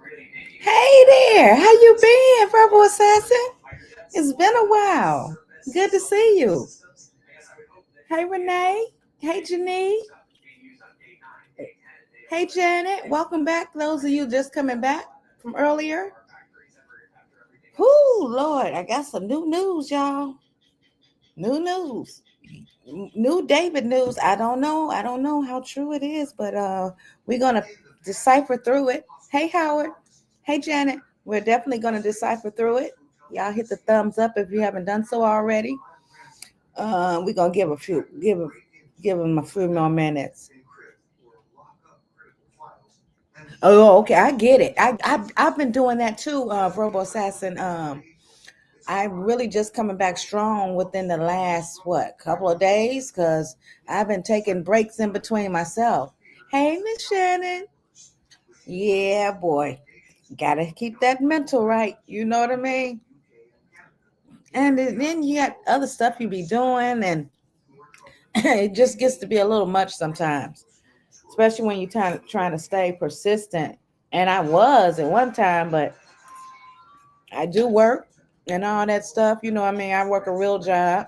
Hey there, how you been, Verbal Assassin? It's been a while. Good to see you. Hey Renee. Hey Janine. Hey Janet. Welcome back. Those of you just coming back from earlier. Whoo, Lord, I got some new news, y'all. New news. New David news. I don't know. I don't know how true it is, but we're gonna decipher through it. Hey Howard. Hey Janet. We're definitely gonna decipher through it. Y'all hit the thumbs up if you haven't done so already. We're gonna give him a few more minutes. Oh, okay, I get it. I've been doing that too, Robo Assassin. I'm really just coming back strong within the last couple of days because I've been taking breaks in between myself. Hey, Miss Shannon. Yeah, boy, gotta keep that mental right. You know what I mean? And then you got other stuff you be doing, and it just gets to be a little much sometimes, especially when you're trying to stay persistent. And I was at one time, but I do work and all that stuff. You know what I mean? I work a real job.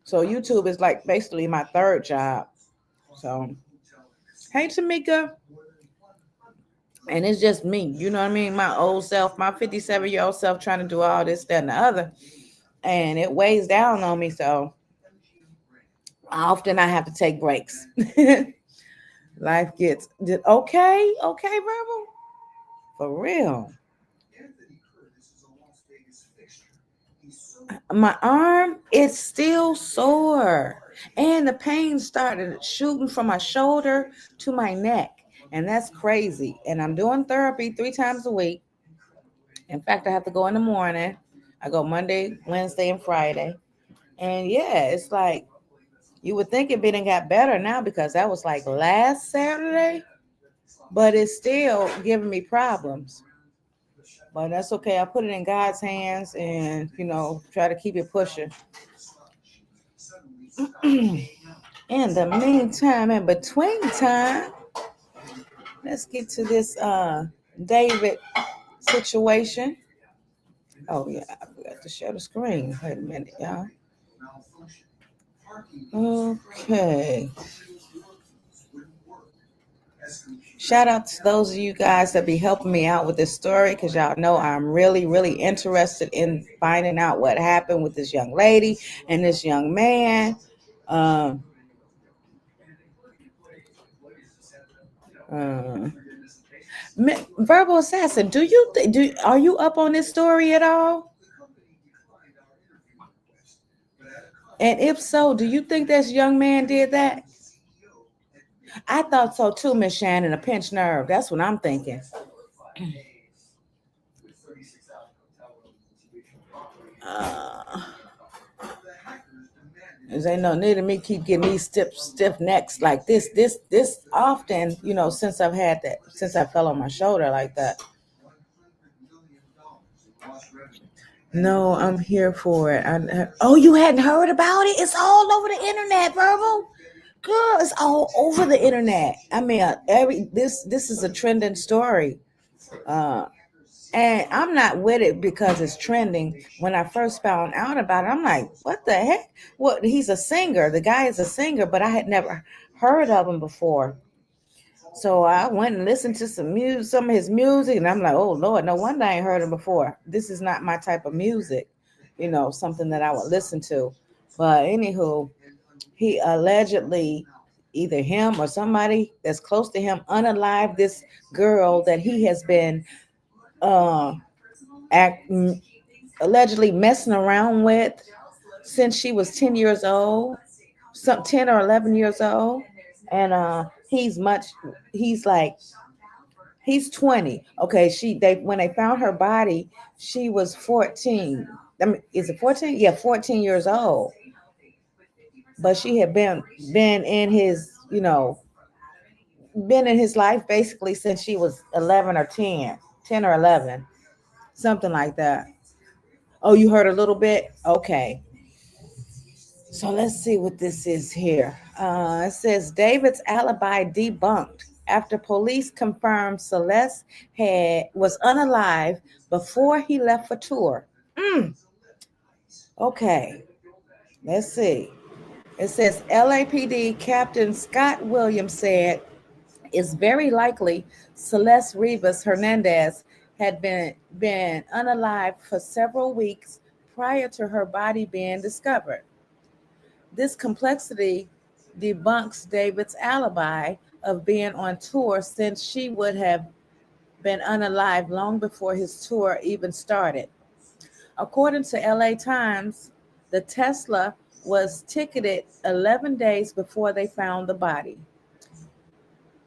So YouTube is like basically my third job. So, hey, Tamika. And it's just me. You know what I mean? My old self, my 57-year-old self trying to do all this, that, and the other. And it weighs down on me. So, often I have to take breaks. Life gets okay, verbal, for real. My arm is still sore, and the pain started shooting from my shoulder to my neck, and that's crazy. And I'm doing therapy 3 times a week. In fact, I have to go in the morning. I go Monday, Wednesday, and Friday. And yeah, it's like you would think it been got better now because that was like last Saturday, but it's still giving me problems. But that's okay. I put it in God's hands and, try to keep it pushing. In the meantime, in between time, let's get to this David situation. Oh, yeah, I forgot to share the screen. Wait a minute, y'all. Okay. Shout out to those of you guys that be helping me out with this story because y'all know I'm really, really interested in finding out what happened with this young lady and this young man. Um, uh, Verbal Assassin, are you up on this story at all? And if so, do you think this young man did that? I thought so too, Miss Shannon. A pinched nerve. That's what I'm thinking. Uh, There's ain't no need of me keep getting these stiff necks like this often. Since I fell on my shoulder like that. No, I'm here for it. Oh, you hadn't heard about it? It's all over the internet, Verbal. Girl, it's all over the internet. I mean, this is a trending story. Uh, and I'm not with it because it's trending. When I first found out about it, I'm like, what the heck? Well, he's a singer. The guy is a singer, but I had never heard of him before. So I went and listened to some of his music, and I'm like, oh Lord, no wonder I ain't heard him before. This is not my type of music, something that I would listen to. But anywho, he allegedly, either him or somebody that's close to him, unalived this girl that he has been uh, act, allegedly messing around with since she was 10 years old, some 10 or 11 years old. And he's like, he's 20. Okay, they when they found her body, she was 14. I mean, is it 14? Yeah, 14 years old. But she had been in his, been in his life basically since she was 11 or 10 or 11, something like that. Oh, you heard a little bit? Okay. So let's see what this is here. It says David's alibi debunked. after police confirmed Celeste was unalive before he left for tour. Okay, let's see. It says LAPD Captain Scott Williams said it's very likely Celeste Rivas Hernandez had been unalive for several weeks prior to her body being discovered. This complexity debunks David's alibi of being on tour since she would have been unalive long before his tour even started. According to LA Times, the Tesla was ticketed 11 days before they found the body.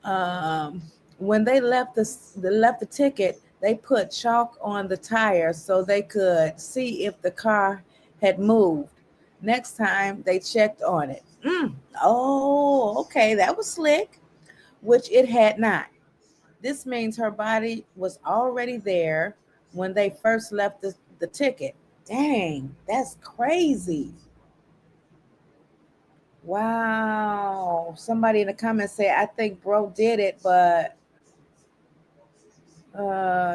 Um, when they left the ticket, they put chalk on the tires so they could see if the car had moved. Next time they checked on it. Oh, okay, that was slick, which it had not. This means her body was already there when they first left the ticket. Dang, that's crazy. Wow. Somebody in the comments say, I think bro did it, but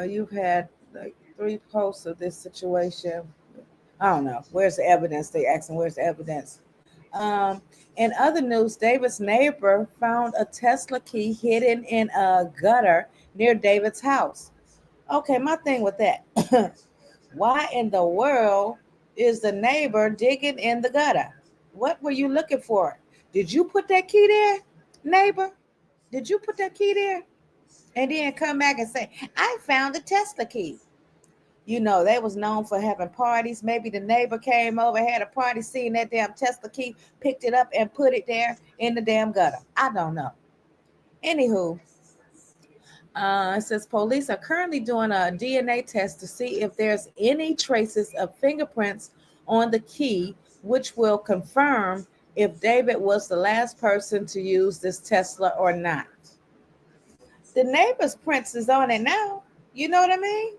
you've had like 3 posts of this situation. I don't know. Where's the evidence? They asking, where's the evidence? Um, in other news, David's neighbor found a Tesla key hidden in a gutter near David's house. Okay, my thing with that. Why in the world is the neighbor digging in the gutter? What were you looking for? Did you put that key there, neighbor? Did you put that key there? And then come back and say, I found the Tesla key. You know, they was known for having parties. Maybe the neighbor came over, had a party, seen that damn Tesla key, picked it up and put it there in the damn gutter. I don't know. Anywho, it says police are currently doing a DNA test to see if there's any traces of fingerprints on the key, which will confirm if David was the last person to use this Tesla or not. The neighbor's prints is on it now. You know what I mean?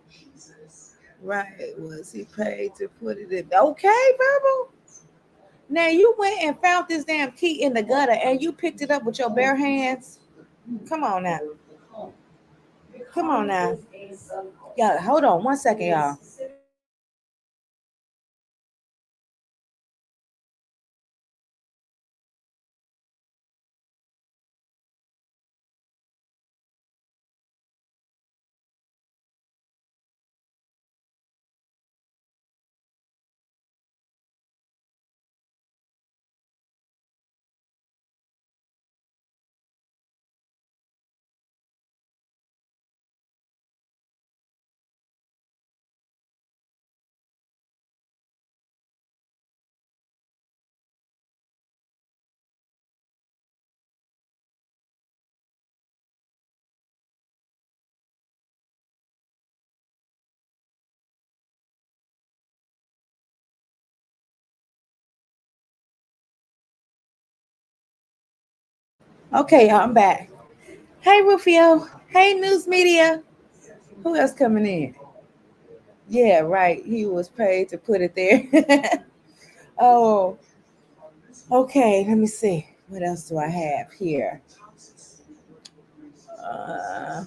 Right. Was he paid to put it in? Okay, Verbal. Now you went and found this damn key in the gutter and you picked it up with your bare hands. Come on now. Come on now. Yeah, hold on 1 second, y'all. Okay, y'all, I'm back. Hey, Rufio. Hey, news media. Who else coming in? Yeah, right. He was paid to put it there. Oh, okay. Let me see. What else do I have here? Uh,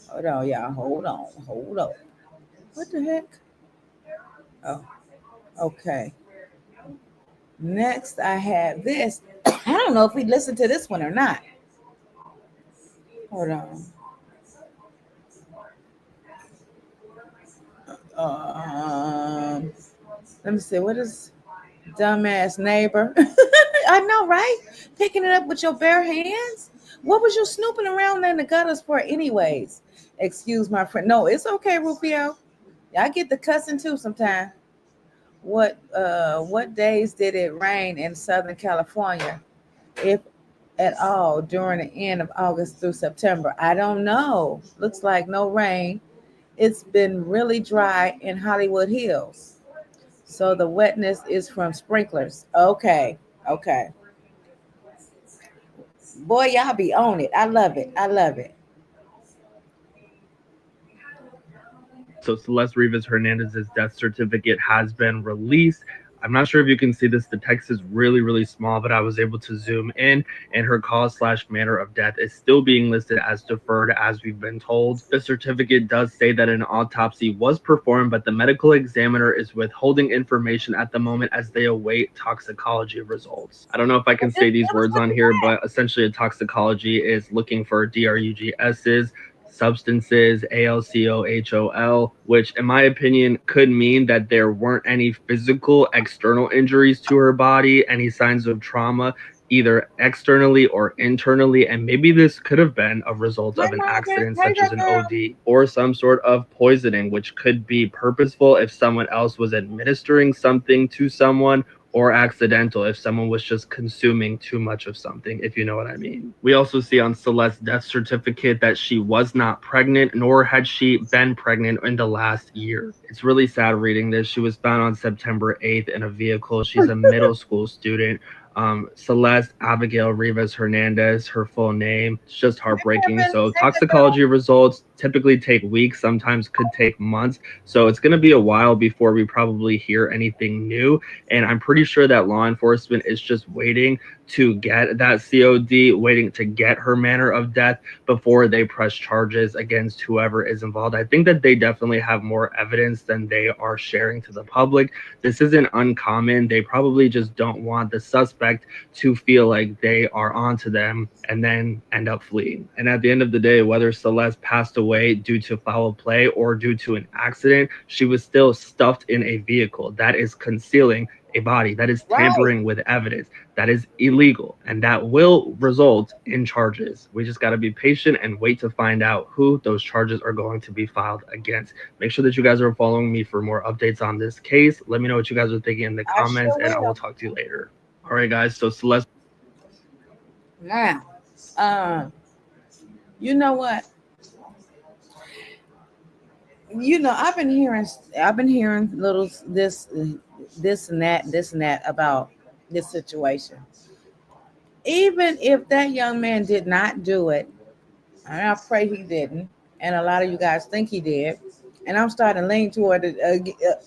hold on, y'all. Hold on. Hold on. What the heck? Oh, okay. Next, I have this. I don't know if we listened to this one or not. Hold on. Um, Let me see. What is dumbass neighbor? I know, right? Picking it up with your bare hands. What was you snooping around in the gutters for, anyways? Excuse my friend. No, it's okay, Rufio. I get the cussing too sometimes. What days did it rain in Southern California, if at all, during the end of August through September? I don't know. Looks like no rain. It's been really dry in Hollywood Hills. So the wetness is from sprinklers. Okay. Okay. Boy, y'all be on it. I love it. I love it. So Celeste Rivas Hernandez's death certificate has been released. I'm not sure if you can see this. The text is really, really small, but I was able to zoom in, and her cause/manner of death is still being listed as deferred, as we've been told. The certificate does say that an autopsy was performed, but the medical examiner is withholding information at the moment as they await toxicology results. I don't know if I can say these words on here, but essentially a toxicology is looking for DRUGSs, substances, ALCOHOL, which in my opinion could mean that there weren't any physical external injuries to her body, any signs of trauma, either externally or internally, and maybe this could have been a result of Hi, an Margaret. accident Hey, such as an girl. OD or some sort of poisoning, which could be purposeful if someone else was administering something to someone, or accidental if someone was just consuming too much of something, if you know what I mean. We also see on Celeste's death certificate that she was not pregnant, nor had she been pregnant in the last year. It's really sad reading this. She was found on September 8th in a vehicle. She's a middle school student. Celeste Abigail Rivas Hernandez, her full name. It's just heartbreaking. So toxicology results typically take weeks, sometimes could take months. So it's going to be a while before we probably hear anything new. And I'm pretty sure that law enforcement is just waiting to get that COD, waiting to get her manner of death before they press charges against whoever is involved. I think that they definitely have more evidence than they are sharing to the public. This isn't uncommon. They probably just don't want the suspect to feel like they are onto them and then end up fleeing. And at the end of the day, whether Celeste passed away due to foul play or due to an accident, she was still stuffed in a vehicle. That is concealing a body. That is tampering with evidence. That is illegal, and that will result in charges. We just got to be patient and wait to find out who those charges are going to be filed against. Make sure that you guys are following me for more updates on this case. Let me know what you guys are thinking in the I comments, sure and I will will. talk to you later. All right, guys. So Celeste. Now, you know what? I've been hearing little this and that about this situation. Even if that young man did not do it, and I pray he didn't, and a lot of you guys think he did, and I'm starting to lean toward it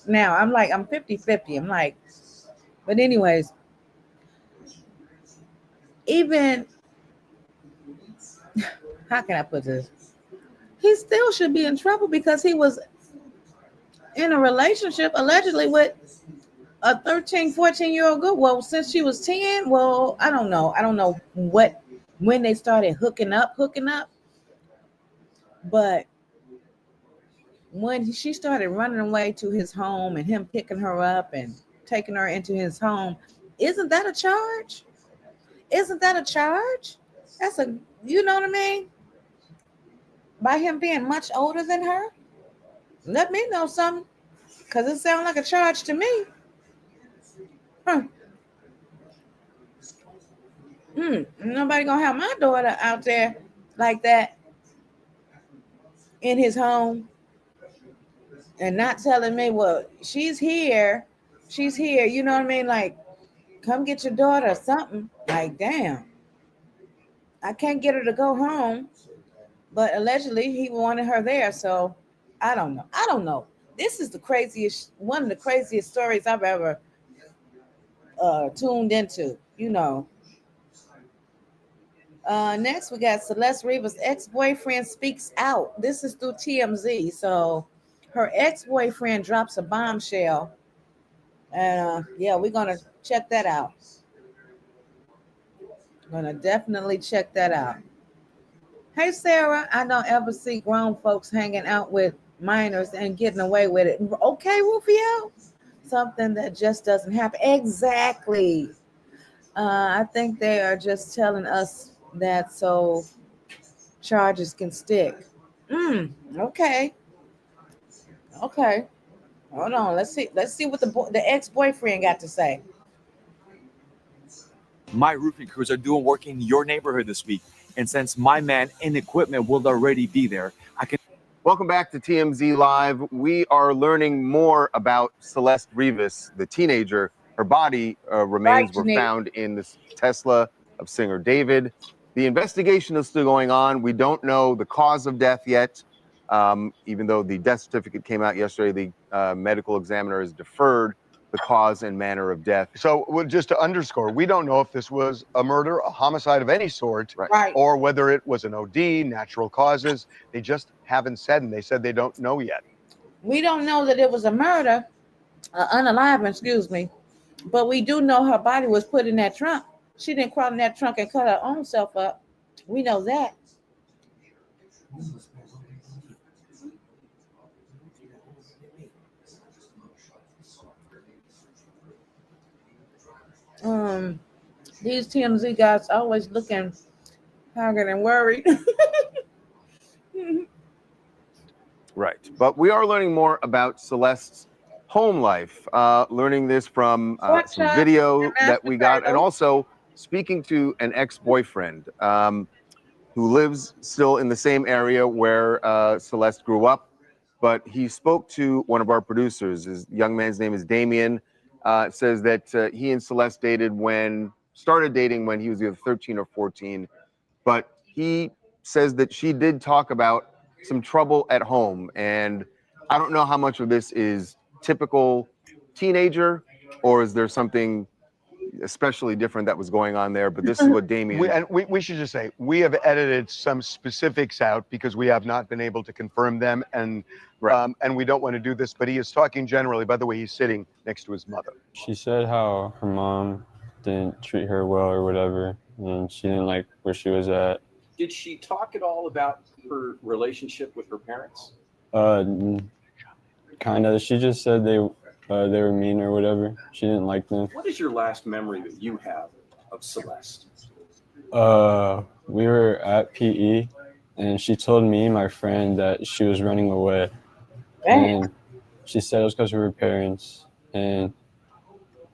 now. I'm 50-50. I'm like, but anyways, even how can I put this? He still should be in trouble because he was in a relationship allegedly with a 13, 14-year old girl. Well, since she was 10, well, I don't know. I don't know when they started hooking up. But when she started running away to his home and him picking her up and taking her into his home, isn't that a charge? Isn't that a charge? That's a, you know what I mean? By him being much older than her? Let me know something, because it sounds like a charge to me. Huh. Nobody gonna have my daughter out there like that in his home and not telling me, well, she's here. You know what I mean? Like, come get your daughter or something. Like, damn, I can't get her to go home, but allegedly he wanted her there. So I don't know. I don't know. This is one of the craziest stories I've ever tuned into. Next, we got Celeste Rivas' ex-boyfriend speaks out. This is through TMZ. So her ex-boyfriend drops a bombshell. And yeah, we're going to check that out. Going to definitely check that out. Hey, Sarah, I don't ever see grown folks hanging out with minors and getting away with it. Okay, Rufio? Something that just doesn't happen. Exactly. I think they are just telling us that so charges can stick. Okay. Okay. Hold on. Let's see. Let's see what the ex-boyfriend got to say. My roofing crews are doing work in your neighborhood this week. And since my man and equipment will already be there, I can... Welcome back to TMZ Live. We are learning more about Celeste Rivas, the teenager. Her body remains were found in this Tesla of singer David. The investigation is still going on. We don't know the cause of death yet. Even though the death certificate came out yesterday, the medical examiner is deferred. the cause and manner of death. So just to underscore, we don't know if this was a murder, a homicide of any sort, Right. or whether it was an OD, natural causes. They just haven't said, and they said they don't know yet. We don't know that it was a murder, unalive, excuse me, but we do know her body was put in that trunk. She didn't crawl in that trunk and cut her own self up. We know that. These TMZ guys always looking haggard and worried. Right. But we are learning more about Celeste's home life, learning this from some video that we got, and also speaking to an ex-boyfriend who lives still in the same area where Celeste grew up. But he spoke to one of our producers. His young man's name is Damien. Says that he and Celeste started dating when he was either 13 or 14. But he says that she did talk about some trouble at home. And I don't know how much of this is typical teenager, or is there something especially different that was going on there? But this is what Damien... We should just say, we have edited some specifics out because we have not been able to confirm them, and we don't want to do this, but he is talking generally. By the way, he's sitting next to his mother. She said how her mom didn't treat her well or whatever, and she didn't like where she was at. Did she talk at all about her relationship with her parents? Kind of. She just said they were mean or whatever. She didn't like them. What is your last memory that you have of Celeste? We were at PE, and she told me, my friend, that she was running away. And she said it was because of her parents, and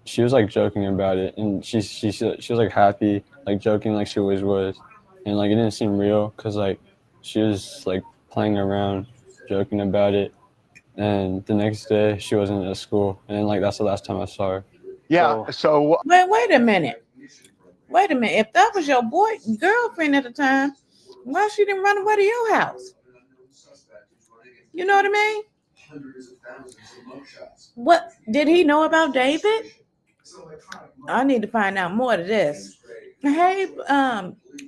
she was like joking about it, and she was like happy, like joking like she always was, and like it didn't seem real because like she was like playing around, joking about it. And the next day she wasn't at school, and like that's the last time I saw her. Yeah. So wait a minute. If that was your girlfriend at the time, why she didn't run away to your house? You know what I mean? What did he know about David? I need to find out more of this. Hey,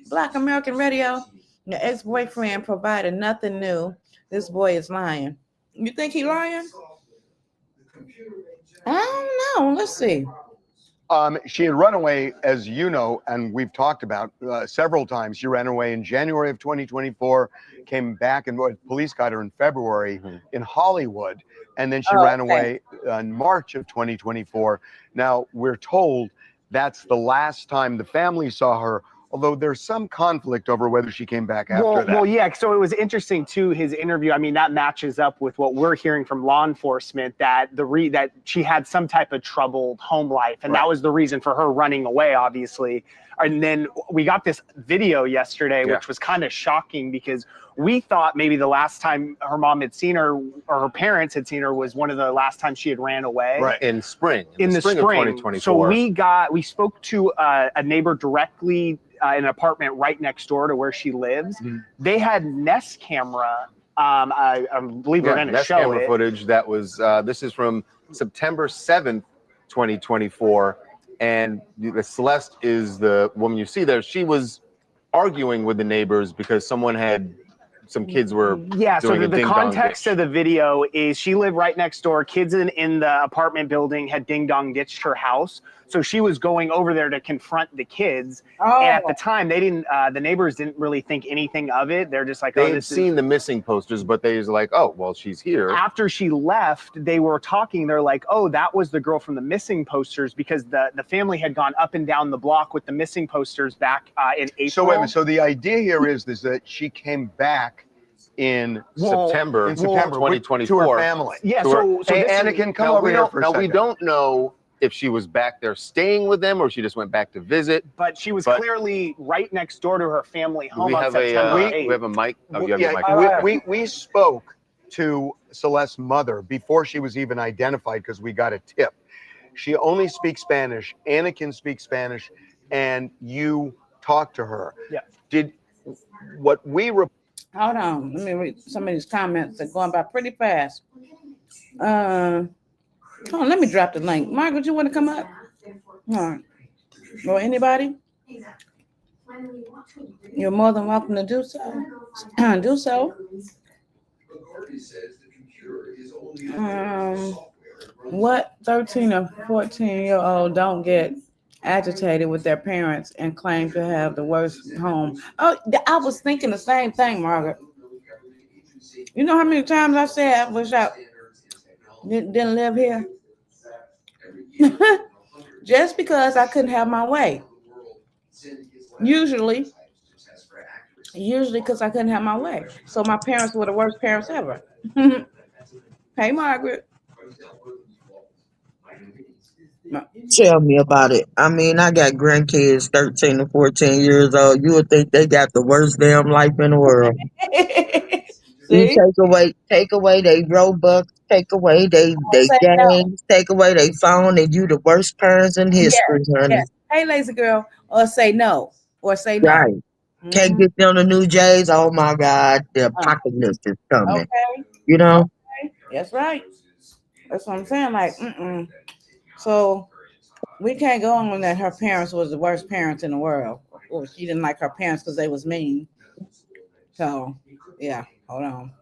Black American Radio, your ex-boyfriend provided nothing new. This boy is lying. You think he lying? I don't know. Let's see. She had run away, as you know, and we've talked about several times. She ran away in January of 2024, came back, and police got her in February in Hollywood, and then she ran away in March of 2024. Now, we're told that's the last time the family saw her, although there's some conflict over whether she came back after that. Well, yeah, so it was interesting, too, his interview. I mean, that matches up with what we're hearing from law enforcement, that that she had some type of troubled home life, and that was the reason for her running away, obviously. And then we got this video yesterday, which was kind of shocking because we thought maybe the last time her mom had seen her or her parents had seen her was one of the last times she had ran away. Right, in spring. In the spring of 2024. So we spoke to a neighbor directly in an apartment right next door to where she lives. They had Nest camera. I believe we're going to show camera footage that was, this is from September 7th, 2024. And Celeste is the woman you see there. She was arguing with the neighbors because some kids were so the context of the video is she lived right next door. Kids in the apartment building had ding-dong ditched her house. So she was going over there to confront the kids. And at the time, they didn't. The neighbors didn't really think anything of it. They're just like, they had seen the missing posters, but they was like, oh, well, she's here. After she left, they were talking. They're like, oh, that was the girl from the missing posters, because the family had gone up and down the block with the missing posters back in April. So wait a minute. So the idea here is that she came back in September 2024 to her family. Yeah. So hey, Anakin, come over here for a second. We don't know if she was back there staying with them or she just went back to visit. But she was clearly right next door to her family home on September 8th. We have a mic. Oh, you have your mic. We spoke to Celeste's mother before she was even identified because we got a tip. She only speaks Spanish. Anakin speaks Spanish, and you talked to her. Yeah. Did what we... Hold on. Let me read some of these comments. They're going by pretty fast. Oh, let me drop the link. Margaret, you want to come up? All right. Or anybody? You're more than welcome to do so. Do so. What 13 or 14-year-old don't get agitated with their parents and claim to have the worst home? Oh, I was thinking the same thing, Margaret. You know how many times I said I wish I didn't live here? Just because I couldn't have my way. Usually because I couldn't have my way. So my parents were the worst parents ever. Hey, Margaret. Tell me about it. I mean, I got grandkids 13 to 14 years old. You would think they got the worst damn life in the world. You See? take away they Robux, take away they Say no. games, take away they phone, and you the worst parents in Yes, history, honey. yes. Hey, lazy girl. Or say no. Or say no. Right. Can't get them the new J's. Oh my God, the Uh, apocalypse is coming. okay. You know? Okay. That's right. That's what I'm saying. Like, So we can't go on that her parents was the worst parents in the world. Or she didn't like her parents because they was mean. So yeah, hold on.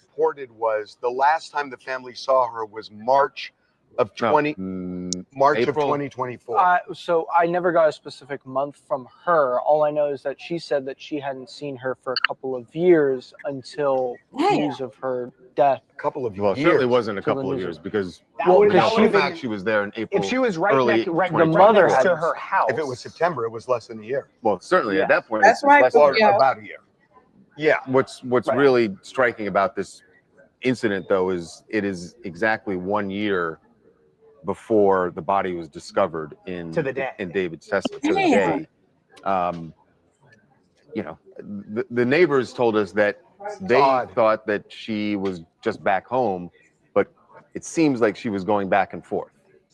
Reported was the last time the family saw her was March of No, 2024. So I never got a specific month from her. All I know is that she said that she hadn't seen her for a couple of years until news of her death. A couple of Well, it years. certainly wasn't a Till the couple of news years of- because Well, would- because that for would a have fact she was there in April. If she was right early next, the 2024. mother next had to her house. If it was September, it was less than a year. Well, certainly Yeah. at that point, That's it's right, less than Or a year. Yeah. about a year. Yeah. What's Right. really striking about this incident, though, is it is exactly 1 year before the body was discovered in David's Tesla to the Damn. day. The neighbors told us that they odd. thought that she was just back home, but it seems like she was going back and forth.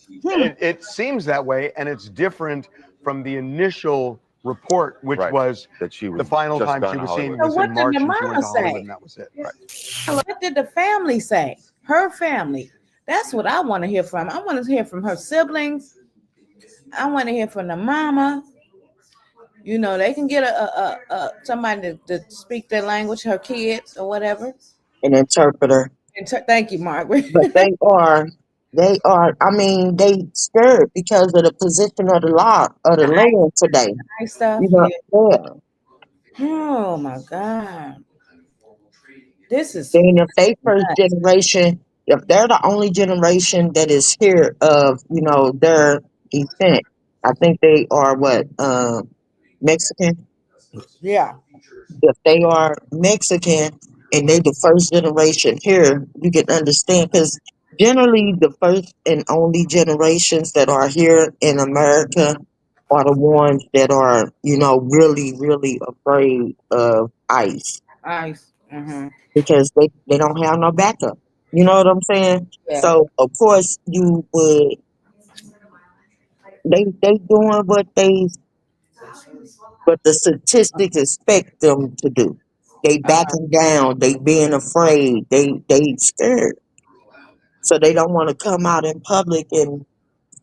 It seems that way, and it's different from the initial report, which Right. was That she was the final just time gone she to was seen Hollywood. So was what in did March, the and she mama went to Hollywood, say? and that was it. What did the family say? Her family. That's what I want to hear from. I want to hear from her siblings. I want to hear from the mama. You know, they can get a somebody to speak their language, her kids or whatever. An interpreter. Thank you, Margaret. But I mean, they scared because of the position of the law of the land today. Nice stuff. You know, yeah. Oh my God. This is Then if they first generation, if they're the only generation that is here of, their descent, I think they are Mexican. yeah. If they are Mexican and they the first generation here, you can understand because generally the first and only generations that are here in America are the ones that are, really, really afraid of ICE Nice. Mm-hmm. because they don't have no backup. You know what I'm saying? Yeah. So of course you would they doing what the statistics expect them to do. They backing down, they being afraid, they scared. So they don't want to come out in public and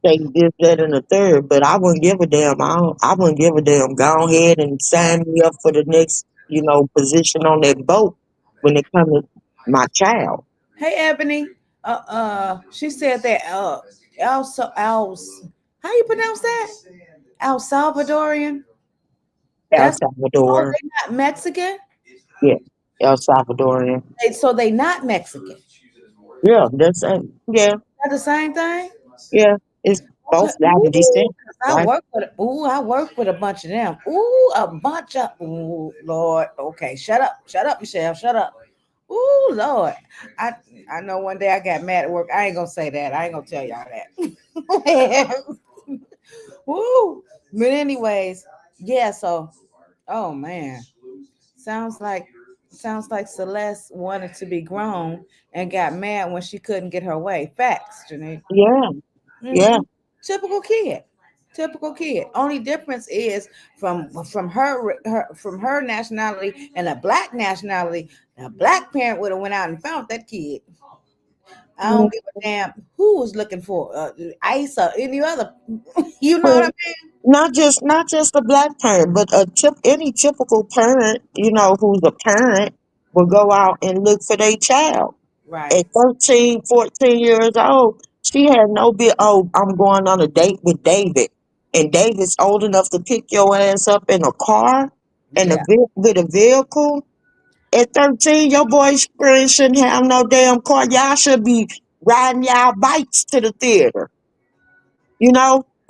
say this, that, and the third. But I wouldn't give a damn. I wouldn't give a damn. Go ahead and sign me up for the next, position on that boat when it comes to my child. Hey, Ebony. She said that how you pronounce that? El Salvadorian. El That's Salvador. they not Mexican. Yeah. El Salvadorian. So they not Mexican. Yeah, that's it. Yeah, That's the same thing. yeah. It's both Latin descent, I right? work with a bunch of them. Lord. Okay, shut up, Michelle, shut up. Ooh, Lord. I know one day I got mad at work. I ain't gonna say that. I ain't gonna tell y'all that. Woo. But anyways, yeah, so oh man. Sounds like Celeste wanted to be grown and got mad when she couldn't get her way. Facts, Janine. Yeah, yeah. Typical kid. Typical kid. Only difference is from her nationality and a black nationality. A black parent would have went out and found that kid. I don't give a damn who was looking for ICE or any other. You know what I mean? Not just a black parent, but any typical parent, who's a parent, will go out and look for their child. Right. At 13, 14 years old, she had no bit. Oh, I'm going on a date with David, and David's old enough to pick your ass up in a car and Yeah. with a vehicle. At 13, your boyfriend shouldn't have no damn car. Y'all should be riding y'all bikes to the theater,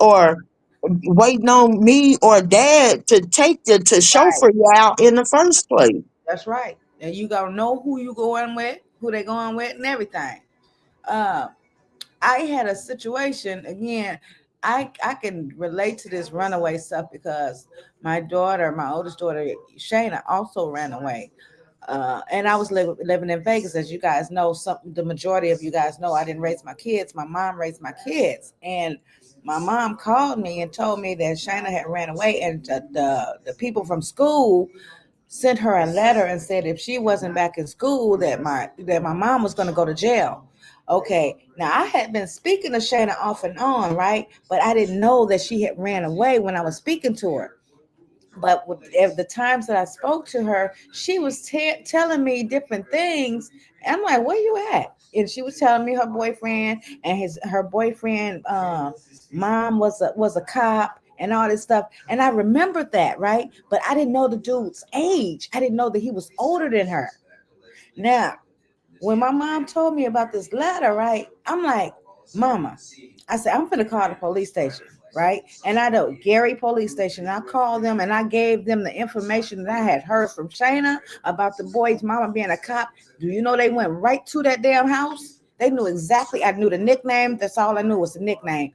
or waiting on me or dad to take you to Right. chauffeur you out in the first place. That's right. And you gotta know who you going with, who they going with, and everything. Uh, I had a situation again. I can relate to this runaway stuff because my oldest daughter, Shayna, also ran away. And I was living in Vegas, as you guys know. The majority of you guys know I didn't raise my kids. My mom raised my kids, and my mom called me and told me that Shayna had ran away, and the people from school sent her a letter and said if she wasn't back in school, that my mom was going to go to jail. Okay, now I had been speaking to Shayna off and on, right? But I didn't know that she had ran away when I was speaking to her. But at the times that I spoke to her, she was telling me different things. And I'm like, where you at? And she was telling me her boyfriend and her boyfriend mom was a cop and all this stuff. And I remembered that, right? But I didn't know the dude's age. I didn't know that he was older than her. Now, when my mom told me about this letter, right, I'm like, Mama, I said, I'm going to call the police station, right? And I know Gary Police Station. I called them and I gave them the information that I had heard from Shayna about the boy's mama being a cop. Do you know they went right to that damn house? They knew exactly. I knew the nickname. That's all I knew was the nickname.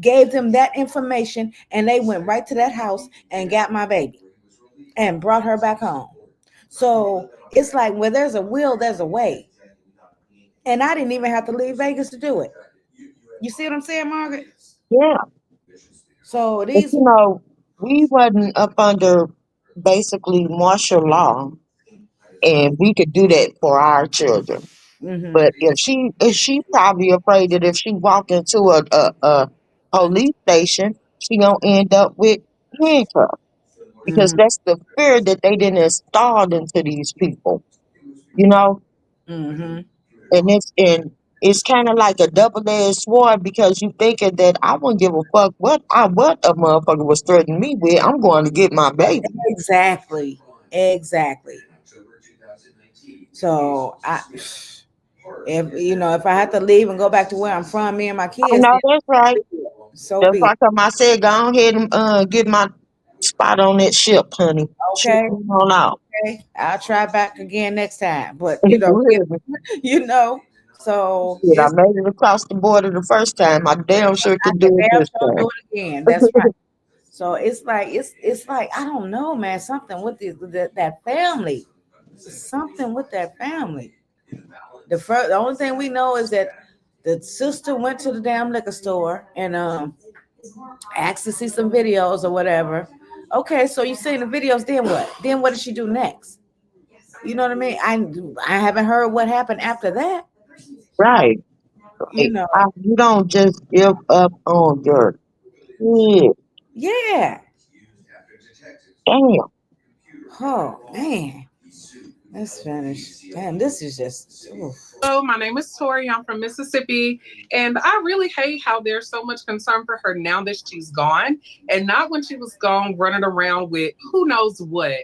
Gave them that information and they went right to that house and got my baby and brought her back home. So it's like where there's a will, there's a way. And I didn't even have to leave Vegas to do it. You see what I'm saying, Margaret? Yeah. So But these we wasn't up under basically martial law, and we could do that for our children. mm-hmm, But if she probably afraid that if she walk into a police station, she gonna end up with handcuffs, because mm-hmm, that's the fear that they didn't install into these people, you know. mm-hmm. And it's kind of like a double-edged sword, because you thinking that I wouldn't give a fuck what a motherfucker was threatening me with. I'm going to get my baby. Exactly. Exactly. So if I had to leave and go back to where I'm from, me and my I kids, know that's right. so That's be why it. I said, go ahead and get my spot on that ship, honey. Ship Okay. me on out. Okay. I'll try back again next time. But Really. you know, so Shit, I made it across the border the first time. I damn sure I could can do it damn this sure time. do it again. That's right. So it's like I don't know, man. Something with that family. Something with that family. The only thing we know is that the sister went to the damn liquor store and asked to see some videos or whatever. Okay, so you seen the videos, then what? Then what did she do next? You know what I mean? I haven't heard what happened after that. Right. You know, You don't just give up on your kid. yeah. Damn. Oh man, let's finish. Damn, this is just. Oof. Hello, my name is Tori. I'm from Mississippi. And I really hate how there's so much concern for her now that she's gone, and not when she was gone running around with who knows what.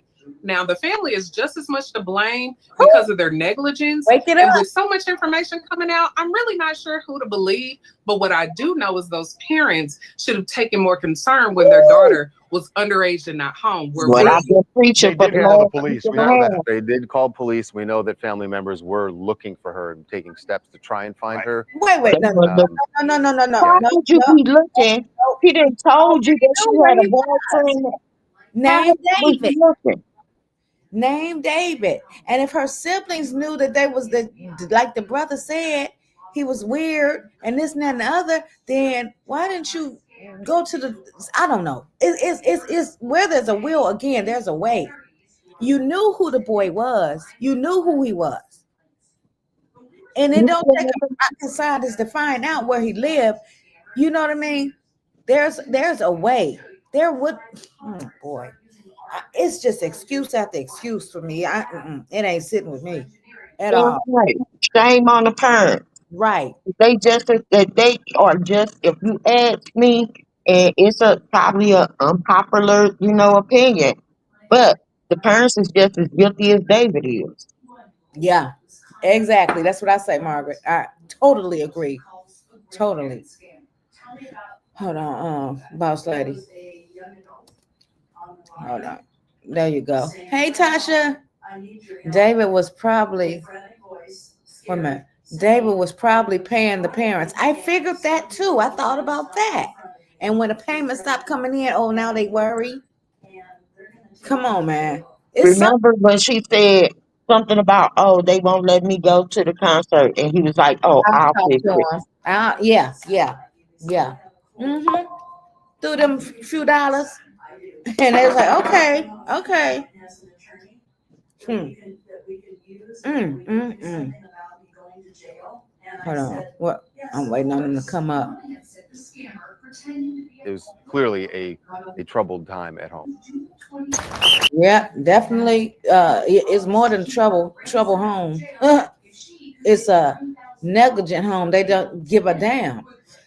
Now, the family is just as much to blame because of their negligence. Wake it And up. with so much information coming out, I'm really not sure who to believe. But what I do know is those parents should have taken more concern when their daughter was underage and not home. We're What I've waiting. been preaching They for did the call the last week police. and We a know half. that. They did call police. We know that family members were looking for her and taking steps to try and find her. Wait, They no, were no, looking. no, no, no, no, no, Why no, would you no, be looking? no. He didn't told you that she Know where had a he was. boyfriend. How Name was David. you looking? Name David. And if her siblings knew that they was like the brother said, he was weird and this and that and the other, then why didn't you go to I don't know. It's where there's a will, again, there's a way. You knew who the boy was. You knew who he was. And it don't take a rocket scientist to find out where he lived. You know what I mean? There's a way. There would, oh boy, it's just excuse after excuse for me. It ain't sitting with me at all. Right. Shame on the parents. Right. They just they are just, if you ask me, and it's probably a unpopular, opinion, but the parents is just as guilty as David is. Yeah, exactly. That's what I say, Margaret. I totally agree. Totally. Hold on, boss lady. Hold on. There you go. Hey, Tasha. David was probably, wait a minute. David was probably paying the parents. I figured that too. I thought about that. And when the payment stopped coming in, oh, now they worry. Come on, man. It's something. Remember when she said something about, oh, they won't let me go to the concert, and he was like, oh, I've I'll talked fix to it. him. Yeah. Mm-hmm. Threw them few dollars, and they was like, okay. Mm. Hold on. What? I'm waiting on them to come up. It was clearly a troubled time at home. Yeah, definitely. It's more than trouble home. It's a negligent home. They don't give a damn.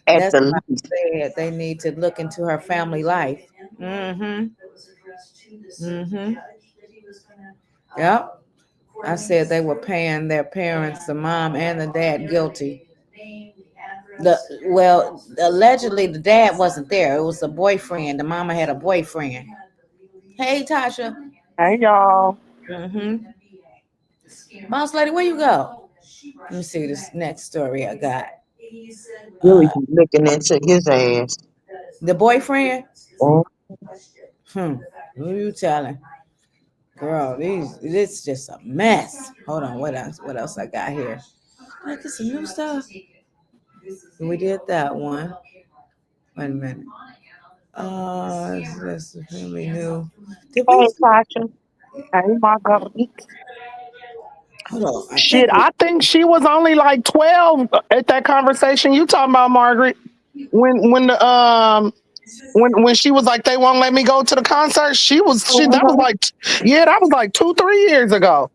At That's the why least. I said they need to look into her family life. Yep. I said they were paying their parents, the mom and the dad, guilty. Allegedly the dad wasn't there. It was a boyfriend. The mama had a boyfriend. Hey, Tasha. Hey y'all. Boss lady, where you go? Let me see this next story I got. Really be looking into his ass. The boyfriend? Oh, Who you telling? Girl, it's just a mess. Hold on, what else I got here? Did I get some new stuff? We did that one. Wait a minute. That's really new. Did we? hey, Tasha. Hey Margo. Hold on. I think she was only like 12 at that conversation you talking about, Margaret. When she was like, they won't let me go to the concert, that was like, yeah, that was like 2-3 years ago.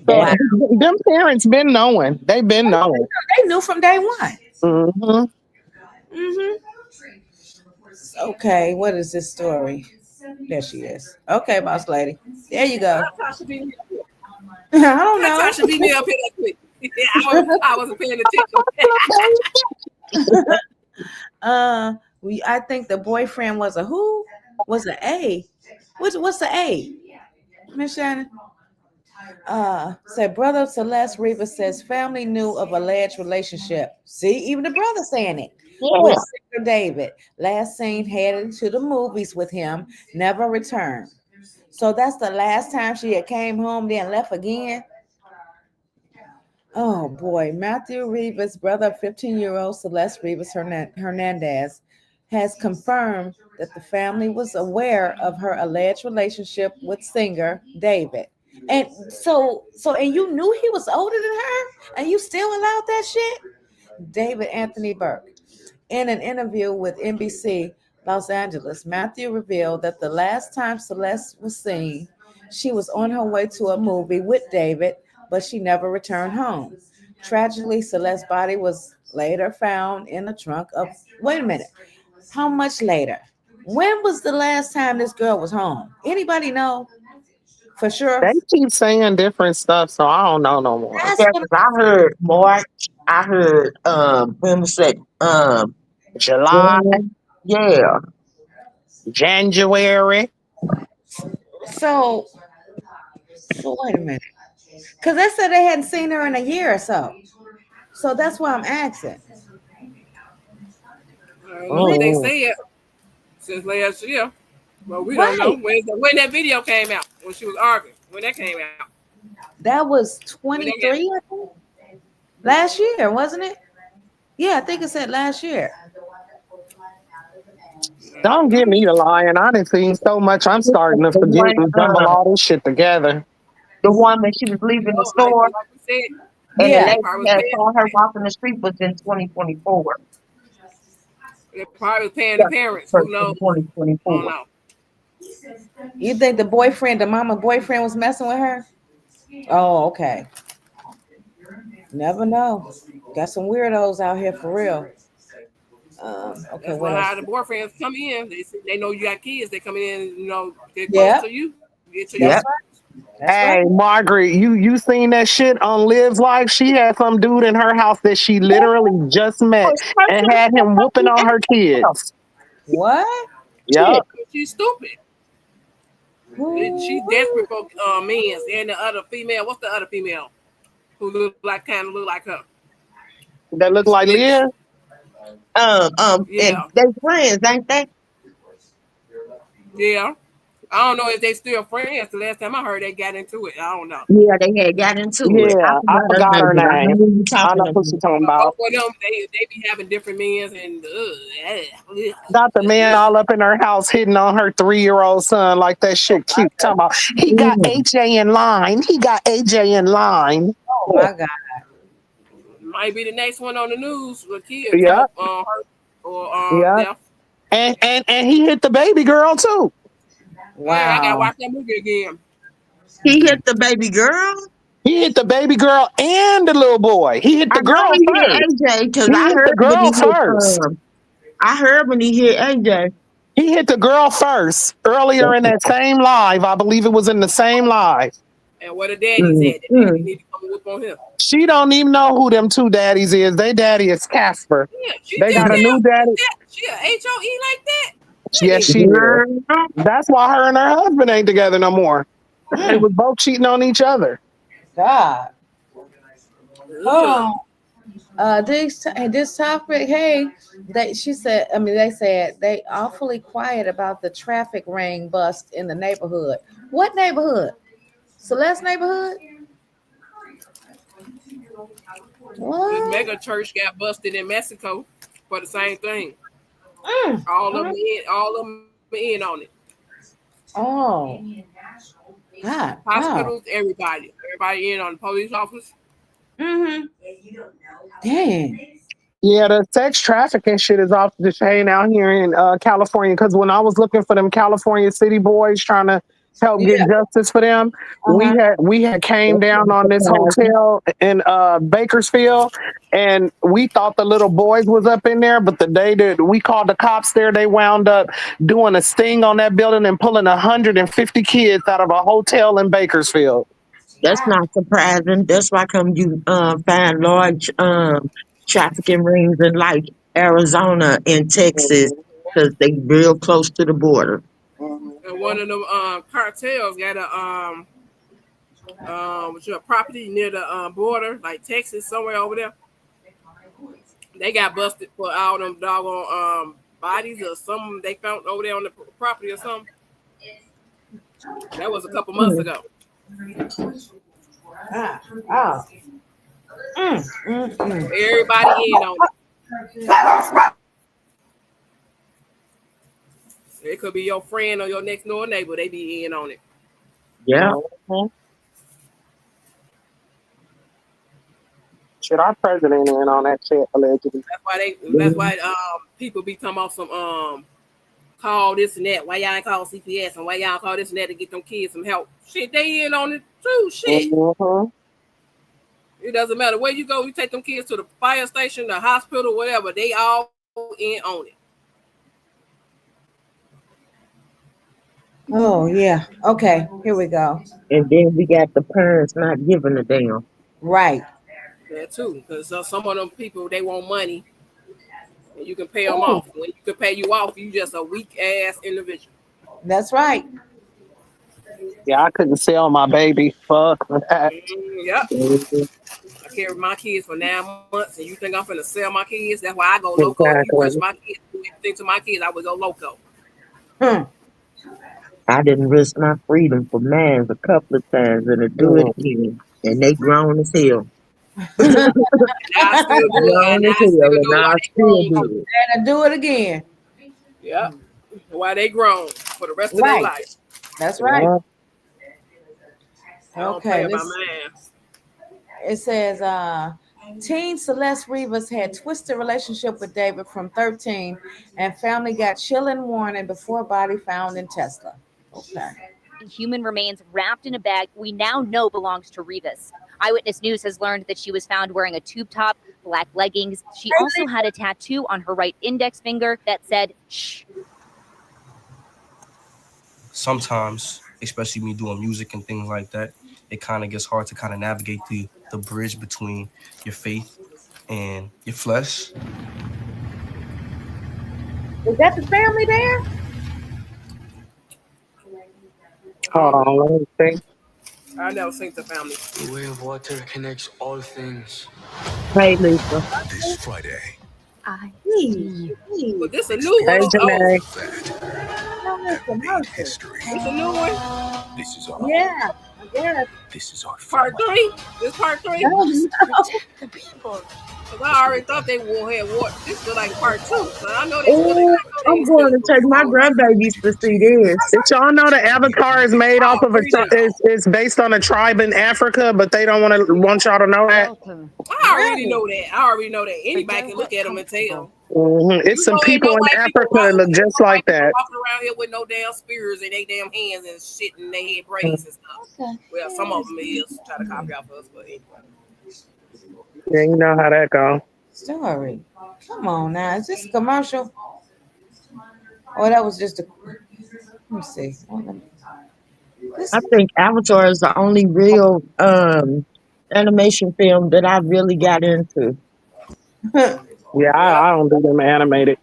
So Wow. them parents been knowing. They've been knowing. They knew from day one. Mm-hmm. Okay, what is this story? There she is. Okay, boss lady. There you go. I don't know. Tasha beat me up here that quick. I wasn't paying attention. I think the boyfriend was a who? Was an A. What's the A? Miss Shannon? Said brother Celeste Rivas says family knew of alleged relationship. See, even the brother saying it. Yeah. With singer David. Last seen headed to the movies with him, never returned. So that's the last time she had came home, then left again. Oh boy, Matthew Rivas' brother, 15-year-old Celeste Rivas Hernandez, has confirmed that the family was aware of her alleged relationship with singer David. And and you knew he was older than her, and you still allowed that shit? David Anthony Burke. In an interview with NBC Los Angeles, Matthew revealed that the last time Celeste was seen, she was on her way to a movie with David, but she never returned home. Tragically, Celeste's body was later found in the trunk of, wait a minute, how much later? When was the last time this girl was home? Anybody know? For sure. They keep saying different stuff, so I don't know no more. Yeah, 'cause I heard March. I heard when was that? July, June. Yeah. January. So wait a minute. Because they said they hadn't seen her in a year or so. So that's why I'm asking. I know what they said since last year. But we don't know when that video came out, when she was arguing, when that came out. That was 23 last year, wasn't it? Yeah, I think it said last year. Don't get me to lying. I done seen so much. I'm starting to forget and jumble all this shit together. The one that she was leaving the store. Like we said, And the Yeah. lady Probably that paying, saw her walking the street was in 2024. they probably paying the Yeah, parents. Who first knows? in I don't 2024. know. You think the boyfriend, the mama boyfriend, was messing with her? Oh, okay. Never know. Got some weirdos out here for real. Okay, That's what why else? how the boyfriends come in. They know you got kids. They come in, get close Yeah, to you, get to your that's Yep. right. That's right. Hey, Margaret, you seen that shit on Liv's Life? She had some dude in her house that she literally just met and had him whooping on her kids. What? Yep. She's stupid. She's desperate for men. And the other female, what's the other female who kind of look like her? That look like Liv? And Yeah, they friends, ain't they? yeah. I don't know if they still friends. The last time I heard they got into it, I don't know. Yeah, they had got into it. I Yeah, I forgot her forgot name, her but I know name. who you I talking know who she about. talking But about. both of them, they be having different men's and Got the man all up in her house hitting on her 3-year-old son like that shit cute. Talking about he got Mm. AJ in line. He got AJ in line. Oh my God. might be the next one on the news with kids Yeah, hurt or yeah. death. And he hit the baby girl too. Hey, I gotta Wow. watch that movie again. He hit the baby girl. He hit the baby girl and the little boy. He hit I the know girl he hit first. AJ because He I hit the heard when he girl hit first. I heard when he hit AJ. He hit the girl first earlier in that same live. I believe it was in the same live. And where the daddy's Mm, at, the daddy mm. need to come whip on him. She don't even know who them two daddies is. They daddy is Casper. Yeah, she They just got a new daddy. she a HOE like that. Yes, she is. Girl. That's why her and her husband ain't together no more. They was both cheating on each other. God. Ugh. Oh. This topic, hey, she said, I mean, they said they awfully quiet about the traffic ring bust in the neighborhood. What neighborhood? Celeste neighborhood? This What? mega church got busted in Mexico for the same thing. Mm, All of mm. them in on it. Oh, God. Oh. Hospitals, everybody in on the police office. Mm-hmm. Dang. Yeah, the sex trafficking shit is off the chain out here in California. Because when I was looking for them California city boys trying to help get Yeah. justice for them, Uh-huh. we had came That's down not on this surprising. hotel in Bakersfield, and we thought the little boys was up in there. But the day that we called the cops there, they wound up doing a sting on that building and pulling 150 kids out of a hotel in Bakersfield. That's not surprising. That's why come you find large trafficking rings in like Arizona and Texas because they real close to the border. And one of them cartels got a property near the border, like Texas, somewhere over there. They got busted for all them doggone bodies or something they found over there on the property or something. That was a couple months Mm. ago. Oh. Everybody in on it. It could be your friend or your next door neighbor. They be in on it. Yeah. Shit, our president in on that shit allegedly. That's why people be talking about some call this and that. Why y'all ain't call CPS and why y'all call this and that to get them kids some help? Shit, they in on it too. Shit. Mm-hmm. It doesn't matter where you go. You take them kids to the fire station, the hospital, whatever. They all in on it. Oh, yeah. Okay, here we go. And then we got the parents not giving a damn. Right. That too, because some of them people they want money, and you can pay them Ooh, off. When you can pay you off, you just a weak ass individual. that's right. Yeah, I couldn't sell my baby. Fuck that. Yep. Mhm. I carried my kids for 9 months, and you think I'm finna sell my kids? That's why I go loco. If you touch Exactly. my kids, do anything to my kids, I would go loco. Hmm. I didn't risk my freedom for mans a couple of times and to do it again. And they grown as hell. And I still do it, Grown and as I still hell, and do it while I they still grown do too. it. And do it again. Yep. While they grown for the rest of their Right. life. That's right. Yeah. I don't play Okay. about mine. It says teen Celeste Rivas had twisted relationship with David from 13, and family got chilling warning before body found in Tesla. Okay. Human remains wrapped in a bag we now know belongs to Rivas. Eyewitness News has learned that she was found wearing a tube top, black leggings. She also had a tattoo on her right index finger that said, shh. Sometimes, especially me doing music and things like that, it kind of gets hard to kind of navigate the bridge between your faith and your flesh. Is that the family there? Hold on, let me see. I never seen the family. The way of water connects all things. Hey, Lisa. This Friday. I see. Well, this a new Hey, one. Janae. History. This a new one. This is our Yeah, I guess. This is our Part 3. This part 3. The people. Cause I already thought they had water. This is like part 2. So I know they. Oh, I'm going to take my grandbabies to see this. Did y'all know the Avatar is made off of is based on a tribe in Africa, but they don't want y'all to know that? I already know that. I already know that. Anybody can look at them and tell. It's some people in Africa that look just like that. Walking around here with no damn spears in their damn hands and shit in their head braids and stuff. Okay. Well, some of them is try to copy off us, but anyway. Yeah, you know how that goes. Story. Come on now. Is this a commercial? Oh, that was just a. Let me see. I think Avatar is the only real animation film that I really got into. Yeah, I don't do them animated.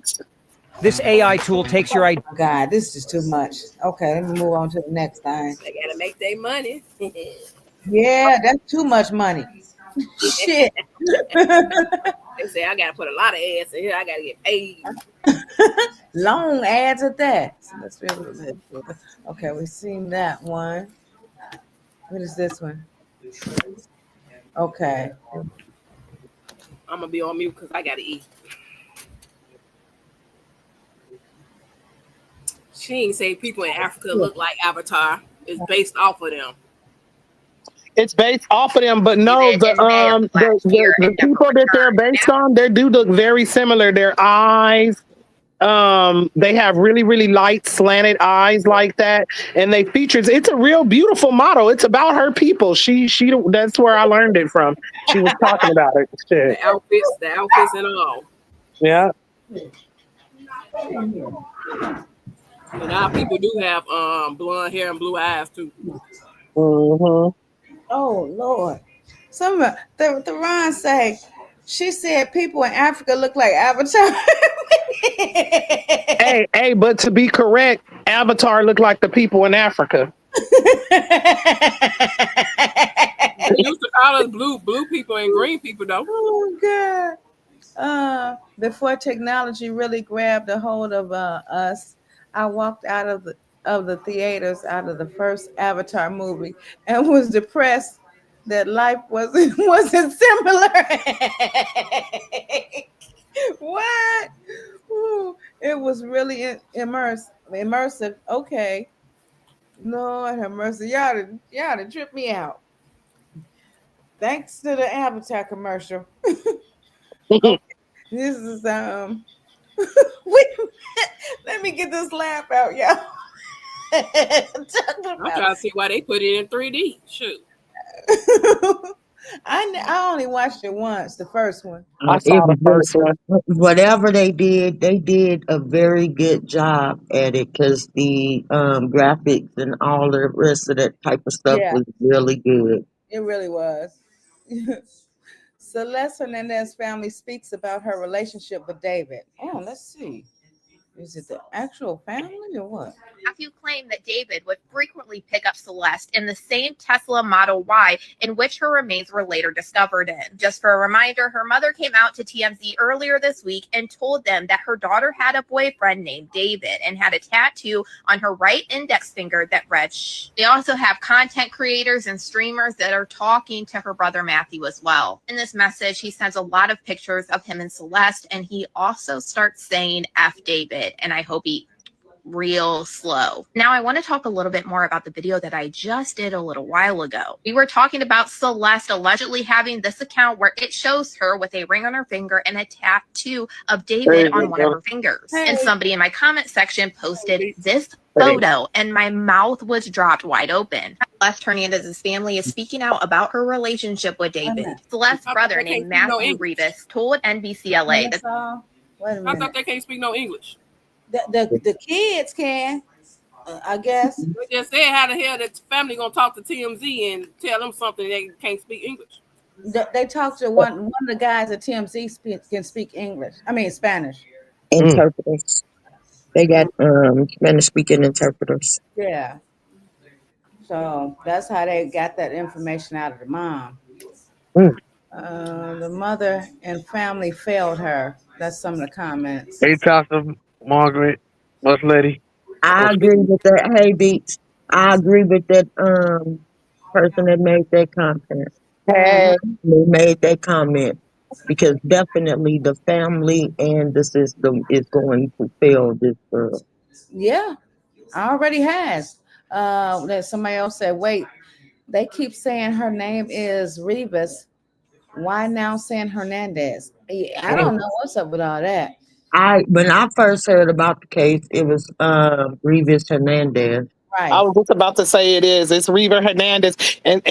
This AI tool takes your idea. Oh God, this is too much. Okay, let me move on to the next thing. They gotta make their money. Yeah, that's too much money. Shit. They say I gotta put a lot of ads in here. I gotta get paid. Long ads at that. So let's really okay, we've seen that one. What is this one? Okay. I'm gonna be on mute because I gotta eat. She ain't say people in Africa look like Avatar. It's based off of them. It's based off of them, but no, the people that they're based on, they do look very similar. Their eyes, they have really, really light slanted eyes like that, and they features. It's a real beautiful model. It's about her people. She. That's where I learned it from. She was talking about it. Shit. The outfits and all. Yeah. But now people do have blonde hair and blue eyes too. Mm-hmm. Oh Lord. Some the Ron say she said people in Africa look like Avatar. hey, but to be correct, Avatar looked like the people in Africa. They used to call us blue people and green people though. Oh God. Before technology really grabbed a hold of us, I walked out of the theaters out of the first Avatar movie and was depressed that life wasn't similar. What? Ooh, it was really immersive. Okay. Lord have mercy. Y'all done tripped me out. Thanks to the Avatar commercial. Okay. This is wait, let me get this laugh out, y'all. I'm trying to see why they put it in 3D. Shoot. I only watched it once, the first one. I saw the first one. Whatever they did a very good job at it because the graphics and all the rest of that type of stuff was really good. It really was. Celeste Hernandez's family speaks about her relationship with David. Oh, let's see. Is it the actual family or what? Matthew claimed that David would frequently pick up Celeste in the same Tesla Model Y in which her remains were later discovered in. Just for a reminder, her mother came out to TMZ earlier this week and told them that her daughter had a boyfriend named David and had a tattoo on her right index finger that read shh. They also have content creators and streamers that are talking to her brother Matthew as well. In this message, he sends a lot of pictures of him and Celeste, and he also starts saying F David, and I hope he real slow. Now, I want to talk a little bit more about the video that I just did a little while ago. We were talking about Celeste allegedly having this account where it shows her with a ring on her finger and a tattoo of David on one of her fingers. And somebody in my comment section posted this photo, and my mouth was dropped wide open. Celeste Hernandez's family is speaking out about her relationship with David. Celeste's brother named Matthew Rivas told NBCLA that Wait a I minute. thought they can't speak no English. The kids can, I guess. They just said how the hell that family gonna talk to TMZ and tell them something they can't speak English. They talked to one of the guys at TMZ can speak English. I mean Spanish. Interpreters. They got Spanish speaking interpreters. Yeah. So that's how they got that information out of the mom. The mother and family failed her. That's some of the comments. Hey, Tasha, Margaret, Bus Lady. I agree with that. Hey, Beats. I agree with that person that made that comment. Hey. They made that comment because definitely the family and the system is going to fail this girl. Yeah, already has. That somebody else said, wait, they keep saying her name is Rivas. Why now saying Hernandez? I don't know what's up with all that. When I first heard about the case, it was Rivas Hernandez. Right. I was just about to say it is. It's Reva Hernandez and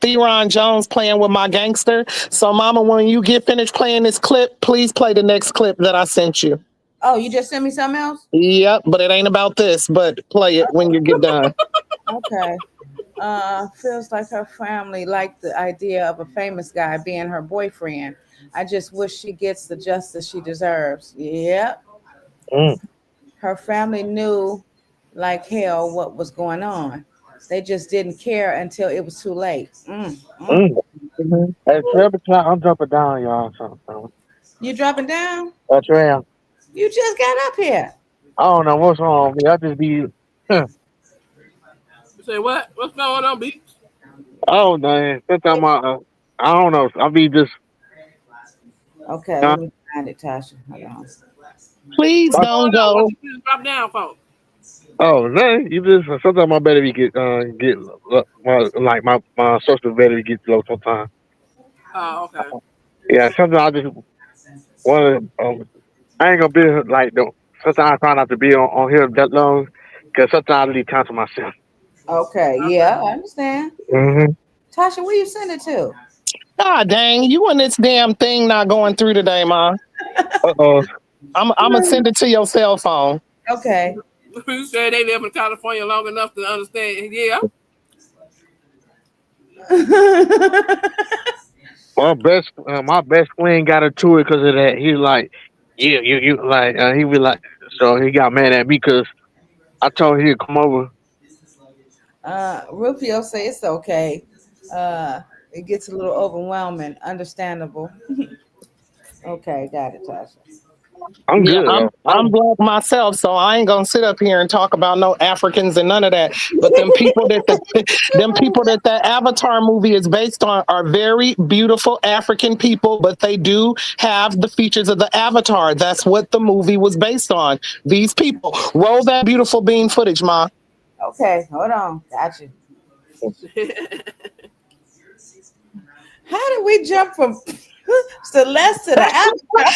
Theron Jones playing with my gangster. So, Mama, when you get finished playing this clip, please play the next clip that I sent you. Oh, you just sent me something else? Yep, but it ain't about this. But play it when you get done. Okay. Feels like her family liked the idea of a famous guy being her boyfriend. I just wish she gets the justice she deserves. Yep. Her family knew like hell what was going on. They just didn't care until it was too late. Hey, I'm jumping down, y'all. You dropping down? That's right. You just got up here. I don't know what's wrong with me. I just be. You say what? What's going on, B? Oh, man. Sometimes I don't know. I be just. Okay, let me find it, Tasha. Hold on. Please don't go. What you drop down for? Oh, man. You just. Sometimes my battery get my social battery gets low sometimes. Oh, okay. Yeah, sometimes I just want to. I ain't gonna be like though. Sometimes I try not to be on here that long because sometimes I leave time to myself. Okay, yeah, I understand. Tasha, where you send it to? God dang, you and this damn thing not going through today, Ma. Uh-oh. I'm gonna send it to your cell phone. Okay. You said they live in California long enough to understand. Yeah. My best friend got into it because of that. He's like, yeah, you like he be like, so he got mad at me because I told him he'd come over. Rufio say it's okay. It gets a little overwhelming. Understandable. Okay, got it, Tasha. I'm good. I'm black myself, so I ain't gonna sit up here and talk about no Africans and none of that. But them people that Avatar movie is based on are very beautiful African people, but they do have the features of the Avatar. That's what the movie was based on. These people. Roll that beautiful bean footage, Ma. Okay, hold on. Got you. How did we jump from Celeste to the Avatar?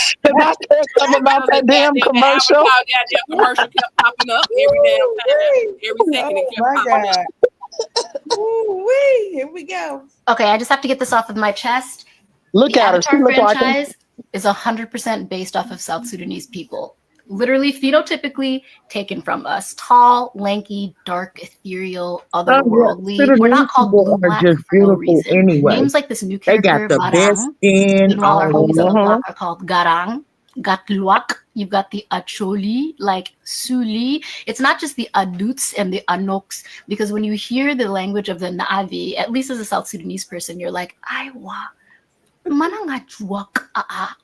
Something about that damn commercial. That commercial kept popping up every damn time, every second. It kept popping up. Ooh-wee. Here we go. Okay, I just have to get this off of my chest. Look the at her. Avatar She look like franchise is 100% based off of South Sudanese people. Literally, phenotypically taken from us. Tall, lanky, dark, ethereal, otherworldly. We're not called blue black just for no beautiful reason. anyway. Names like this new They character, got the best Barang. skin. Meanwhile, our homies on the all block are called Garang. Gatluak, you've got the Acholi, like Suli. It's not just the Aduts and the Anoks, because when you hear the language of the Na'avi, at least as a South Sudanese person, you're like, Aiwa, manangajwak,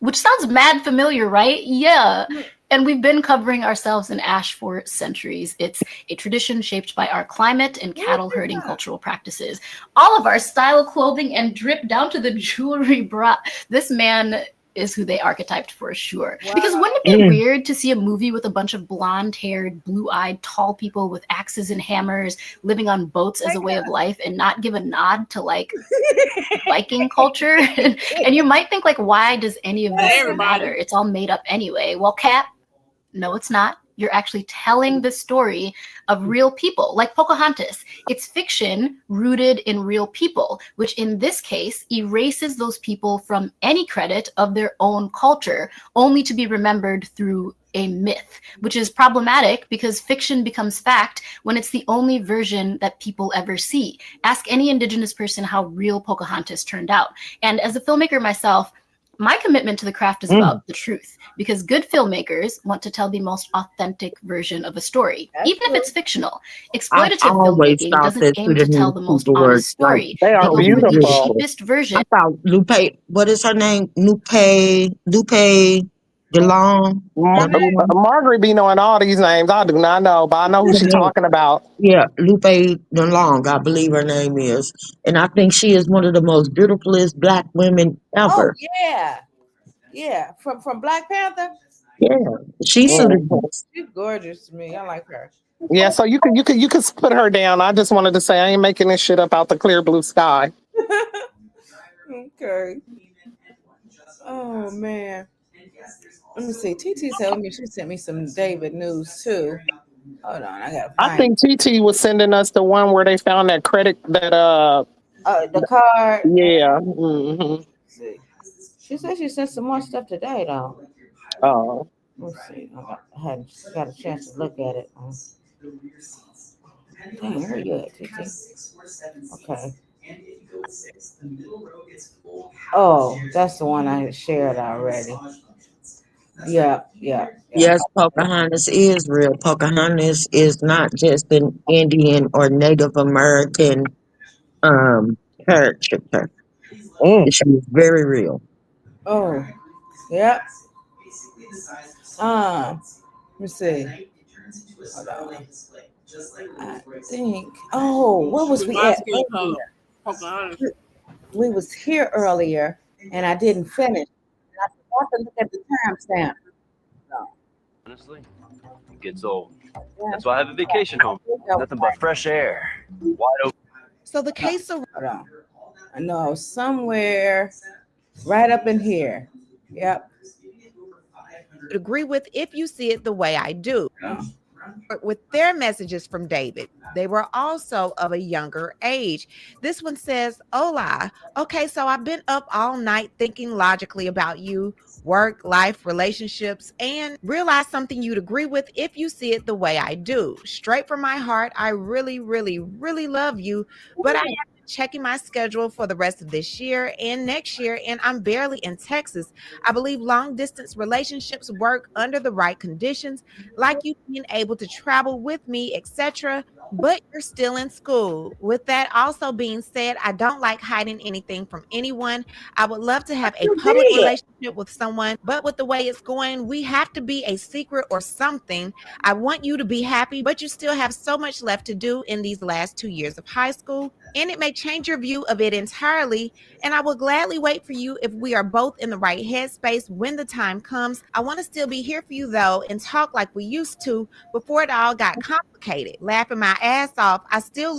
which sounds mad familiar, right? Yeah. And we've been covering ourselves in ash for centuries. It's a tradition shaped by our climate and cattle herding cultural practices. All of our style clothing and drip down to the jewelry brought. This man is who they archetyped for sure. Wow. Because wouldn't it be weird to see a movie with a bunch of blonde-haired, blue-eyed, tall people with axes and hammers living on boats as a way of life and not give a nod to like Viking culture? And you might think like, why does any of this matter? It's all made up anyway. Well, Cap, no, it's not. You're actually telling the story of real people, like Pocahontas. It's fiction rooted in real people, which in this case erases those people from any credit of their own culture, only to be remembered through a myth, which is problematic because fiction becomes fact when it's the only version that people ever see. Ask any Indigenous person how real Pocahontas turned out. And as a filmmaker myself, my commitment to the craft is about the truth, because good filmmakers want to tell the most authentic version of a story, even if it's fictional. Exploitative filmmaking doesn't aim to tell the most honest story. They are They go for the beautiful. cheapest version. I thought Lupe, what is her name? Lupe DeLong. Margaret be knowing all these names. I do not know, but I know who she's talking about. Yeah, Lupe DeLong, I believe her name is. And I think she is one of the most beautifulest black women ever. Oh, yeah. From Black Panther. Yeah, she's suited. She's gorgeous to me. I like her. Yeah, so you could put her down. I just wanted to say I ain't making this shit up out the clear blue sky. Okay. Oh man. Let me see. TT told me she sent me some David news too. Hold on, I gotta I think TT was sending us the one where they found that credit that the card. Yeah. See. She said she sent some more stuff today though. Oh. Let's see. I hadn't got a chance to look at it. Dang, where you at, TT? Okay. Oh, that's the one I had shared already. Yeah. Yes, Pocahontas is real. Pocahontas is not just an Indian or Native American character. She was very real. Oh, yep. Let me see. Hold on. I think. Oh, what was we at earlier? We was here earlier, and I didn't finish. And I forgot to look at the timestamp. Honestly, it gets old. That's why I have a vacation home. Nothing but fresh air. Wide open. So the case of I know somewhere right up in here. Yep. Agree with if you see it the way I do. With their messages from David, they were also of a younger age. This one says, Hola. Okay, so I've been up all night thinking logically about you, work, life, relationships, and realize something you'd agree with if you see it the way I do. Straight from my heart, I really, really, really love you, but I am checking my schedule for the rest of this year and next year, and I'm barely in Texas. I believe long distance relationships work under the right conditions, like you being able to travel with me, etc., but you're still in school. With that also being said, I don't like hiding anything from anyone. I would love to have a public relationship with someone, but with the way it's going, we have to be a secret or something. I want you to be happy, but you still have so much left to do in these last 2 years of high school, and it may change your view of it entirely, and I will gladly wait for you if we are both in the right headspace when the time comes. I want to still be here for you though and talk like we used to before it all got complicated. Laughing my ass off.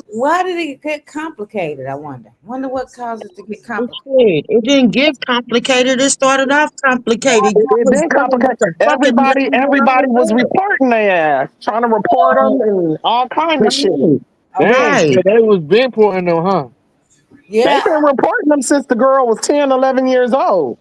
Why did it get complicated? I wonder what caused it to get complicated. It didn't get complicated. It started off complicated. It didn't complicate. Everybody was reporting their ass, trying to report them and all kinds of shit. Dang, so they was been reporting them, huh? Yeah. They've been reporting them since the girl was 10, 11 years old.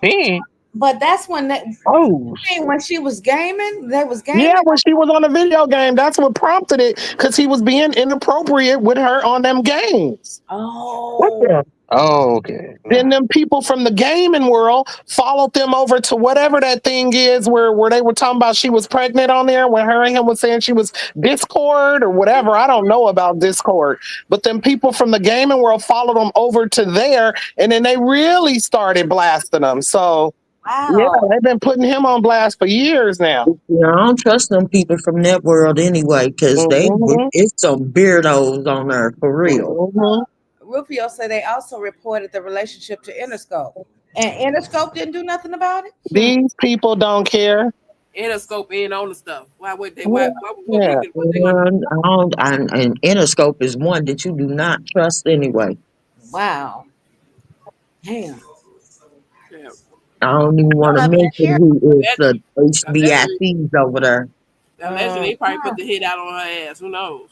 10? But that's when when she was gaming, they was gaming. Yeah, when she was on a video game, that's what prompted it, because he was being inappropriate with her on them games. Oh. Oh, okay. Then them people from the gaming world followed them over to whatever that thing is where they were talking about she was pregnant on there, when her and him was saying she was Discord or whatever. I don't know about Discord. But them people from the gaming world followed them over to there, and then they really started blasting them. So yeah, they've been putting him on blast for years now. Yeah, I don't trust them people from that world anyway, because it's some beardos on there for real. Rufio said they also reported the relationship to Interscope. And Interscope didn't do nothing about it. These people don't care. Interscope in on the stuff. Why would they? Yeah. What they And Interscope is one that you do not trust anyway. Wow. Damn. Yeah. I don't even want to Love mention and share. who is the Allegedly, HBICs over there. they probably put the hit out on her ass. Who knows?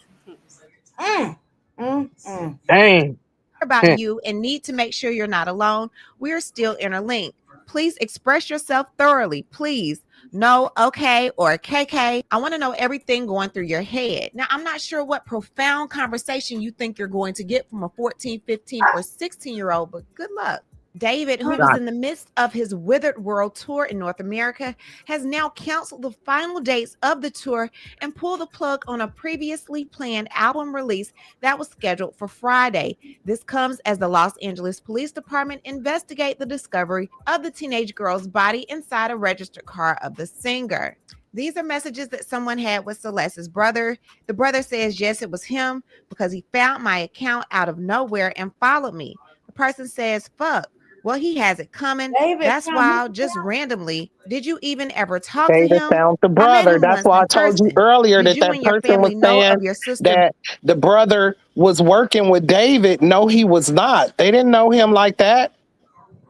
Dang. About you and need to make sure you're not alone. We're still interlinked. Please express yourself thoroughly. Please. No, okay, or KK. I want to know everything going through your head. Now, I'm not sure what profound conversation you think you're going to get from a 14, 15, or 16-year-old, but good luck. David, who was in the midst of his Withered World Tour in North America, has now canceled the final dates of the tour and pulled the plug on a previously planned album release that was scheduled for Friday. This comes as the Los Angeles Police Department investigate the discovery of the teenage girl's body inside a registered car of the singer. These are messages that someone had with Celeste's brother. The brother says, yes, it was him because he found my account out of nowhere and followed me. The person says, fuck. Well, he has it coming. David That's found wild. Just randomly. Did you even ever talk to David him? found the I met brother. him That's once why I in told you person. earlier Did that you that and your person was family know saying of your sister? that the brother was working with David. No, he was not. They didn't know him like that.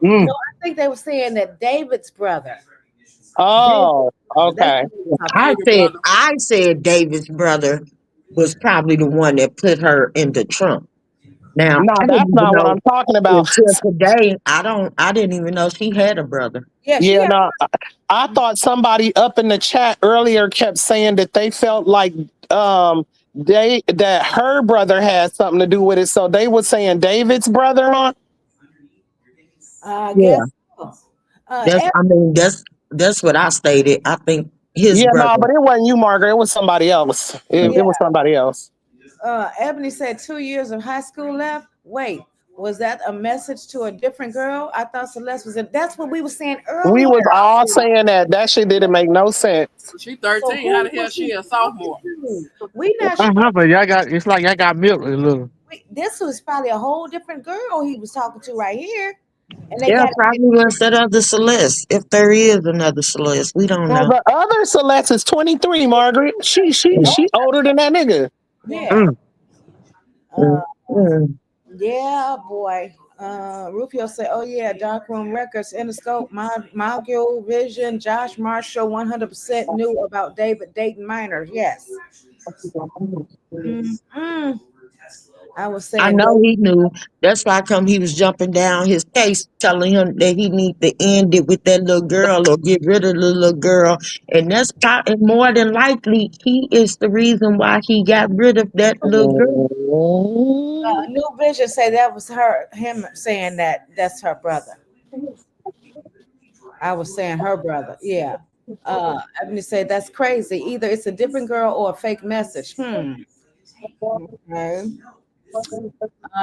No, I think they were saying that David's brother. Oh, okay. I said David's brother was probably the one that put her in the trunk. Now No, I that's didn't even not what know I'm talking about. until today. I didn't even know she had a brother. Yeah, no, I thought somebody up in the chat earlier kept saying that they felt like that her brother had something to do with it. So they were saying David's brother on. I Yeah, guess so. that's what I stated. I think his Yeah, no, brother. but it wasn't you, Margaret. It was somebody else. It was somebody else. Ebony said 2 years of high school left. Wait, was that a message to a different girl? I thought Celeste was in. That's what we were saying We earlier. was all saying that. That shit didn't make no sense. She 13. How the hell she a sophomore? We not I sure. don't know, but y'all got it's like y'all got milk a little. This was probably a whole different girl he was talking to right here, and they Yeah, got. probably was that other Celeste. If there is another Celeste, we don't Well, know. the other Celeste is 23, Margaret. She older than that nigga. Yeah. Mm. Yeah, boy. Rufio said, "Oh yeah, Darkroom Records, Interscope, Mogul Vision, Josh Marshall, 100% knew about David dating minors. Yes, I was saying. I know he knew. That's why come he was jumping down his case, telling him that he need to end it with that little girl or get rid of the little girl. And that's probably more than likely he is the reason why he got rid of that little girl. New Vision said that was him saying that's her brother. I was saying her brother. Yeah. Ebony said that's crazy. Either it's a different girl or a fake message. Okay.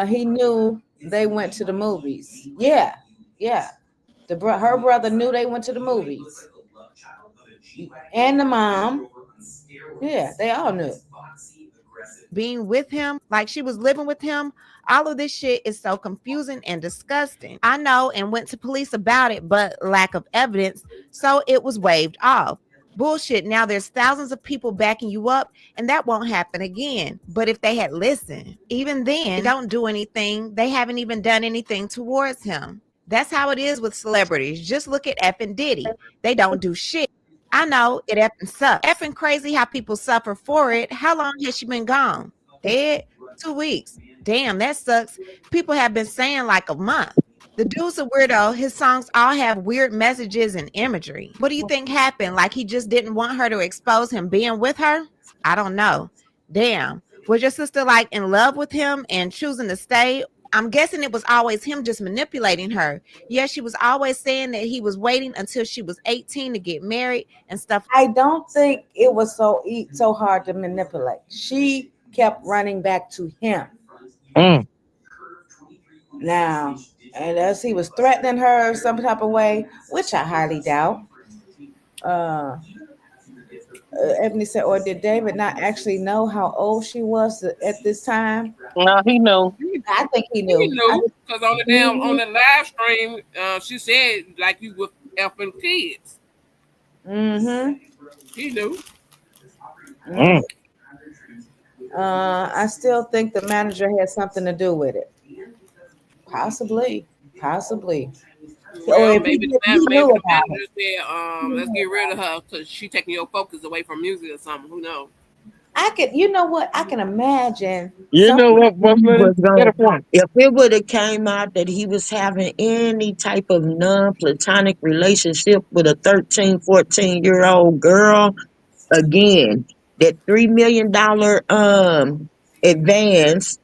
He knew they went to the movies. Yeah. Her brother knew they went to the movies. And the mom. Yeah, they all knew. Being with him, like she was living with him, all of this shit is so confusing and disgusting. I know and went to police about it, but lack of evidence, so it was waved off. Bullshit. Now there's thousands of people backing you up, and that won't happen again. But if they had listened, even then, they don't do anything. They haven't even done anything towards him. That's how it is with celebrities. Just look at F and Diddy. They don't do shit. I know it effing sucks. Effing crazy how people suffer for it. How long has she been gone? Dead? 2 weeks. Damn, that sucks. People have been saying like a month. The dude's a weirdo. His songs all have weird messages and imagery. What do you think happened? Like he just didn't want her to expose him being with her? I don't know. Damn. Was your sister like in love with him and choosing to stay? I'm guessing it was always him just manipulating her. Yeah, she was always saying that he was waiting until she was 18 to get married and stuff. I don't think it was so hard to manipulate. She kept running back to him. Now, unless he was threatening her some type of way, which I highly doubt. Ebony said, or did David not actually know how old she was at this time? No, he knew. I think he He knew. knew because on the live stream, she said like you were effing kids. Mm-hmm. He knew. Mm. I still think the manager had something to do with it. Possibly. Or Well, if he maybe did, he maybe knew the about it. manager said, let's get rid of her because she taking your focus away from music or something. Who knows? You know what? I can imagine. You know what, Was get a gonna, point. if it would have came out that he was having any type of non-platonic relationship with a 13, 14-year-old girl, again, that $3 million advance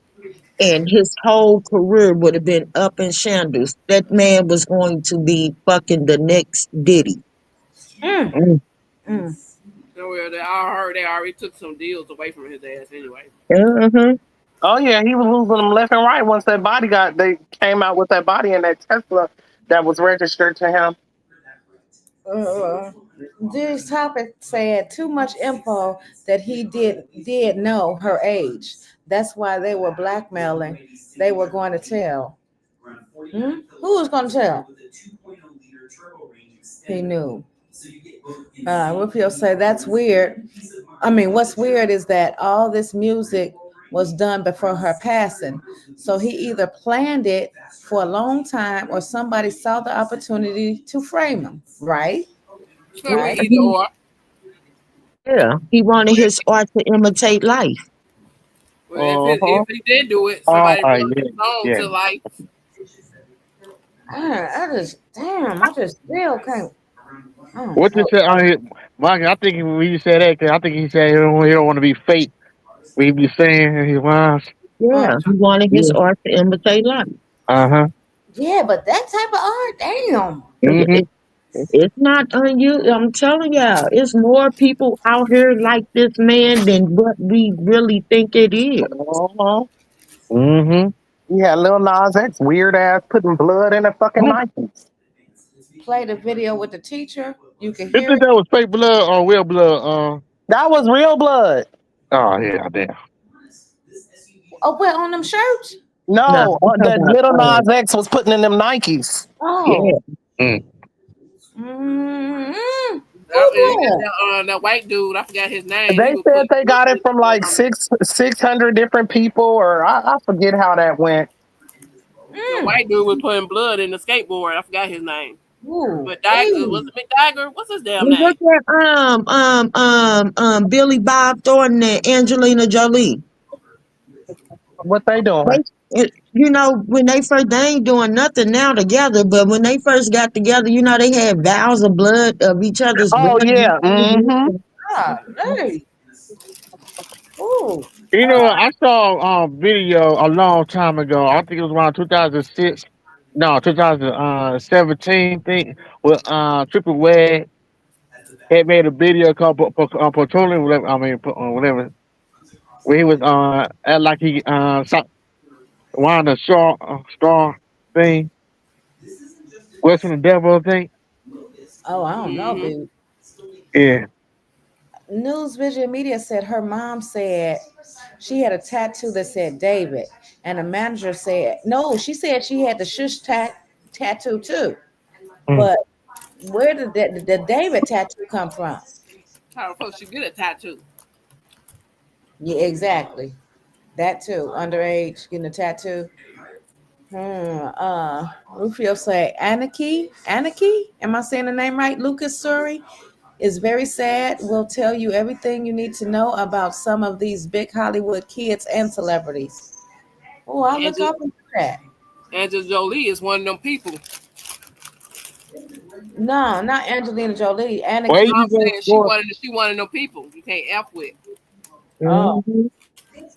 and his whole career would have been up in shambles. That man was going to be fucking the next Diddy. Mm. Mm. So I heard they already took some deals away from his ass anyway. Uh-huh. Oh yeah, he was losing them left and right once that body they came out with that body in that Tesla that was registered to him. This topic said too much info that he did know her age. That's why they were blackmailing. They were going to tell. Who was going to tell? He knew. Rufio say that's weird. I mean, what's weird is that all this music was done before her passing. So he either planned it for a long time or somebody saw the opportunity to frame him, right? Probably Right. either or. Yeah, he wanted his art to imitate life. Well, if he did do it, Oh, somebody brought yeah, his song yeah. to life. I just still can't. What you said on here, Mike? I think when you said that, 'cause I think he said he don't want to be fake. We be saying his lines. Yeah, he wanted his art to imitate life. Uh-huh. Yeah, but that type of art, damn. Mm-hmm. It's not unusual. I'm telling y'all, it's more people out here like this man than what we really think it is. Mm-hmm. Yeah, Lil Nas X, weird ass putting blood in a fucking Nike. Play the video with the teacher. You can You hear think it. that was fake blood or real blood? That was real blood. Oh yeah, damn. Oh, well, on them shirts? No, I'm talking that about, Little Nas X was putting in them Nikes. Oh. yeah. That white dude, I forgot his name. They said they got it from like 600 different people, or I forget how that went. The white dude was putting blood in the skateboard. I forgot his name. Ooh, But was it McDagger? What's his damn Look name? at Billy Bob Thornton and Angelina Jolie. What they doing? When they first, they ain't doing nothing now together, but when they first got together, they had vows of blood of each other's Oh blood. yeah. Mm-hmm. Ah, hey. Ooh. You know, I saw a video a long time ago. I think it was around 2006. No, 2017. Think with Triple Wed had made a video called Petroleum. Whatever. Where he was act like he wound a straw thing. West from the devil thing. Oh, I don't know, dude. Yeah. News Vision Media said her mom said she had a tattoo that said David, and the manager said no. She said she had the shush tattoo too, but where did the David tattoo come from? How the fuck she get a tattoo? Yeah, exactly. That too. Underage getting a tattoo. Rufio say Anarchy. Am I saying the name right? Lucas Suri is very sad. We'll tell you everything you need to know about some of these big Hollywood kids and celebrities. Oh, I'll look up into that. Angelina Jolie is one of them people. No, not Angelina Jolie. I'm Anarchy. saying she one of them people you can't F with. Oh.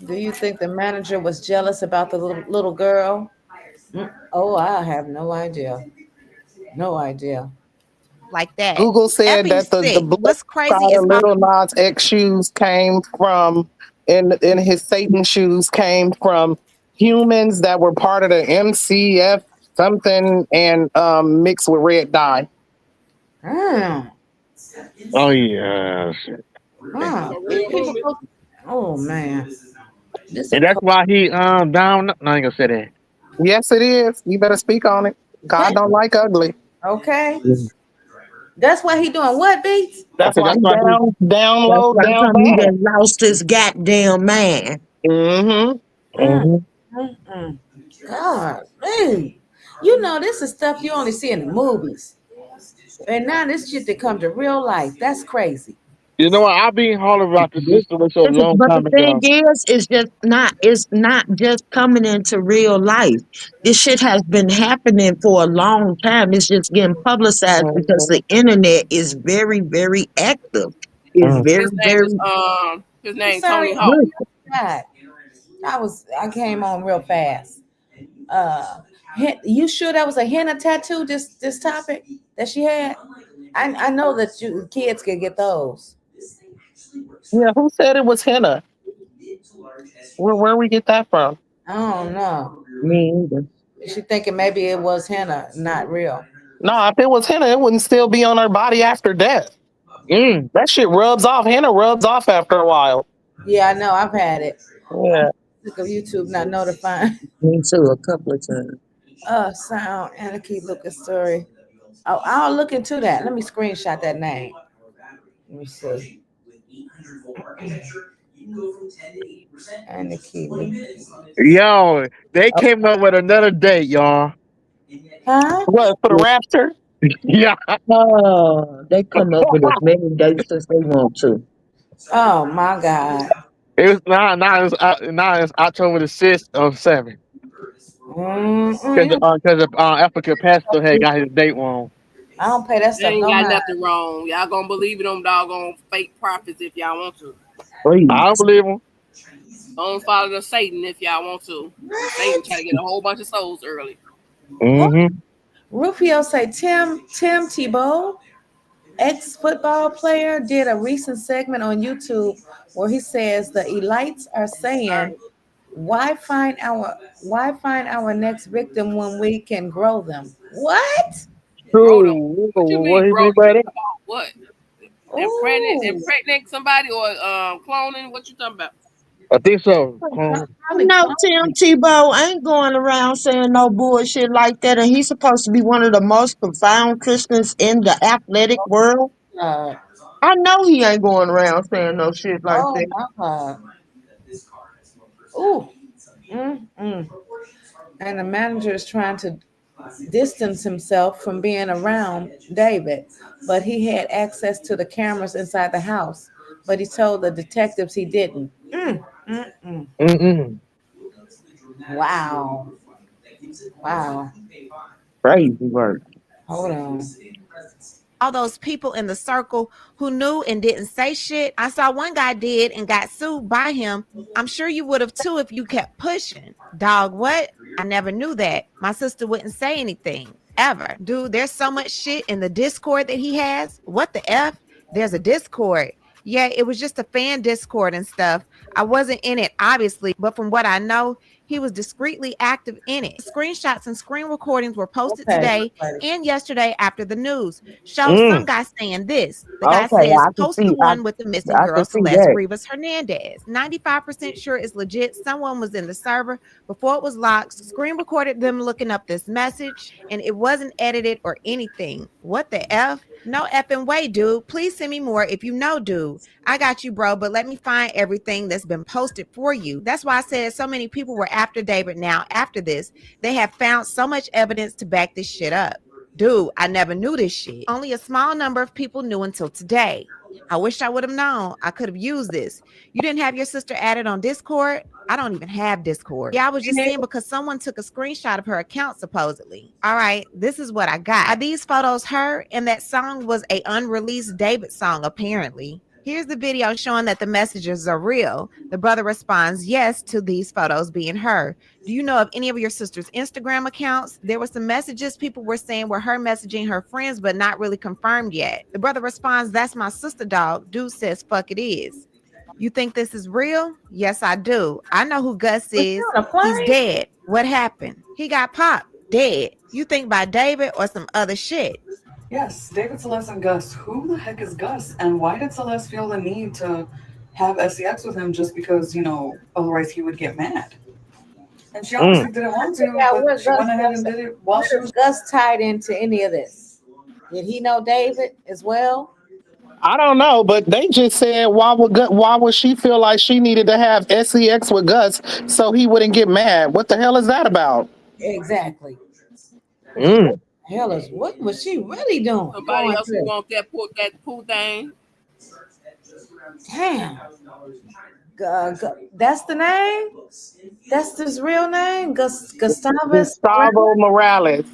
Do you think the manager was jealous about the little girl? Oh, I have no idea. No idea. Like that. Google said Effing that the sick. blood What's inside crazy is of my Little Nas X shoes came from, in his Satan shoes came from humans that were part of the MCF something and mixed with red dye. Oh yeah. People go, oh man. And that's why he down. No, I ain't gonna say that. Yes, it is. You better speak on it. God don't like ugly. Okay. That's why he doing what, Beats? That's why he down That's low, why down he bad. done lost his goddamn man. Mm-hmm. God, man. You know, this is stuff you only see in the movies. And now this shit that come to real life. That's crazy. You know what? I've been hollering about the situation a long But the time thing ago. is, it's not just coming into real life. This shit has been happening for a long time. It's just getting publicized because the internet is very, very active. It's very, very His name Sorry. Tony Hawk. God. I came on real fast. You sure that was a henna tattoo? This topic that she had. I know that kids could get those. Yeah, who said it was henna? Where we get that from? I don't know. me either. She thinking maybe it was henna, not real. No, if it was henna, it wouldn't still be on her body after death. That shit rubs off. Henna rubs off after a while. Yeah, I know. I've had it. Yeah. Look of YouTube not notifying. Me too, a couple of times. Sound and a keep looking story. Oh, I'll look into that. Let me screenshot that name. Let me see. And the key. Yo, they came up with another date, y'all. Huh? What, for the rapture? Yeah. Oh, they come up with as many dates as they want to. Oh my God. It was now it's October the 6th of 7. Because Africa Pastor had got his date wrong. I don't pay that They stuff ain't no got mind. nothing wrong. Y'all gonna believe in them doggone fake prophets if y'all want to. I don't believe him. Don't follow the Satan if y'all want to. Satan try to get a whole bunch of souls early. Rufio say Tim Tebow, ex-football player, did a recent segment on YouTube where he says the elites are saying, why find our next victim when we can grow them? What? Grow them. What you mean grow? By that? About what? Impregnate somebody or cloning? What you talking about? I think so. No, Tim Tebow ain't going around saying no bullshit like that, and he's supposed to be one of the most profound Christians in the athletic world. I know he ain't going around saying no shit like that. My God. Ooh. And the manager is trying to distance himself from being around David, but he had access to the cameras inside the house. But he told the detectives he didn't. Wow. Crazy work. Hold on. All those people in the circle who knew and didn't say shit. I saw one guy did and got sued by him. I'm sure you would have too if you kept pushing. Dog, what? I never knew that. My sister wouldn't say anything, ever. Dude, there's so much shit in the Discord that he has. What the F? There's a Discord. Yeah, it was just a fan Discord and stuff. I wasn't in it, obviously, but from what I know, he was discreetly active in it. Screenshots and screen recordings were posted today and yesterday after the news. Show some guy saying this. The guy says, post the one with the missing girl, Celeste Rivas Hernandez. 95% sure it's legit. Someone was in the server before it was locked. Screen recorded them looking up this message, and it wasn't edited or anything. What the F? No effing way, dude. Please send me more if you know, dude. I got you, bro, but let me find everything that's been posted for you. That's why I said so many people were after David now. After this, they have found so much evidence to back this shit up. Dude, I never knew this shit. Only a small number of people knew until today. I wish I would have known. I could have used this. You didn't have your sister added on Discord? I don't even have Discord. Yeah, I was just saying because someone took a screenshot of her account, supposedly. All right, this is what I got. Are these photos her? And that song was a unreleased David song, apparently. Here's the video showing that the messages are real. The brother responds yes to these photos being her. Do you know of any of your sister's Instagram accounts? There were some messages people were saying were her messaging her friends, but not really confirmed yet. The brother responds, that's my sister, dog. Dude says, fuck it is. You think this is real? Yes, I do. I know who Gus is. He's dead. What happened? He got popped. Dead. You think by David or some other shit? Yes, David, Celeste, and Gus. Who the heck is Gus? And why did Celeste feel the need to have sex with him just because, otherwise he would get mad. And she I'm obviously trying didn't to want figure to, out but she went ahead and did it while she where was. Gus tied into any of this. Did he know David as well? I don't know, but they just said why would she feel like she needed to have sex with Gus so he wouldn't get mad? What the hell is that about? Exactly. Mm. Hell is what was she really doing? Somebody Going else who through. want that poo thing. Damn. That's the name? That's his real name? Gustavus Gustavo Morales.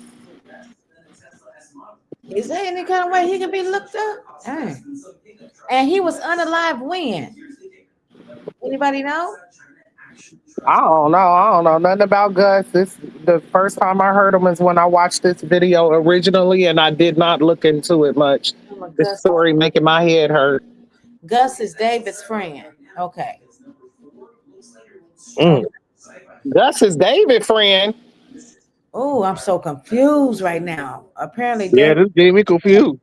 Is there any kind of way he can be looked up? Dang. And he was unalive when? Anybody know? I don't know nothing about Gus. This the first time I heard him is when I watched this video originally, and I did not look into it much. The Gus. story making my head hurt. Gus is David's friend. Okay. Mm. Gus is David's friend. Oh, I'm so confused right now. Apparently, Yeah, David this gave me confused.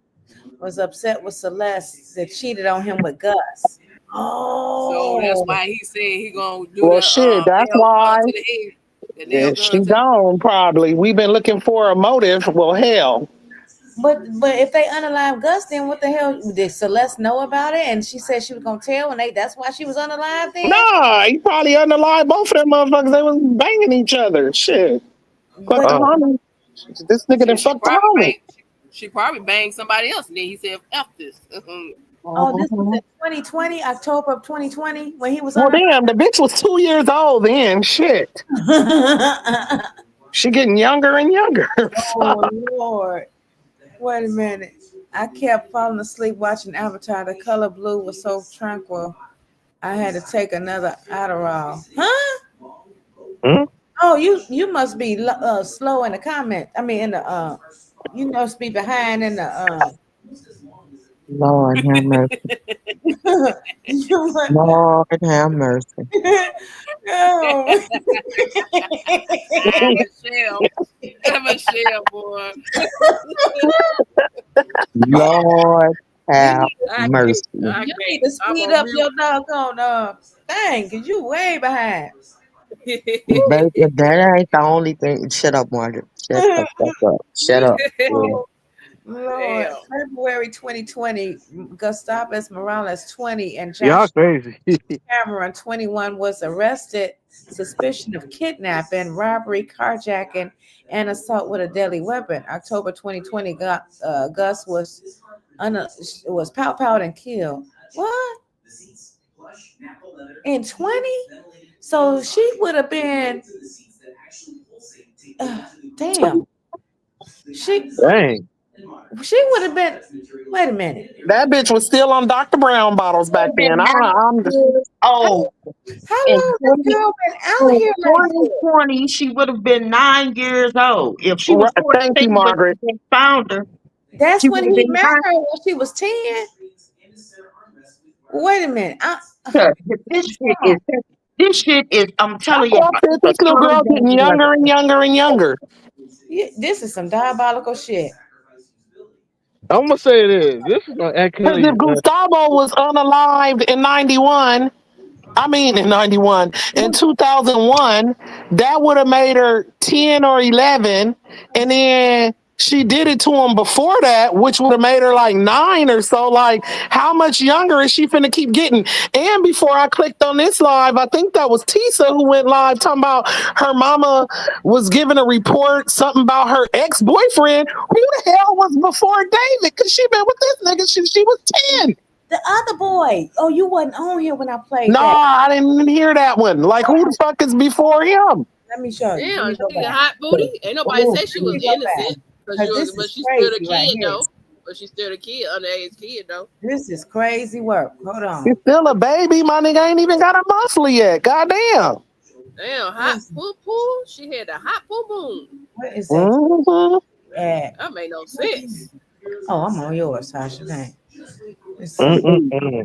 was upset with Celeste that cheated on him with Gus. So that's Oh, why he said he gonna do Well, the shit, that's nail why. gun to the head. The nail Yeah, gun she to the gone probably. We've been looking for a motive. Well, hell. but if they unalive Gus, then what the hell did Celeste know about it? And she said she was gonna tell, and that's why she was unalive. Then Nah, he probably underlined both of them motherfuckers. They was banging each other. Shit. Fuck the homie. This nigga done fucked the homie. She probably banged somebody else, and then he said, "F this." oh, this was in 2020, October of 2020, when he was Well, on. damn, the bitch was 2 years old then. Shit. She getting younger and younger. Oh Lord! Wait a minute. I kept falling asleep watching Avatar. The color blue was so tranquil. I had to take another Adderall. Huh? Hmm? Oh, you must be slow in the comment. I mean, in the you must be behind in the Lord have mercy. you must, Lord have mercy. no. Michelle, boy. Lord have mercy. You need to speed up your doggone thing, cause you way behind. Baby, that ain't the only thing. Shut up, Margaret. Shut the fuck up. Shut up. Yeah. Lord, February 2020, Gustavus Morales, 20, and Y'all Josh crazy. Cameron, 21, was arrested, suspicion of kidnapping, robbery, carjacking, and assault with a deadly weapon. October 2020, Gus was pow-powed and killed. What? In 20? So she would have been, damn. Dang. She would have been, wait a minute. That bitch was still on Dr. Brown bottles back then. I'm just, Oh, How in long has this girl been out in here like this? 2020, she would have been 9 years old. If she was thank you, 14 when Margaret. they found her, That's she when would have he been met 9. her when she was 10. Wait a minute. This shit is, I'm telling you, I said this little girl getting younger and younger and younger. This is some diabolical shit. I'm gonna say this. This is gonna Because actually. if Gustavo was unalived in 91, in 2001, that would have made her 10 or 11. And then she did it to him before that, which would have made her like 9 or so. Like, how much younger is she finna keep getting? And before I clicked on this live, I think that was Tisa who went live talking about her mama was giving a report, something about her ex-boyfriend. Who the hell was before David? Because she been with this nigga since she was 10. The other boy. Oh, you wasn't on here when I played No, that. I didn't even hear that one. Like, who the fuck is before him? Let me show you. Let Damn, me go she a back. hot booty. Ain't nobody say she Let was me go back. innocent, but This she's is still a crazy right kid here. though. But she's still a kid, underage kid though. This is crazy work. Hold on. He's still a baby. My nigga ain't even got a muscle yet. Goddamn. Damn, hot poo poo. She had a hot poo boom. What is that? Mhm. That made no sense. Oh, I'm on yours, Sasha. Dang.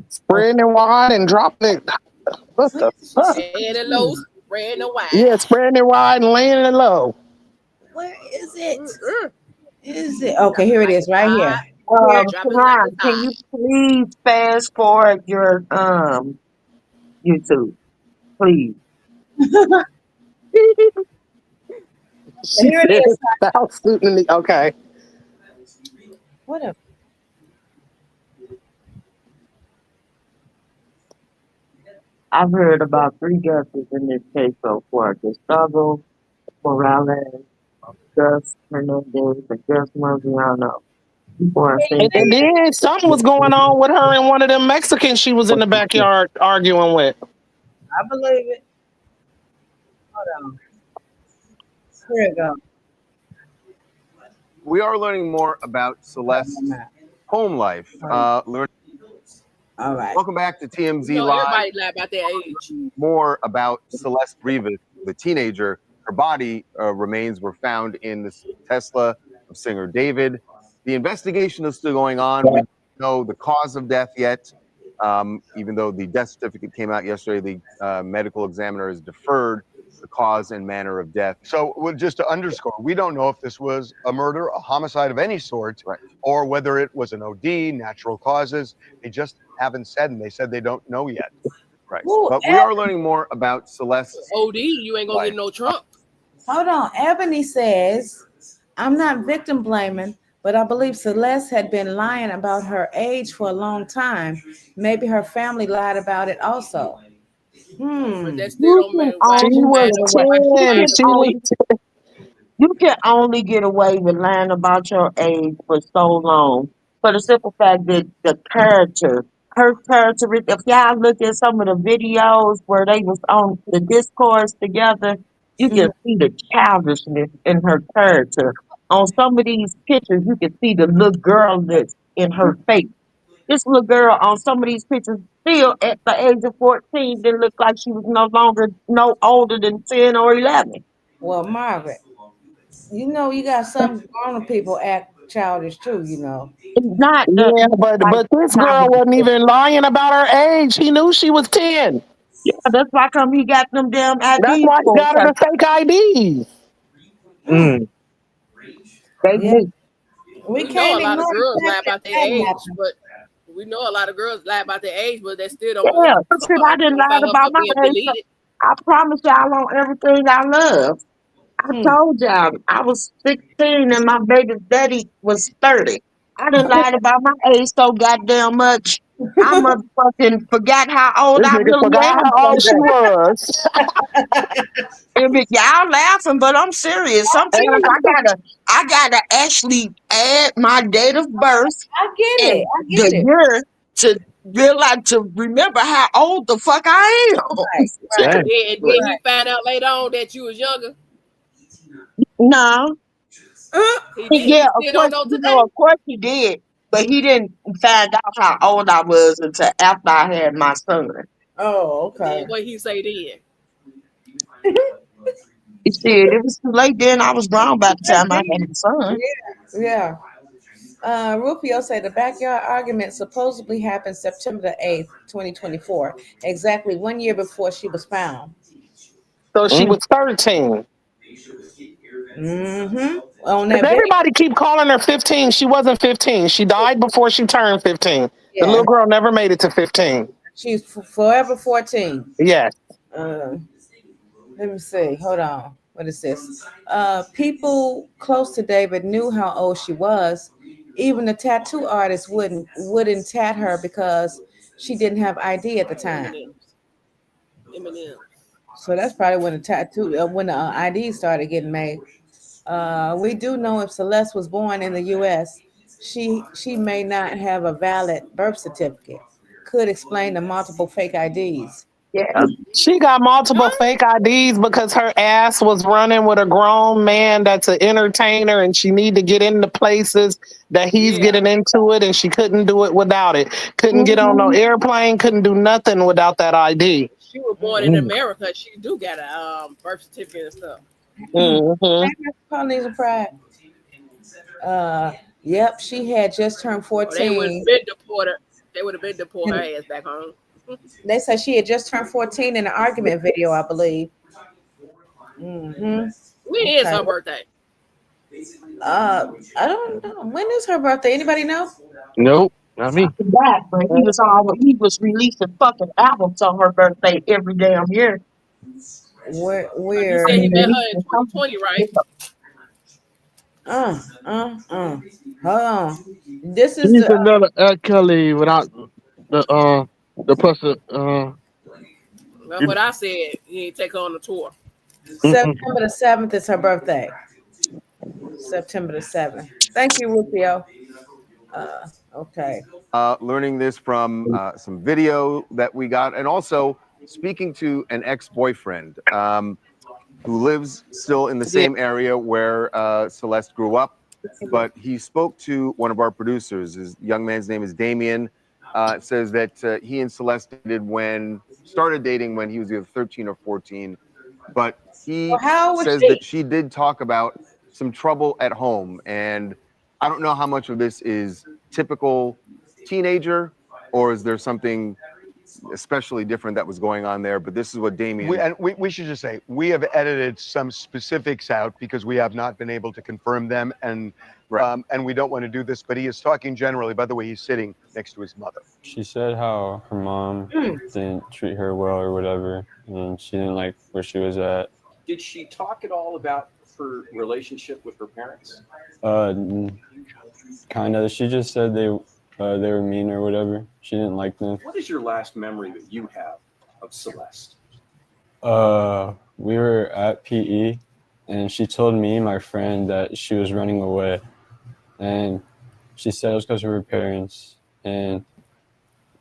Spreading it wide and dropping it. What the fuck? And it low, spreading the wide. Yeah, spreading it wide and laying it low. Where is it? Is it? Okay, here it is, right here. Karan, can you please fast forward your YouTube, please. She Here it said, is. "South Sudan." Okay. What a I've heard about 3 guesses in this case so far: Gustavo Morales, Gus Hernandez, and Gus Marziano. People are saying And then something was going on with her and one of them Mexicans she was in the backyard arguing with. I believe it. Hold on. Here we go. We are learning more about Celeste's home life. All right. Welcome back to TMZ You know, Live. everybody lie about their age. More about Celeste Rivas, the teenager. Her body remains were found in this Tesla of singer David. The investigation is still going on. We don't know the cause of death yet. Even though the death certificate came out yesterday, the medical examiner has deferred the cause and manner of death. So, well, just to underscore, we don't know if this was a murder, a homicide of any sort, or whether it was an OD, natural causes. They just haven't said, and they said they don't know yet. Right. Ooh, But we are learning more about Celeste's OD, you ain't gonna get no Trump. Hold on. Ebony says, I'm not victim blaming, but I believe Celeste had been lying about her age for a long time. Maybe her family lied about it also. But that still You don't can matter. Why She you only was get lying away. why you 10. lying She about was age? You can only get away with lying about your age for so long. For the simple fact that the character, her character, if y'all look at some of the videos where they was on the discourse together, you can see the childishness in her character. On some of these pictures, you can see the little girl that's in her face. This little girl on some of these pictures still at the age of 14 didn't look like she was no older than 10 or 11. Well, Margaret, you know you got some grown people act childish too, you know. It's not Yeah, like but this girl Margaret wasn't said. even lying about her age. He knew she was 10. Yeah, that's why come he got them damn That's IDs why he for got her her. the fake IDs. They Yeah. knew. We We know can't a lot ignore of the girls lie fact that about their that age, happened. but we know a lot of girls lie about their age, but they still Yeah, don't shit, I didn't lie qualify her about for my being age. So deleted. I promise y'all on everything I love. I Hmm. told y'all I was 16 and my baby's daddy was 30. I done lied about my age so goddamn much. I motherfucking forgot how old This I nigga really forgot am how old she sometimes. was. Y'all laughing, but I'm serious. Sometimes I gotta actually add my date of birth I get it. and I the get it. year to realize to remember how old the fuck I Right, right, And then he right. found out later on that you was younger. am. No, He did. yeah, You of still don't course, know you know, today. of course he did, but he didn't find out how old I was until after I had my son. Oh, Then okay. what he say then? He said it was too late then. I was grown by the time I had my son. Yeah. Rufio said the backyard argument supposedly happened September the 8th, 2024, exactly 1 year before she was found. So she was 13. Mm-hmm. On Because that video. everybody keep calling her 15. She wasn't 15. She died before she turned 15. The Yeah. little girl never made it to 15. She's forever 14. Yes. Uh, Let me see. Hold on. What is this? People close to David knew how old she was. Even the tattoo artist wouldn't tat her because she didn't have ID at the time. Eminem. So that's probably when the ID started getting made. We do know if Celeste was born in the U.S., she may not have a valid birth certificate. Could explain the multiple fake IDs. Yeah. She got multiple fake IDs because her ass was running with a grown man that's an entertainer and she need to get into places that he's Yeah. getting into it and she couldn't do it without it. Couldn't get on no Mhm. airplane, couldn't do nothing without that ID. She was born in America. She do got a birth certificate and stuff. Mm-hmm. Pauline's a pride. Yep, she had just turned Or they would have 14. been deported. They would have been deported her ass back home. They said she had just turned 14 in an argument video, I believe. Mm-hmm. When is Okay. her birthday? I don't know. When is her birthday? Anybody know? Nope. Not me. That, but he was releasing fucking albums on her birthday every damn year. You Where? said he met her in Releasing something. 2020, right? Hold on. This is He's the another R. Kelly without the person That's what I said. He ain't take her on the tour. September the 7th is her birthday. September the 7th. Thank you, Rufio. Okay. Learning this from some video that we got, and also speaking to an ex-boyfriend who lives still in the same area where Celeste grew up, but he spoke to one of our producers. His young man's name is Damien. It says that he and Celeste started dating when he was either 13 or 14, but he says that she did talk about some trouble at home, and I don't know how much of this is typical teenager or is there something especially different that was going on there, but this is what Damien. We should just say we have edited some specifics out because we have not been able to confirm them, and we don't want to do this. But he is talking generally. By the way, he's sitting next to his mother. She said how her mom didn't treat her well or whatever, and she didn't like where she was at. Did she talk at all about her relationship with her parents? Kind of. She just said they were mean or whatever. She didn't like them. What is your last memory that you have of Celeste? We were at PE, and she told me, my friend, that she was running away, and she said it was because of her parents, and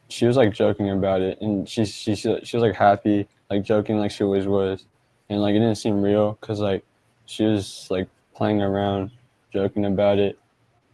she was like joking about it, and she was like happy, like joking like she always was, and like it didn't seem real because like she was like playing around, joking about it.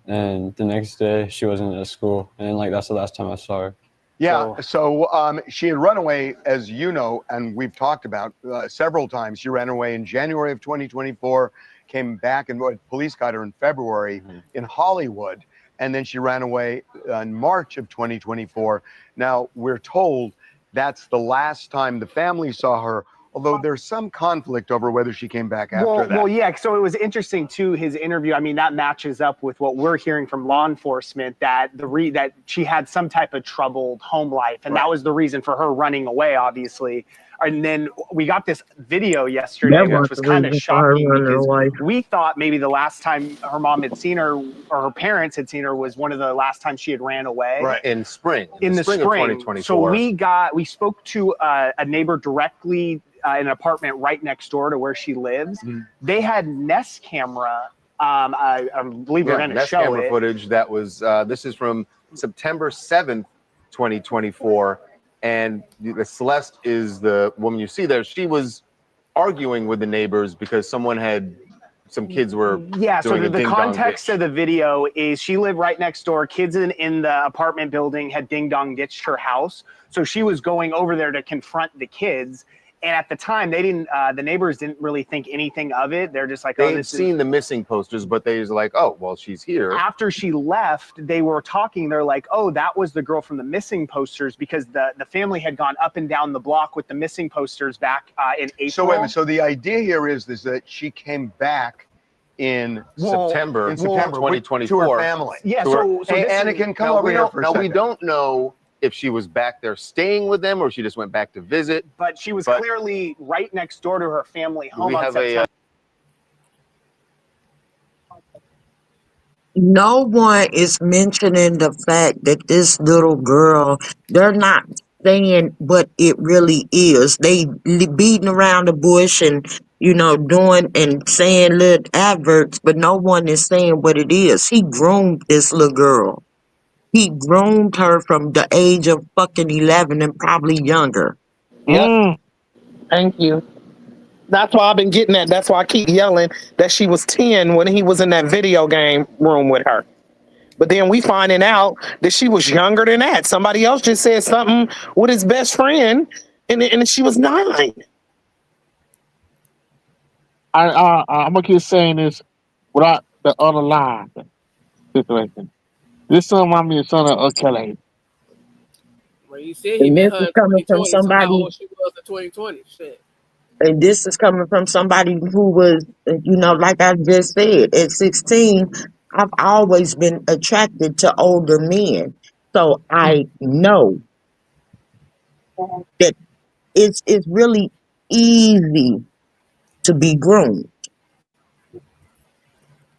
And the next day, she wasn't at school, and like that's the last time I saw her. Yeah, so she had run away, as you know, and we've talked about several times. She ran away in January of 2024, came back, and police got her in February in Hollywood, and then she ran away in March of 2024. Now, we're told that's the last time the family saw her, although there's some conflict over whether she came back after that. Well, yeah. So it was interesting too, his interview. I mean, that matches up with what we're hearing from law enforcement, that that she had some type of troubled home life, and that was the reason for her running away, obviously. And then we got this video yesterday, which was kind of shocking because we thought maybe the last time her mom had seen her or her parents had seen her was one of the last times she had ran away. Right, in spring. In the spring of 2024. So we spoke to a neighbor directly in an apartment right next door to where she lives. They had Nest camera. I believe we're going to show camera it. footage that was. This is from September 7th, 2024. And Celeste is the woman you see there. She was arguing with the neighbors because some kids were So doing the context of the video is she lived right next door. Kids in the apartment building had ding dong ditched her house, so she was going over there to confront the kids. And at the time, they didn't. The neighbors didn't really think anything of it. They're just like, they had seen the missing posters, but they was like, oh, well, she's here. After she left, they were talking. They're like, oh, that was the girl from the missing posters, because the family had gone up and down the block with the missing posters back in April. So wait a minute. So the idea here is that she came back in September 2024 to her family. Yeah. So Anakin, come over here for a second. We don't know if she was back there staying with them or she just went back to visit. But she was clearly right next door to her family home on September. No one is mentioning the fact that this little girl, they're not saying what it really is. They beating around the bush and, doing and saying little adverts, but no one is saying what it is. He groomed this little girl. He groomed her from the age of fucking 11 and probably younger. Thank you. That's why I've been getting that. That's why I keep yelling that she was 10 when he was in that video game room with her. But then we finding out that she was younger than that. Somebody else just said something with his best friend, and she was 9. I'm gonna keep saying this without the other line situation. This son remind me of son of Kelly. Well, you said he met her in 2020, so how old she was in 2020? Shit. And this is coming from somebody who was, like I just said, at 16, I've always been attracted to older men. So I know that it's really easy to be groomed.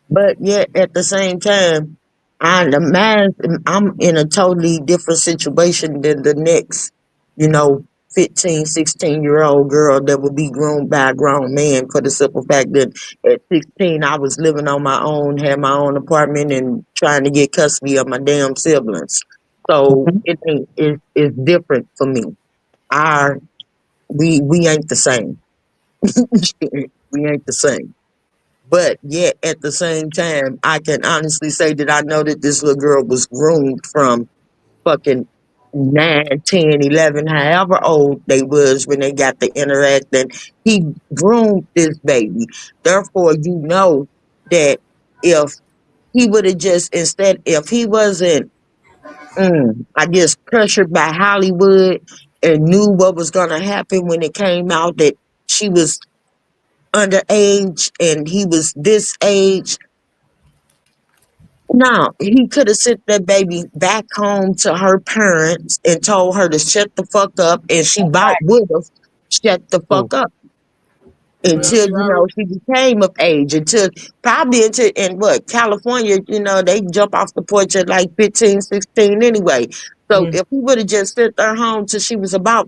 But yet at the same time, I'm in a totally different situation than the next, 15, 16-year-old girl that would be groomed by a grown man, for the simple fact that at 16 I was living on my own, had my own apartment and trying to get custody of my damn siblings. So it's different for me. Our we ain't the same. We ain't the same. But yet at the same time, I can honestly say that I know that this little girl was groomed from fucking 9, 10, 11, however old they was when they got to interact, and he groomed this baby. Therefore, you know that if he would have just if he wasn't, I guess, pressured by Hollywood and knew what was gonna happen when it came out that she was underage and he was this age. No, he could have sent that baby back home to her parents and told her to shut the fuck up, and she about would have shut the fuck up Well, until she already. she became of age. Until in what California, they jump off the porch at like 15, 16 anyway. So if he would have just sent her home till she was about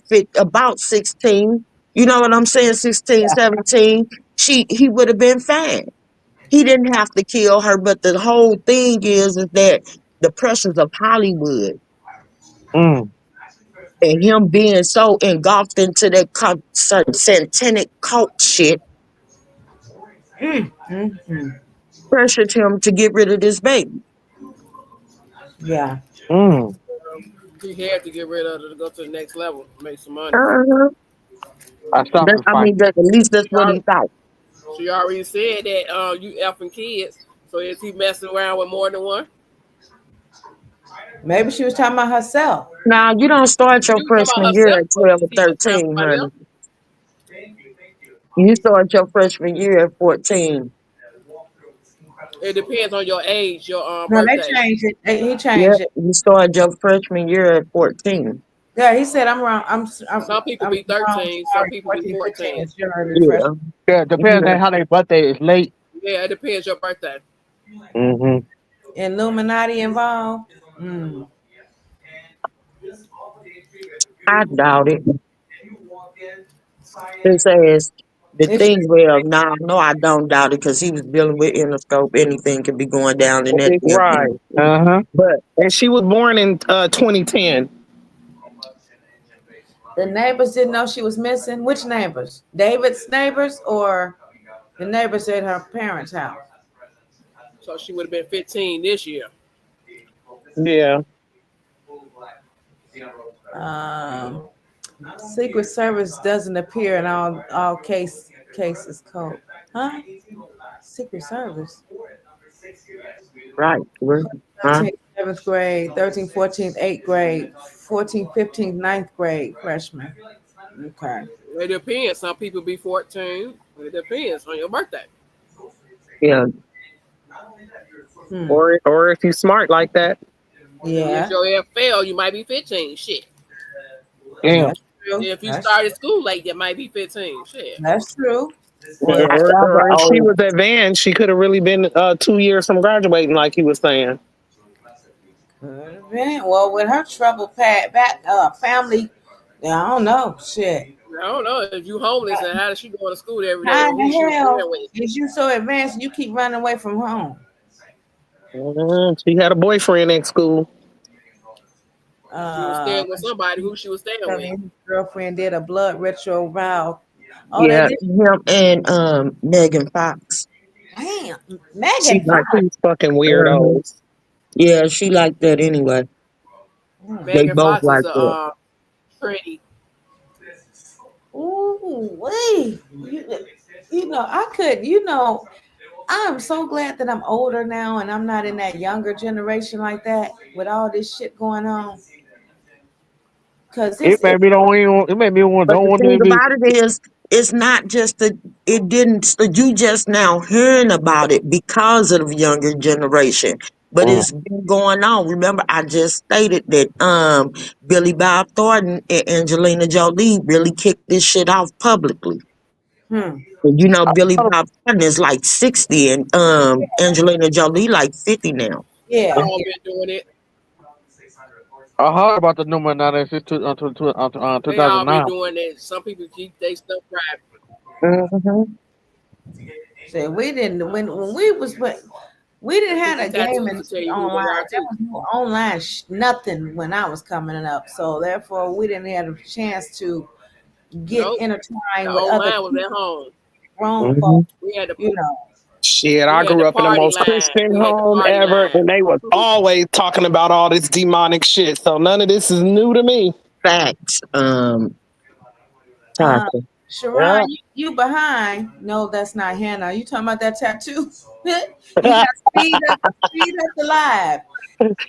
16, you know what I'm saying, 16, 17, he would have been fine. He didn't have to kill her, but the whole thing is that the pressures of Hollywood and him being so engulfed into that satanic cult shit pressured him to get rid of this baby. Yeah. He had to get rid of it to go to the next level, make some money. Uh-huh. At least that's what he thought. She already said that you effing kids. So is he messing around with more than one? Maybe she was talking about herself. Now, you don't start your freshman year at 12 or 13, honey. You start your freshman year at 14. It depends on your age, your No, they birthday. changed it. He changed Yeah, it. you start your freshman year at 14. Yeah, he said I'm wrong. Some people be 13, some people be 14. Yeah, depends on how their birthday is late. Yeah, it depends your birthday. Illuminati involved. I doubt it. His ass, no, I don't doubt it, because he was dealing with Interscope. Anything could be going down in that Right. But and she was born in 2010. The neighbors didn't know she was missing. Which neighbors? David's neighbors or the neighbors at her parents' house? So she would have been 15 this year. Yeah. Secret Service doesn't appear in all cases code. Huh? Secret Service. Right. 13th, 7th grade, 13th, 14th, 8th grade, 14th, 15th, 9th grade freshman. Okay. It depends. Some people be 14. It depends on your birthday. Yeah. Or if you smart like that. Yeah. If your air fail, you might be 15. Shit. Yeah. If you started school late, you might be 15. Shit. That's true. Or if she was advanced, she could have really been 2 years from graduating, like he was saying. Well, with her troubled family, I don't know. Shit. I don't know. If you homeless, and how does she go to school every day? How Who she the was hell there with? is you so advanced and you keep running away from home? She had a boyfriend at school. She was staying with somebody who she was staying with. His girlfriend did a blood ritual vow. Yeah, him and Megan Fox. Damn, Megan Fox. These fucking weirdos. Yeah, she like that anyway. They Megan both Fox like is that. pretty. Ooh, wait. I'm so glad that I'm older now and I'm not in that younger generation like that with all this shit going on. Because It made me don't want the thing to be. about it is, it's not just that you just now hearing about it because of the younger generation. but it's been going on. Remember, I just stated that Billy Bob Thornton and Angelina Jolie really kicked this shit off publicly. And you know, Billy Bob Thornton is like 60 and Angelina Jolie like 50 now. They all been doing it. I heard about the number now. That's They all been 2009. doing it. Some people keep their stuff private. So we didn't when we was we didn't have a game in online. There was no online nothing when I was coming up. So therefore, we didn't have a chance to get intertwined with other Online was at home. grown folk. We had to, You know. Shit, I grew up in the most Christian home ever, and they was always talking about all this demonic shit. So none of this is new to me. Facts. Sharon, you behind? No, that's not Hannah. You talking about that tattoo? You got speed up the live.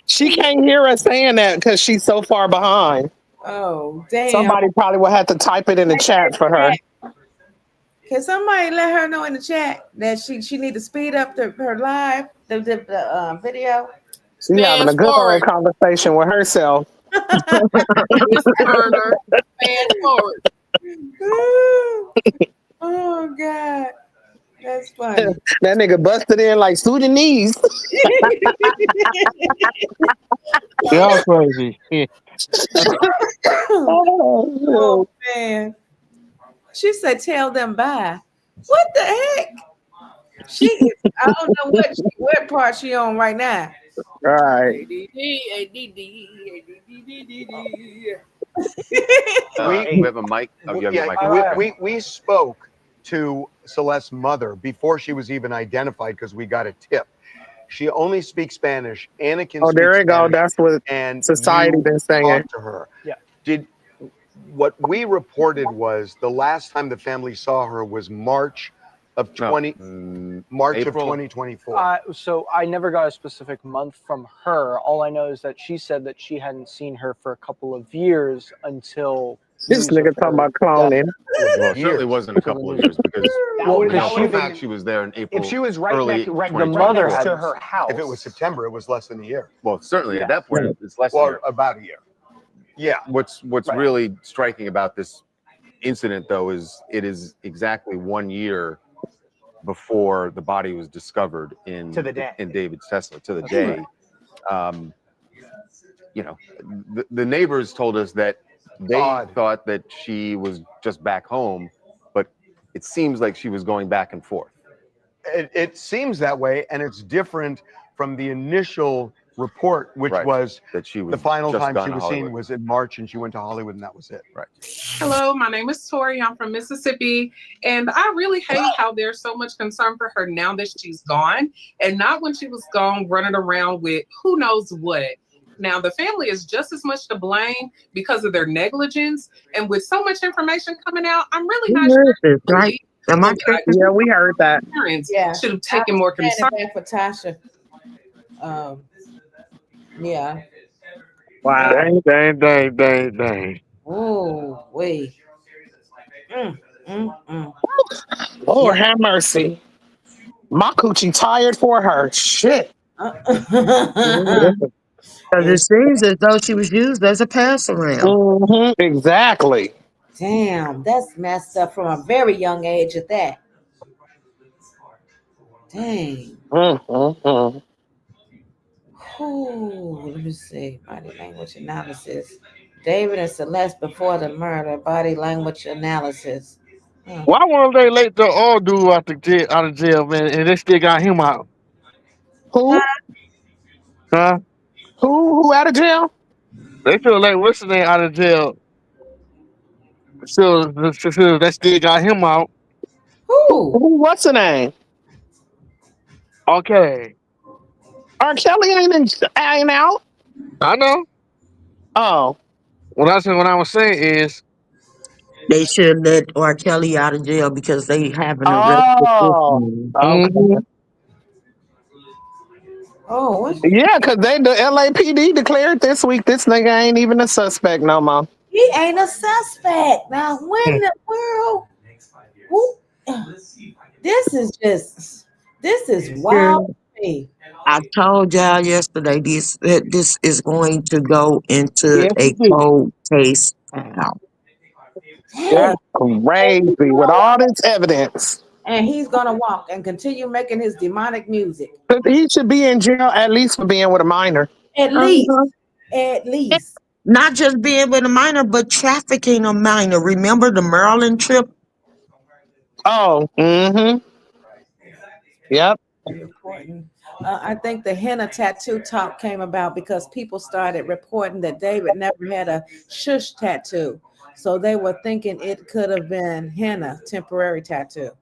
She can't hear us saying that because she's so far behind. Oh, damn. Somebody probably will have to type it in the chat for her. Can somebody let her know in the chat that she need to speed up her live, the video? She's having a good old conversation with herself. Miss Turner, fast forward. Oh God, that's funny. That nigga busted in like Sudanese. Y'all crazy. Oh man. She said, "Tell them bye." What the heck? She is, I don't know what part she on right now. Right. We have a mic. Oh, you have your mic. We spoke to Celeste's mother before she was even identified because we got a tip. She only speaks Spanish. Anakin. Oh, there you go. Spanish, That's what and society been saying. Talked to her. Yeah. What we reported was the last time the family saw her was March of April. 2024. So I never got a specific month from her. All I know is that she said that she hadn't seen her for a couple of years until this nigga talking about cloning. Well, it certainly wasn't a couple of years because for a fact she was there in April. If she was early the mother to her house. If it was September, it was less than a year. Well, certainly at that point it's less than a year. About a year. Yeah. What's really striking about this incident, though, is it is exactly 1 year before the body was discovered in David's Tesla, to the day. You know, the neighbors told us that they thought that she was just back home, but it seems like she was going back and forth. It seems that way, and it's different from the initial report, which was that she was the final just time gone she to was Hollywood. seen was in March, and she went to Hollywood, and that was it. Right. Hello, my name is Tori. I'm from Mississippi, and I really hate how there's so much concern for her now that she's gone, and not when she was gone running around with who knows what. Now, the family is just as much to blame because of their negligence, and with so much information coming out, I'm really not sure. Right? Am I tripping? Yeah, we heard that. Parents should have taken more concern. For Tasha. Yeah. Wow. Dang. Oh, wait. Lord have mercy. My coochie tired for her. Shit. Because it seems as though she was used as a pass around. Exactly. Damn, that's messed up from a very young age at that. Dang. Oh, let me see. Body language analysis. David and Celeste before the murder. Body language analysis. Why won't they let the old dude out of jail, man, and they still got him out? Who? Huh? Who out of jail? They feel like what's the name out of jail? So they still got him out. Who? What's the name? Okay. R. Kelly ain't out. I know. Oh. What I was saying is They should let R. Kelly out of jail because they haven't arrested this man. Oh, what? Yeah, because the LAPD declared this week this nigga ain't even a suspect no more. He ain't a suspect. Now, when the world? Who? This is wild to me. I told y'all yesterday this is going to go into Yes, a it is. cold case file. That's crazy with all this evidence. And he's gonna walk and continue making his demonic music. He should be in jail at least for being with a minor. At least. At least. Not just being with a minor, but trafficking a minor. Remember the Maryland trip? Oh, yep. Important. I think the henna tattoo talk came about because people started reporting that David never had a shush tattoo. So they were thinking it could have been henna, temporary tattoo.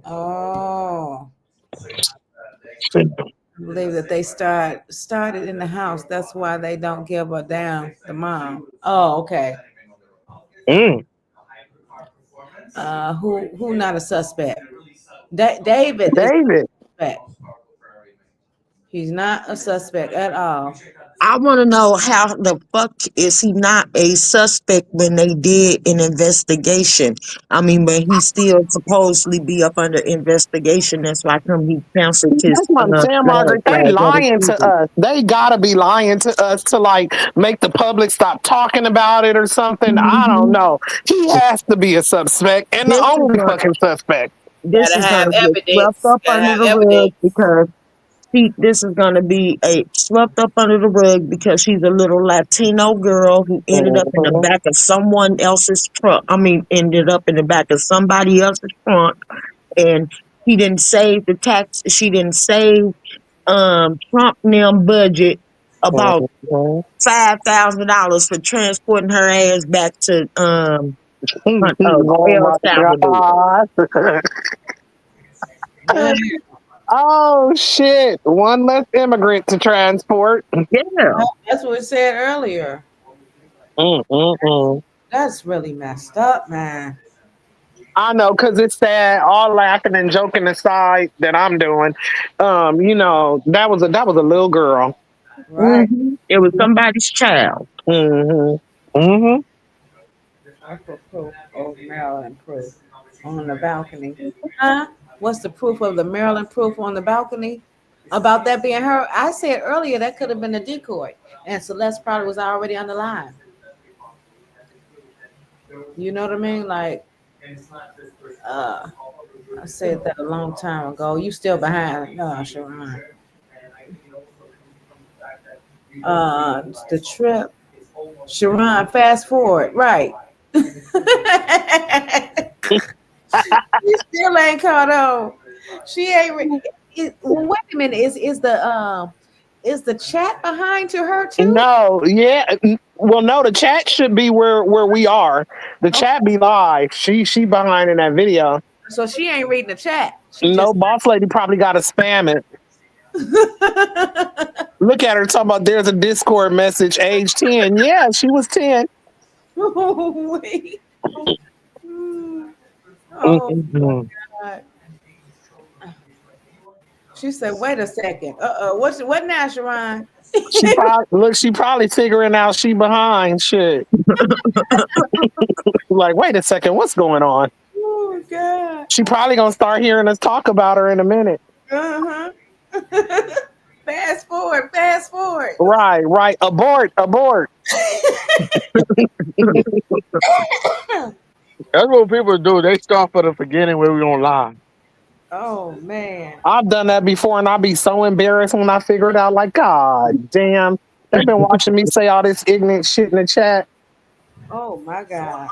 Oh. I believe that they started in the house. That's why they don't give her down, the mom. Oh, okay. Who not a suspect? David is a suspect. He's not a suspect at all. I want to know how the fuck is he not a suspect when they did an investigation? I mean, but he still supposedly be up under investigation. That's why he canceled his That's what I'm saying, Margaret. They lying to us. They gotta be lying to us to like make the public stop talking about it or something. I don't know. He has to be a suspect and the only fucking suspect. This is gonna get swept up under the rug because this is gonna be swept up under the rug because she's a little Latino girl who ended up in the back of someone else's truck. I mean, ended up in the back of somebody else's trunk, and he didn't save the tax. She didn't save Trump them budget about $5,000 for transporting her ass back to El Salvador. Oh shit! One less immigrant to transport. Yeah, that's what it said earlier. That's really messed up, man. I know, cause it's sad. All laughing and joking aside that I'm doing, you know, that was a little girl. Right. It was somebody's child. I put proof of Maryland proof on the balcony. Huh? What's the proof of the Maryland proof on the balcony? About that being her? I said earlier that could have been a decoy, and Celeste probably was already on the line. You know what I mean? Like, I said that a long time ago. You still behind? No, Sharon. The trip. Sharon, fast forward. Right. She still ain't caught on. She ain't. Wait a minute. Is the chat behind to her too? No, yeah. Well, no, the chat should be where we are. The chat be live. She behind in that video. So she ain't reading the chat. No, boss lady probably got to spam it. Look at her talking about there's a Discord message, age 10. Yeah, she was 10. Oh, wait. Oh, my God. She said, wait a second. What now, Sharon? She probably figuring out she behind shit. Like, wait a second, what's going on? Oh, God. She probably gonna start hearing us talk about her in a minute. Fast forward. Right. Abort. That's what people do. They start from the beginning where we don't lie. Oh, man. I've done that before, and I'll be so embarrassed when I figure it out. Like, God damn, they've been watching me say all this ignorant shit in the chat. Oh, my God.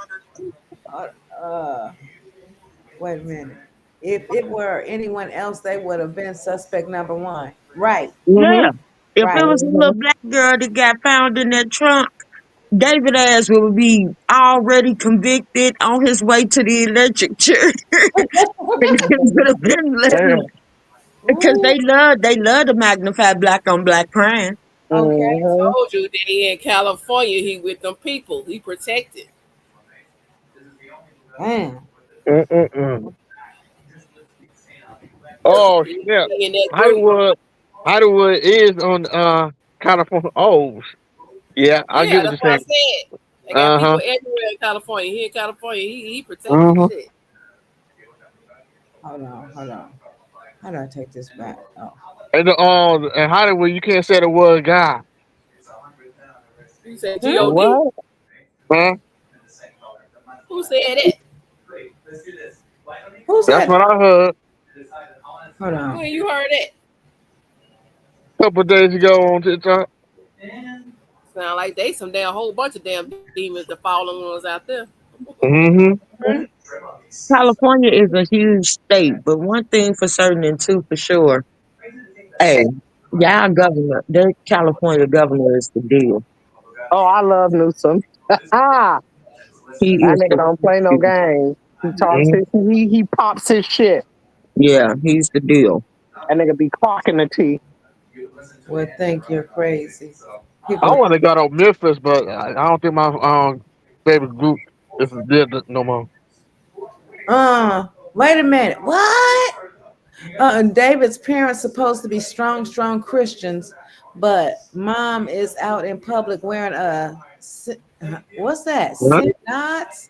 Wait a minute. If it were anyone else, they would have been suspect number one. Right. Yeah. If it was a little black girl that got found in that trunk, David ass would be already convicted on his way to the electric chair. Because they love to magnify black on black crime. Okay, I told you that he in California, he with them people. He protected. Man. Oh shit! Hollywood is on California. Oh, yeah, I get what that's you're what I saying. said. They got people everywhere in California. He in California, he protected the shit. Hold on. How do I take this back? Oh. And in Hollywood, you can't say the word God. You said Hmm? G-O-D? What? Huh? Who said that? Who That's said what that? I heard Hold on. When you heard that? a couple of days ago on TikTok. Sound like they some damn whole bunch of damn demons, the fallen ones out there. Mm-hmm. Hmm? California is a huge state, but one thing for certain and two for sure. Hey, y'all governor, their California governor is the deal. Oh, I love Newsom. that He is nigga the don't play no games. He talks his he pops his shit. yeah, he's the deal. That nigga be clocking the T. Would think you're crazy. I People. want to go to Memphis, but I don't think my favorite group is there no more. Wait a minute. What? David's parents supposed to be strong Christians, but mom is out in public wearing what's that? What?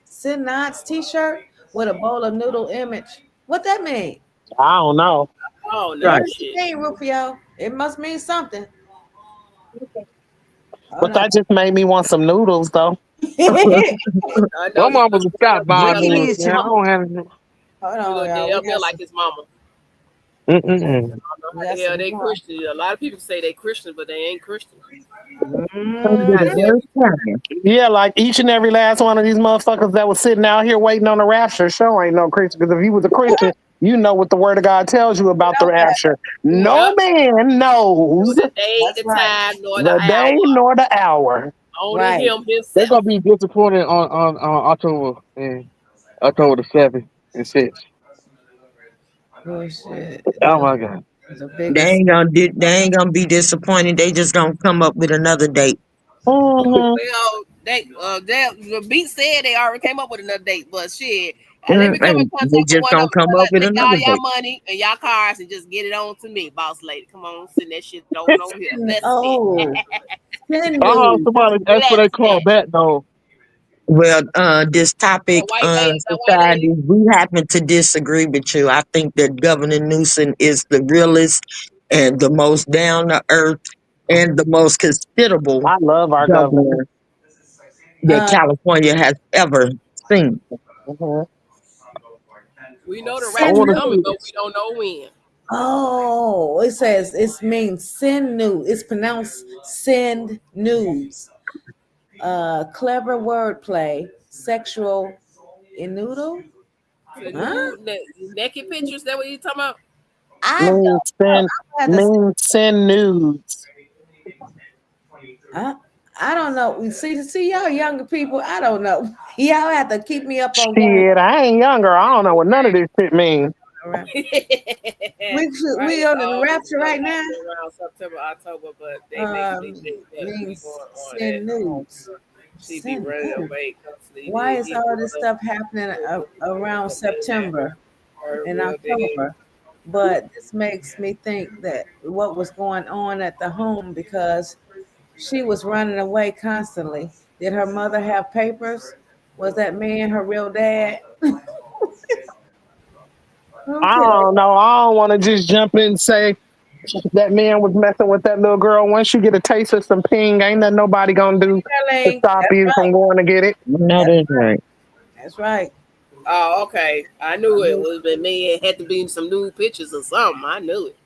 Sin Nots t-shirt with a bowl of noodle image. What that mean? I don't know. Oh What no, Right. does it shit. mean, Rufio? It must mean something. But Hold on. that just made me want some noodles though. I My know you mom was a gonna shot by tell me news, his man. I mama. don't have any. Hold You on, gonna y'all. We tell me got like some. his mama. Mm-mm. We How the got hell some they more. Christian? A lot of people say they Christian, but they ain't Christian. Come Mm. get How a the hell birth you time. Yeah, like each and every last one of these motherfuckers that was sitting out here waiting on the rapture show ain't no Christian. Because if you was a Christian, you know what the word of God tells you about the Okay. rapture. No Yep. man Nor knows the day, That's the right. time, nor the the hour. day nor the hour. Only Right. him They're himself. gonna be disappointed on October the 7th and 6th. Bullshit. Oh my god. The They biggest. ain't gonna they ain't gonna be disappointed. They just gonna come up with another date. Mhm. Well, the beat said they already came up with another date, but shit. Let me come in And they contact with just one of gonna them. come up with Take all another y'all date. money and y'all cars and just get it on to me, boss lady. Come on, send that shit on over here. That's Oh, it. sin Oh, news. somebody that's what they Bless call that. back though. Well, this That topic, white lady, that white society, lady. we happen to disagree with you. I think that Governor Newsom is the realest and the most down to earth and the most considerable I love our governor. governor that Uh, California has ever seen. Mhm. We know the I sin rapture want to coming, see. but we news. don't know when. Oh, it says it means sin news. It's pronounced sin news. Clever wordplay, sexual innuendo. The Huh? naked pictures. That what you talking about? I don't Mean know. send I had to. mean send nudes. I, I don't know. See, y'all younger people. I don't know. Y'all have to keep me up on game. Shit, I ain't younger. I don't know what none of this shit means. All right. Right, We it's on the all this rapture stuff right now. happening around September, October, but they think that we Means going on sin that. news. She be Sin ready to news. wake up, sleep, Why is get all this this stuff happening around September and real big. October? But this makes me think that what was going on at the home because she was running away constantly. Did her mother have papers? Was that man her real dad? I Okay. don't know. I don't want to just jump in and say that man was messing with that little girl. Once you get a taste of some ping, ain't nothing nobody gonna do to Darling, stop that's you from right. going to get it. No, That's that's right. right. That's right. Oh, okay. I knew it was been me. It had to be some nude pictures or something. I knew it.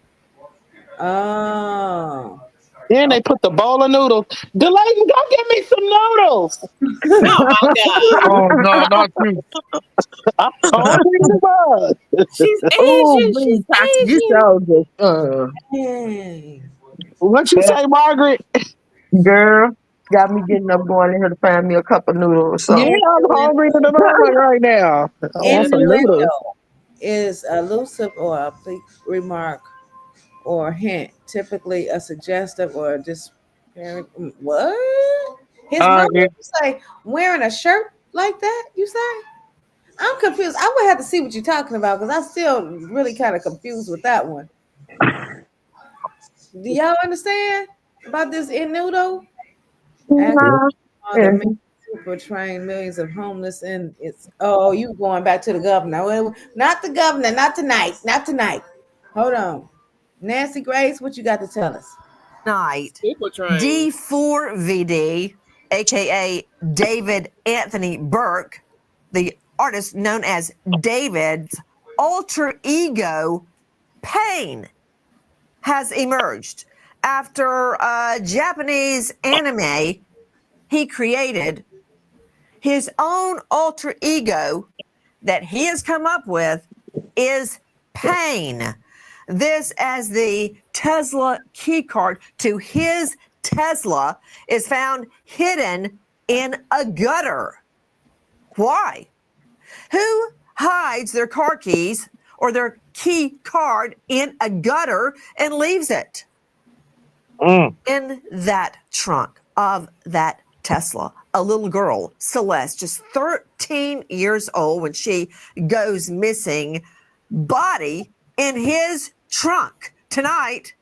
Oh. Then they put the bowl of noodles. Delayton, go get me some noodles. Oh my God. Oh no, not you. I'm hungry as a bug. She's Oh, Asian. man, She's Toxic, you Asian. so just, Dang. What you say, Margaret? girl, got me getting up going in here to find me a cup of noodles or Yeah, something. I'm hungry to the mother right now. I want some Innuendo noodles. is elusive or a oblique remark or hint, typically a suggestive or what? His mother Yeah. you say wearing a shirt like that? You say? I'm confused. I would have to see what you're talking about because I'm still really kind of confused with that one. Do y'all understand about this innuendo? As Nah, the yeah. super trained millions of homeless and it's you going back to the governor. Well, not the governor, not tonight. Hold on. Nancy Grace, what you got to tell us? Night. Super train. D4VD, aka David Anthony Burke, the artist known as David's alter ego, Pain, has emerged after a Japanese anime he created. His own alter ego that he has come up with is Pain. This, as the Tesla key card to his Tesla, is found hidden in a gutter. Why? Who hides their car keys or their key card in a gutter and leaves it in that trunk of that Tesla? A little girl, Celeste, just 13 years old when she goes missing, body in his trunk. Tonight,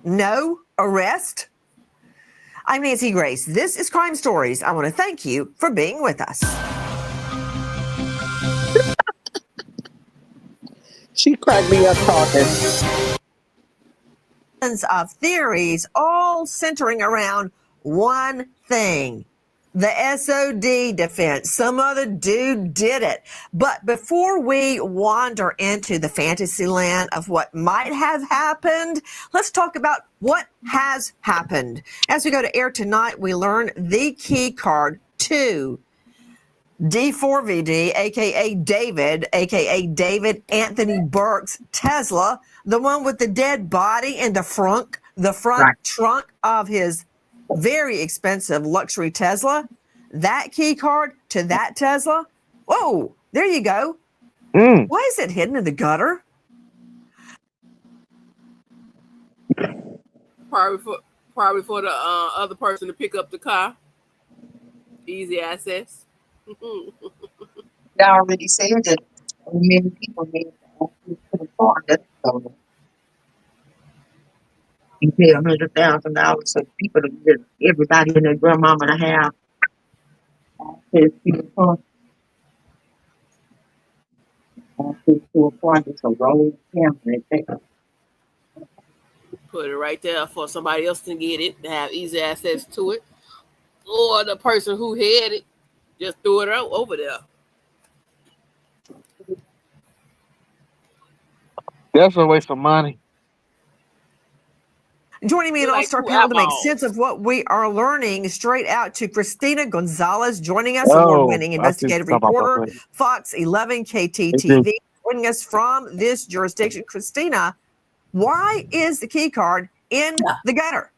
no arrest. I'm Nancy Grace. This is Crime Stories. I want to thank you for being with us. She cracked me up talking. Of theories, all centering around one thing: the SOD defense. Some other dude did it. But before we wander into the fantasy land of what might have happened, let's talk about what has happened. As we go to air tonight, we learn the key card to D4VD, aka David Anthony Burke's Tesla, the one with the dead body in the front trunk of his very expensive luxury Tesla. That key card to that Tesla. Whoa, there you go. Why is it hidden in the gutter? Probably for the other person to pick up the car. Easy access. They already said that many people need to afford that. So you pay $100,000 so people to get everybody and their grandmama to have access to the car. Access to a car that's a road camera. Put it right there for somebody else to get it, to have easy access to it. Or the person who had it, just threw it out over there. That's a waste of money. Joining me in Like All-Star two Panel to make eyeballs. sense of what we are learning, straight out to Christina Gonzalez, joining us, Oh, award-winning I see investigative something about reporter, that. Fox 11 Thank KTTV, you. joining us from this jurisdiction. Christina, why is the key card in the gutter?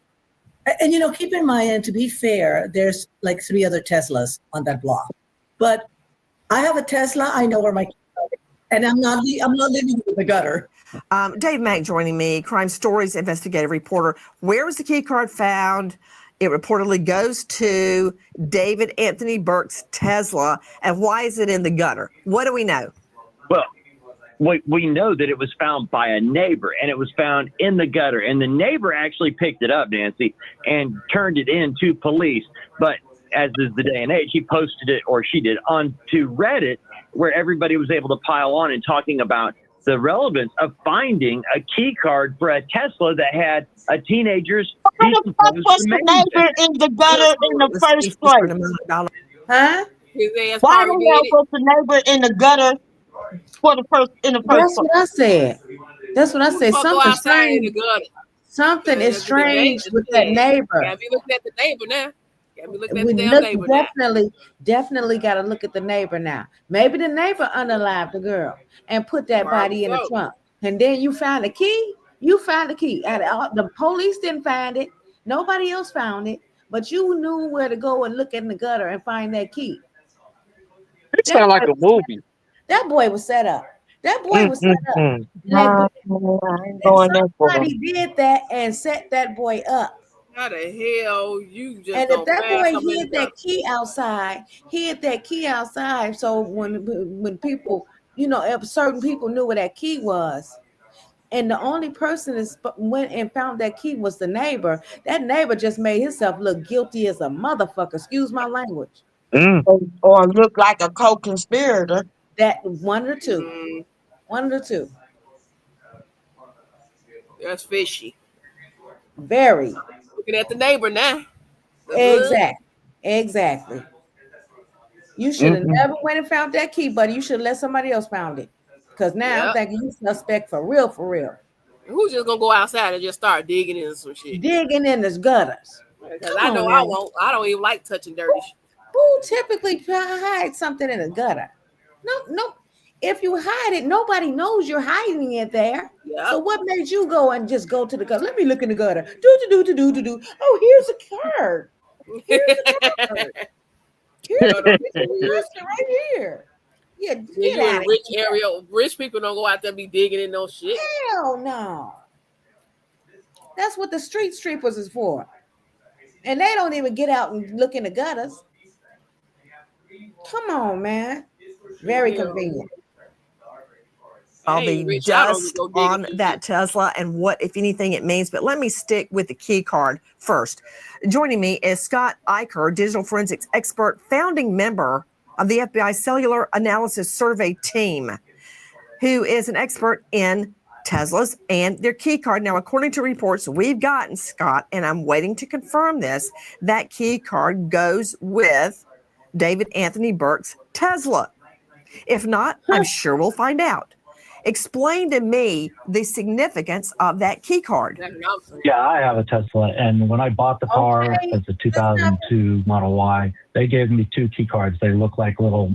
And keep in mind, and to be fair, there's like 3 other Teslas on that block. But I have a Tesla. I know where my and I'm not living in the gutter. Dave Mack joining me, Crime Stories investigative reporter. Where was the key card found? It reportedly goes to David Anthony Burke's Tesla. And why is it in the gutter? What do we know? Well, we know that it was found by a neighbor, and it was found in the gutter. And the neighbor actually picked it up, Nancy, and turned it in to police. But as is the day and age, he posted it, or she did, onto Reddit, where everybody was able to pile on and talking about the relevance of finding a key card for a Tesla that had a teenager's Why the fuck was the neighbor in the gutter in the first place? Huh? His ass Why probably the hell did it. was the neighbor in the gutter in the first That's what I said. That's what I Who the said. fuck go Something outside in the strange. gutter? Something is The strange with that yeah. neighbor. Gotta be looking at the neighbor now. Gotta be looking at We the damn look neighbor now. definitely got to look at the neighbor now. Maybe the neighbor unalived the girl and put that body in the trunk, and then you found the key. You found the key. The police didn't find it. Nobody else found it, but you knew where to go and look in the gutter and find that key. It sounds like a movie. That boy was set up. That boy was set up. Mm. I ain't going there for Somebody did that and set that boy up. How the hell you just And if don't that find boy something in hid the that key outside, so when people, if certain people knew where that key was, and the only person that went and found that key was the neighbor, that neighbor just made himself look guilty as a motherfucker. Excuse my language. Or look like a co-conspirator. That one or two. One or two. That's fishy. Very. Looking at the neighbor now. Exactly. You should have never went and found that key, buddy. You should have let somebody else found it. Because now I'm thinking you suspect for real, for real. Who's just gonna go outside and just start digging into some shit? Digging in the gutters. Because I know I won't. I don't even like touching dirty shit. Who typically hides something in a gutter? No. If you hide it, nobody knows you're hiding it there. Yep. So what made you go and just go to the gutter? Let me look in the gutter. Do. Oh, here's a card. Here's a card. Here's a right here. Yeah, get out of rich here. area. Rich people don't go out there be digging in no shit. Hell no. That's what the street sweepers is for. And they don't even get out and look in the gutters. Come on, man. Very convenient. I'll be just on that Tesla and what, if anything, it means. But let me stick with the key card first. Joining me is Scott Eicher, digital forensics expert, founding member of the FBI Cellular Analysis Survey team, who is an expert in Teslas and their key card. Now, according to reports we've gotten, Scott, and I'm waiting to confirm this, that key card goes with David Anthony Burke's Tesla. If not, I'm sure we'll find out. Explain to me the significance of that key card. Yeah, I have a Tesla, and when I bought the car as a 2002 Model Y, they gave me 2 key cards. They look like little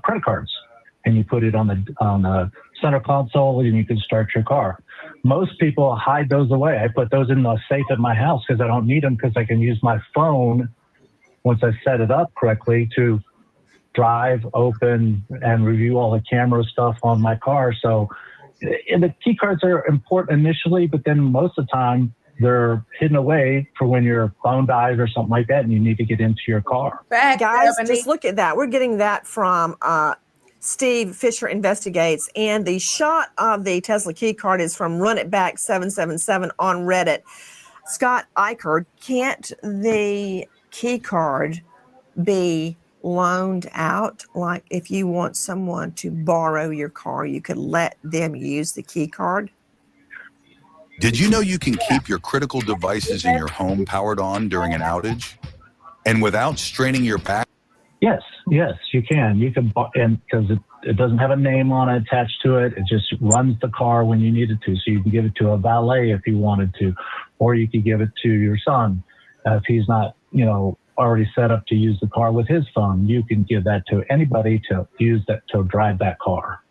credit cards, and you put it on the center console, and you can start your car. Most people hide those away. I put those in the safe at my house because I don't need them, because I can use my phone once I set it up correctly to drive, open, and review all the camera stuff on my car. So and the key cards are important initially, but then most of the time they're hidden away for when your phone dies or something like that and you need to get into your car. Guys, just look at that. We're getting that from Steve Fisher Investigates, and the shot of the Tesla key card is from Run It Back 777 on Reddit. Scott Eicher, can't the key card be loaned out? Like if you want someone to borrow your car, you could let them use the key card? Did you know you can keep your critical devices in your home powered on during an outage and without straining your back? Yes, you can. You can, and because it doesn't have a name on it attached to it, it just runs the car when you need it to. So you can give it to a valet if you wanted to, or you could give it to your son if he's not, already set up to use the car with his phone. You can give that to anybody to use that to drive that car.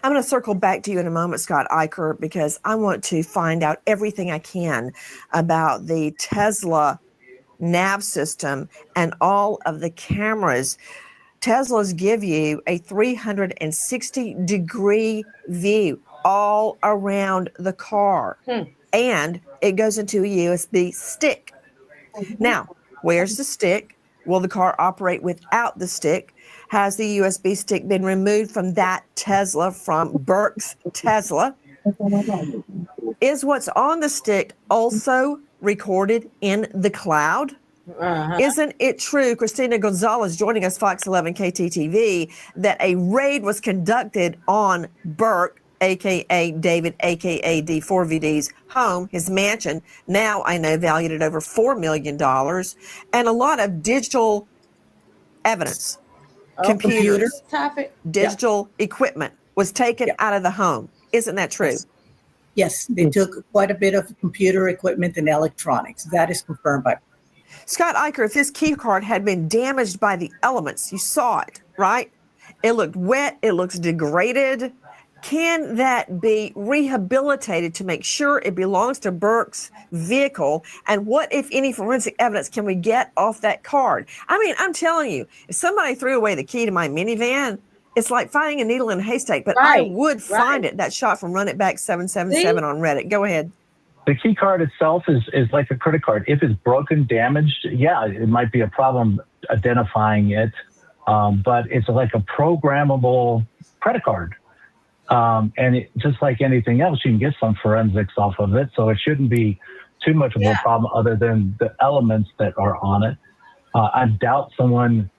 I'm going to circle back to you in a moment, Scott Eicher, because I want to find out everything I can about the Tesla nav system and all of the cameras. Teslas give you a 360-degree view all around the car, and it goes into a USB stick. Now, where's the stick? Will the car operate without the stick? Has the USB stick been removed from that Tesla, from Burke's Tesla? Is what's on the stick also recorded in the cloud? Isn't it true, Christina Gonzalez joining us, Fox 11 KTTV, that a raid was conducted on Burke, a.k.a. David, a.k.a. D4VD's home, his mansion, now I know valued at over $4 million, and a lot of digital evidence, computers, digital equipment was taken out of the home. Isn't that true? Yes, they took quite a bit of computer equipment and electronics. That is confirmed by Scott Eicher. If this key card had been damaged by the elements, you saw it, right? It looked wet, it looks degraded. Can that be rehabilitated to make sure it belongs to Burke's vehicle? And what, if any, forensic evidence can we get off that card? I mean, I'm telling you, if somebody threw away the key to my minivan, it's like finding a needle in a haystack, but I would find it. That shot from Run It Back 777 on Reddit. Go ahead. The key card itself is like a credit card. If it's broken, damaged, yeah, it might be a problem identifying it, but it's like a programmable credit card. And it, just like anything else, you can get some forensics off of it. So it shouldn't be too much of a problem other than the elements that are on it. I doubt someone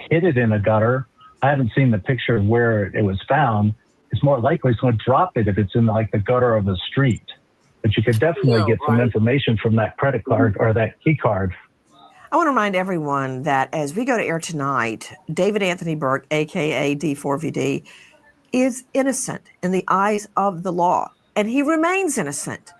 hid it in a gutter. I haven't seen the picture of where it was found. It's more likely someone dropped it if it's in like the gutter of the street. But you could definitely get some information from that credit card or that key card. I want to remind everyone that as we go to air tonight, David Anthony Burke, aka D4VD, is innocent in the eyes of the law, and he remains innocent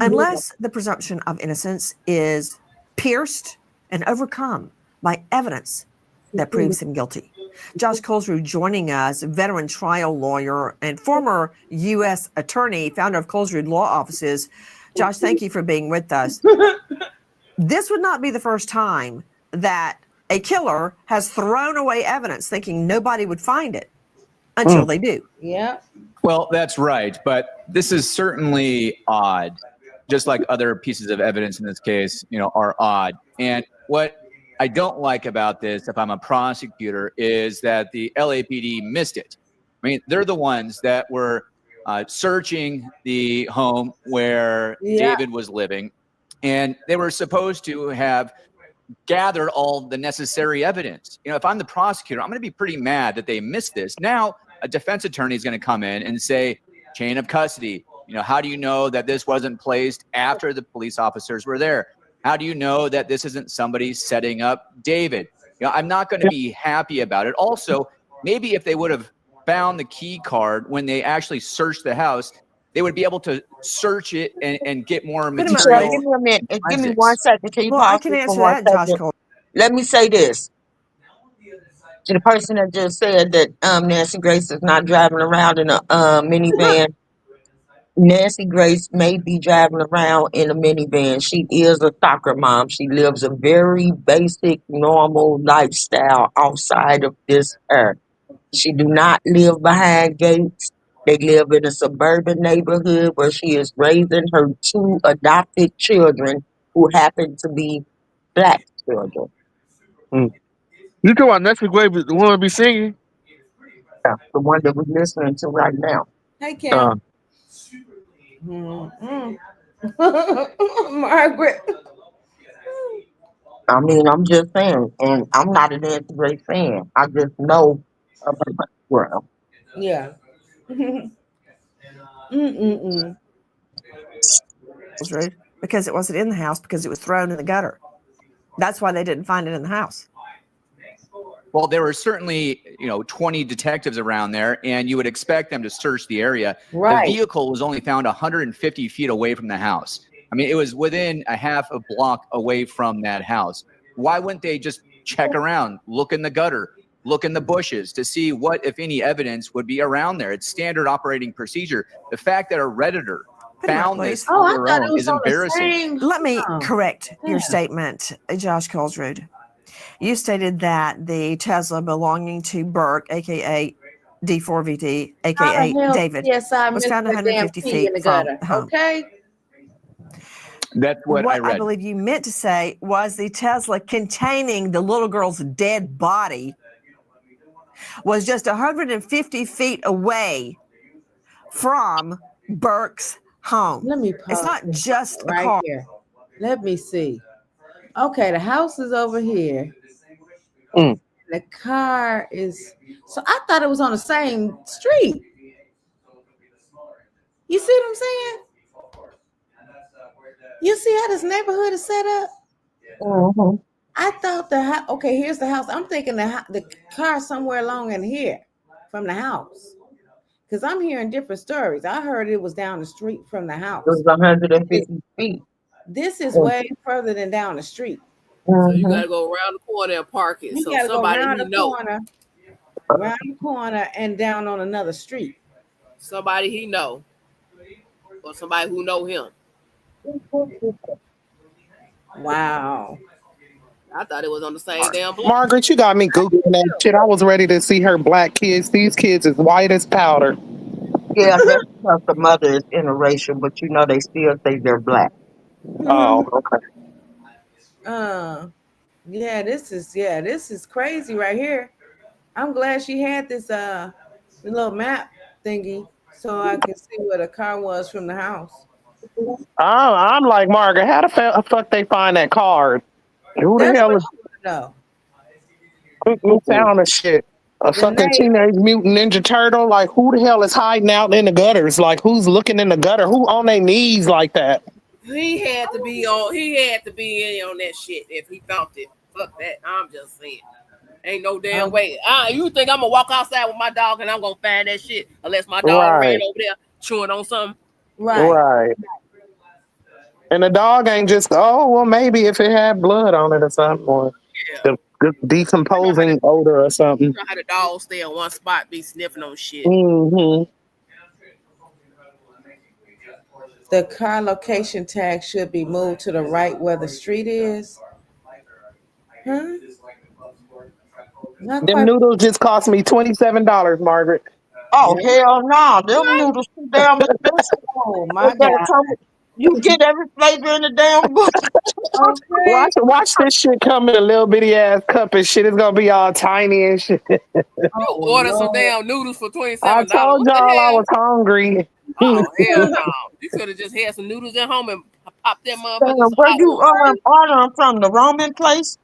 unless the presumption of innocence is pierced and overcome by evidence that proves him guilty. Josh Colesrud joining us, veteran trial lawyer and former U.S. attorney, founder of Colesrud Law Offices. Josh, thank you for being with us. This would not be the first time that a killer has thrown away evidence thinking nobody would find it until they do. Yeah. Well, that's right. But this is certainly odd, just like other pieces of evidence in this case, are odd. And what I don't like about this, if I'm a prosecutor, is that the LAPD missed it. I mean, they're the ones that were searching the home where David was living, and they were supposed to have gathered all the necessary evidence. If I'm the prosecutor, I'm going to be pretty mad that they missed this. Now, a defense attorney is going to come in and say, chain of custody. How do you know that this wasn't placed after the police officers were there? How do you know that this isn't somebody setting up David? I'm not going to be happy about it. Also, maybe if they would have found the key card when they actually searched the house, they would be able to search it and get more material. Give me a minute. Give me 1 second. Can you Well, I pause can this answer for 1 that, Josh second? Cole. Let me say this to the person that just said that Nancy Grace is not driving around in a minivan. Nancy Grace may be driving around in a minivan. She is a soccer mom. She lives a very basic, normal lifestyle outside of this earth. She do not live behind gates. They live in a suburban neighborhood where she is raising her 2 adopted children who happen to be black children. You talking about Nancy Grace, the one to be singing? Yeah, the one that we're listening to right now. Hey, Kim. Margaret. I mean, I'm just saying, and I'm not a Nancy Grace fan. I just know about her world. Yeah. Because it wasn't in the house, because it was thrown in the gutter. That's why they didn't find it in the house. Well, there were certainly, 20 detectives around there, and you would expect them to search the area. Right. The vehicle was only found 150 feet away from the house. I mean, it was within a half a block away from that house. Why wouldn't they just check around, look in the gutter, look in the bushes to see what, if any, evidence would be around there? It's standard operating procedure. The fact that a Redditor found this on their own is embarrassing. Let me correct your statement, Josh Colesrud. You stated that the Tesla belonging to Burke, aka D4VD, aka David, was found 150 feet from the home. Okay. That's what I read. I believe you meant to say was the Tesla containing the little girl's dead body was just 150 feet away from Burke's home. Let me It's not just a right car. here. Let me see. Okay, the house is over here. The car is, so I thought it was on the same street. You see what I'm saying? You see how this neighborhood is set up? I thought okay, here's the house. I'm thinking the car somewhere along in here from the house. Because I'm hearing different stories. I heard it was down the street from the house. It was 150 feet. This is way further than down the street. So you gotta go around the corner and park it. You So gotta go somebody around who the know, corner and down on another street. somebody he know, or somebody who know him. Wow. I thought it was on the same damn block. Margaret, you got me googling that shit. I was ready to see her black kids. These kids is white as powder. Yeah, that's because the mother is interracial, but they still say they're black. Oh, okay. This is crazy right here. I'm glad she had this the little map thingy so I can see where the car was from the house. I'm like, Margaret, how the fuck they find that card? Who the hell is No. who found the shit? A fucking Teenage Mutant Ninja Turtle. Like, who the hell is hiding out in the gutters? Like, who's looking in the gutter? Who on their knees like that? He had to be on. He had to be in on that shit if he found it. Fuck that. I'm just saying. Ain't no damn way. You think I'm gonna walk outside with my dog and I'm gonna find that shit unless my dog ran over there chewing on something? Right. And the dog ain't just, oh, well, maybe if it had blood on it or something, or the decomposing odor or something. You know how the dogs stay in one spot, be sniffing on shit. Mm-hmm. The car location tag should be moved to the right where the street is. Huh? Not Them quite. noodles just cost me $27, Margaret. Oh, hell no. Them noodles too damn expensive. Oh, my God. You get every flavor in the damn book. Okay. Watch this shit come in a little bitty ass cup and shit. It's gonna be all tiny and shit. You order some damn noodles for $27. I told What the y'all I hell? was hungry. Oh hell no! You could have just had some noodles at home and pop that motherfucker. Damn, where you ordering from? The Roman place?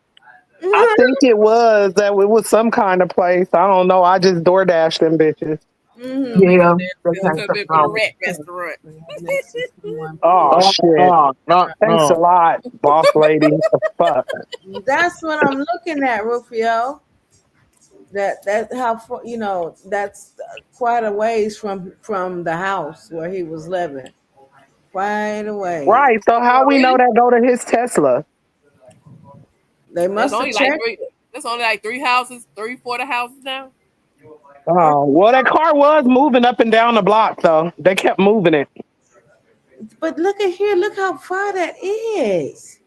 I think it was that it was some kind of place. I don't know. I just DoorDashed them bitches. Yeah. It could be from a rat restaurant. Oh shit! Thanks a lot, boss lady. Fuck. That's what I'm looking at, Rufio. That how that's quite a ways from the house where he was living. Quite a ways. Right. So how we know that go to his Tesla? They must have checked. That's only like 3 houses, 4 houses now. Oh well, that car was moving up and down the block, though. They kept moving it. But look at here. Look how far that is.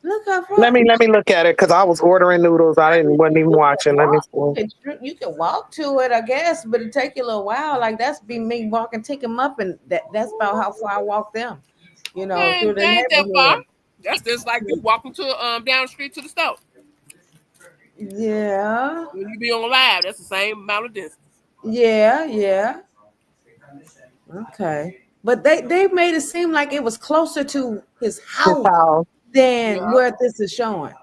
Look how far. Let me look at it because I was ordering noodles. Wasn't even watching. Let me see. You can walk to it, I guess, but it take you a little while. Like that's be me walking, take them up, and that's about how far I walk them. Through the ain't that neighborhood. far. That's just like you walking to down the street to the store. Yeah. When you be on live, that's the same amount of distance. Yeah. Okay. But they made it seem like it was closer to his house than where this is showing.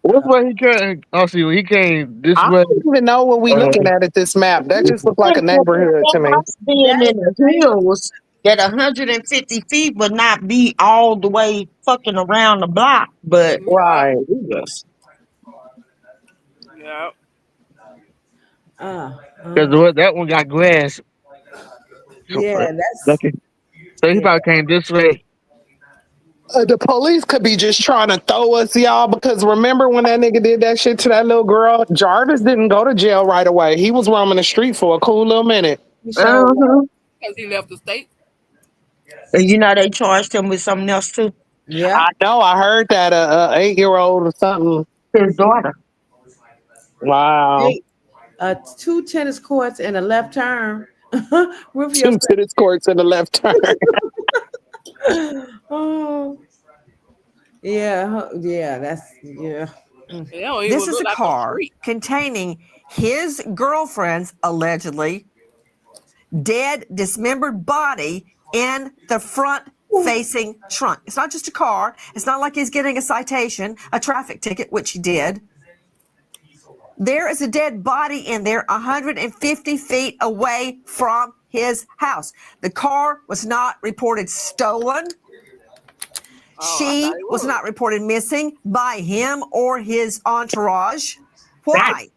What's what he came? Oh, see, he came this I way. don't even know what we looking at this map. That just looked like a neighborhood to me. Being in the hills at 150 feet would not be all the way fucking around the block, but right. Yes. Yeah. Because that one got grass. Yeah, that's. So he probably came this way. The police could be just trying to throw us, y'all, because remember when that nigga did that shit to that little girl? Jarvis didn't go to jail right away. He was roaming the street for a cool little minute. Because he left the state. And they charged him with something else too. Yeah. I know. I heard that 8-year-old or something. His daughter. Wow. 2 tennis courts and a left turn. 2 tennis courts and a left turn. Oh. Yeah. That's This is a car containing his girlfriend's allegedly dead, dismembered body in the front facing trunk. It's not just a car. It's not like he's getting a citation, a traffic ticket, which he did. There is a dead body in there 150 feet away from his house. The car was not reported stolen. She was not reported missing by him or his entourage. Why?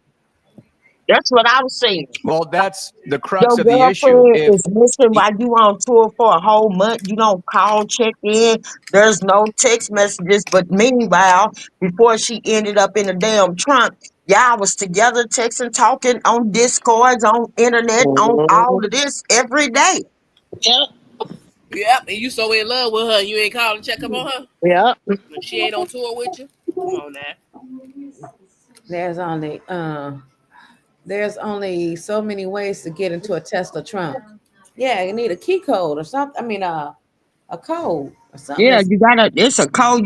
That's what I was saying. Well, that's the crux Your of the issue. girlfriend is missing while you on tour for a whole month. You don't call, check in. There's no text messages. But meanwhile, before she ended up in the damn trunk, y'all was together texting, talking on Discords, on internet, on all of this every day. Yep, and you so in love with her, you ain't calling and check up on her? Yeah. When she ain't on tour with you? Come on now. There's only so many ways to get into a Tesla trunk. Yeah, you need a key code or something. I mean, a code or something. Yeah, it's a code.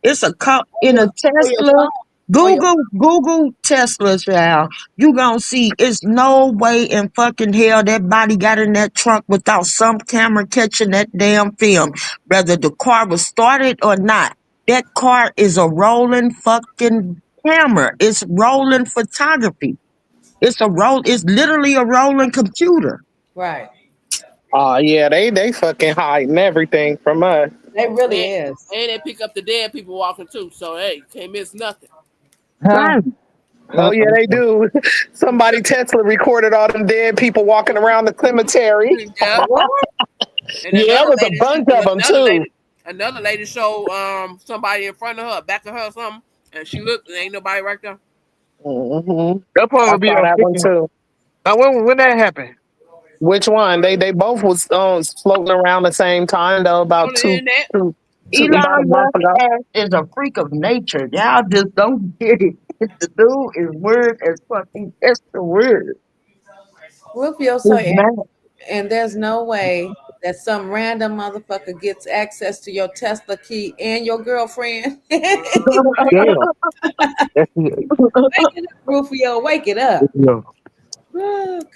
It's a code in a Tesla. Google Tesla, child. You gonna see it's no way in fucking hell that body got in that trunk without some camera catching that damn film. Whether the car was started or not. That car is a rolling fucking camera. It's rolling photography. It's literally a rolling computer. Right. Oh yeah, they fucking hiding everything from us. They really is. And they pick up the dead people walking too. So hey, can't miss nothing. Right. Oh yeah, they do. Somebody Tesla recorded all them dead people walking around the cemetery. Yeah. And Yeah, it another was a lady, bunch of them too. Another lady showed somebody in front of her, back of her, or something, and she looked, and ain't nobody right there. Mm-hmm. That I probably be saw on that one 50. too. Now, when that happened? Which one? They both was floating around the same time though, about On the internet. about a Elon month Musk's ago. ass is a freak of nature. Y'all just don't get it. The dude is weird as fucking extra weird. Rufio, He's so mad. and there's no way that some random motherfucker gets access to your Tesla key and your girlfriend. Wake Damn. That's it up, Rufio. Wake it up. yeah.